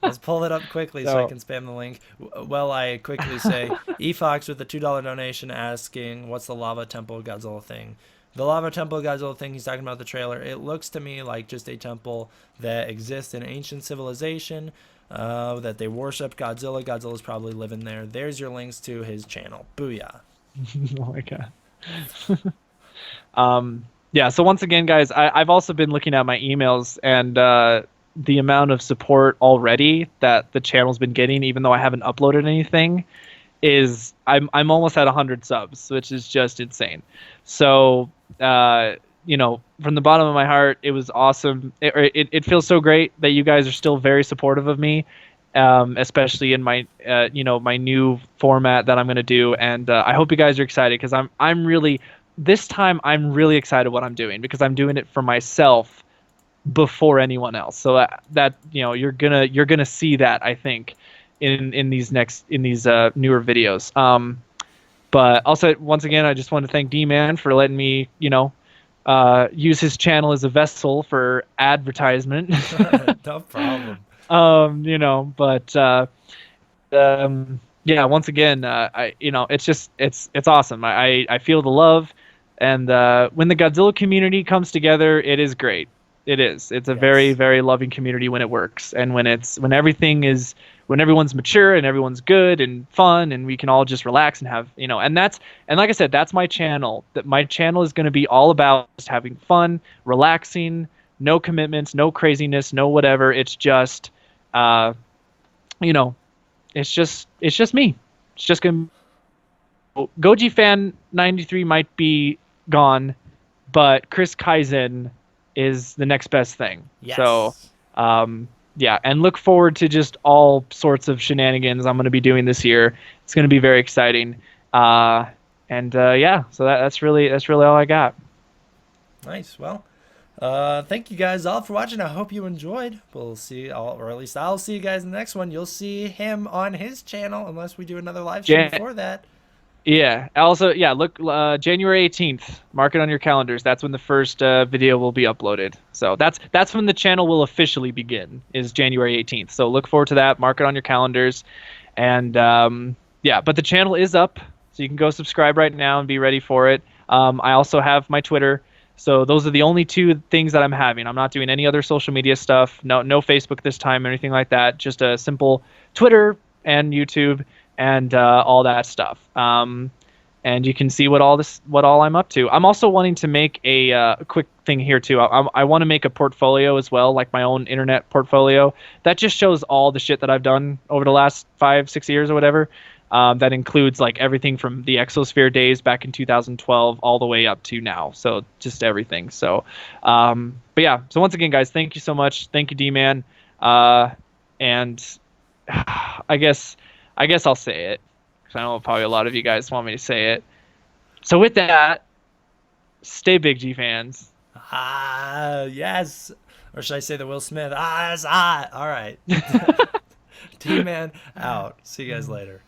Let's pull it up quickly so I So, can spam the link. Well, I quickly say eFox with a $2 donation asking, what's the Lava Temple Godzilla thing? The Lava Temple Godzilla thing he's talking about the trailer, it looks to me like just a temple that exists in ancient civilization, that they worship Godzilla. Godzilla's probably living there. There's your links to his channel. Booyah. oh my god. Um, Yeah, so once again, guys, I've also been looking at my emails, and the amount of support already that the channel's been getting, even though I haven't uploaded anything, is I'm almost at 100 subs, which is just insane. So, from the bottom of my heart, it was awesome. It feels so great that you guys are still very supportive of me, especially in my my new format that I'm gonna do, and I hope you guys are excited because I'm really this time I'm really excited what I'm doing because I'm doing it for myself before anyone else. So that you're gonna see that, I think, in these newer videos. But also once again, I just want to thank D-Man for letting me use his channel as a vessel for advertisement. No problem. But yeah, once again, it's awesome. I feel the love, and when the Godzilla community comes together, it is great. It is. It's a very, Yes. very loving community when it works, and when everyone's mature and everyone's good and fun, and we can all just relax and have and like I said, that's my channel. That my channel is going to be all about just having fun, relaxing, no commitments, no craziness, no whatever. It's just, you know, it's just me. It's just gonna Gojifan 93 might be gone, but Chris Kaizen is the next best thing. So, Yes. yeah, and look forward to just all sorts of shenanigans I'm going to be doing this year. It's going to be very exciting. Yeah, so that's really all I got. Nice. Well, thank you guys all for watching. I hope you enjoyed. We'll see, or at least I'll see you guys in the next one. You'll see him on his channel, unless we do another live stream Jan- before that. yeah. Also, yeah. Look, January 18th. Mark it on your calendars. That's when the first video will be uploaded. So that's when the channel will officially begin. Is January 18th. So look forward to that. Mark it on your calendars, and yeah. But the channel is up, so you can go subscribe right now and be ready for it. I also have my Twitter. So those are the only two things that I'm having. I'm not doing any other social media stuff. No Facebook this time or anything like that. Just a simple Twitter and YouTube and all that stuff. And you can see what all I'm up to. I'm also wanting to make a quick thing here too. I want to make a portfolio as well, like my own internet portfolio that just shows all the shit that I've done over the last 5-6 years or whatever. That includes like everything from the Exosphere days back in 2012 all the way up to now. So just everything. So, but yeah. So once again, guys, thank you so much. Thank you, D-Man. And I guess I'll say it because I know probably a lot of you guys want me to say it. So with that, stay big, G fans. Ah, yes. Or should I say the Will Smith? Ah, it's hot. All right. T-Man out. See you guys later.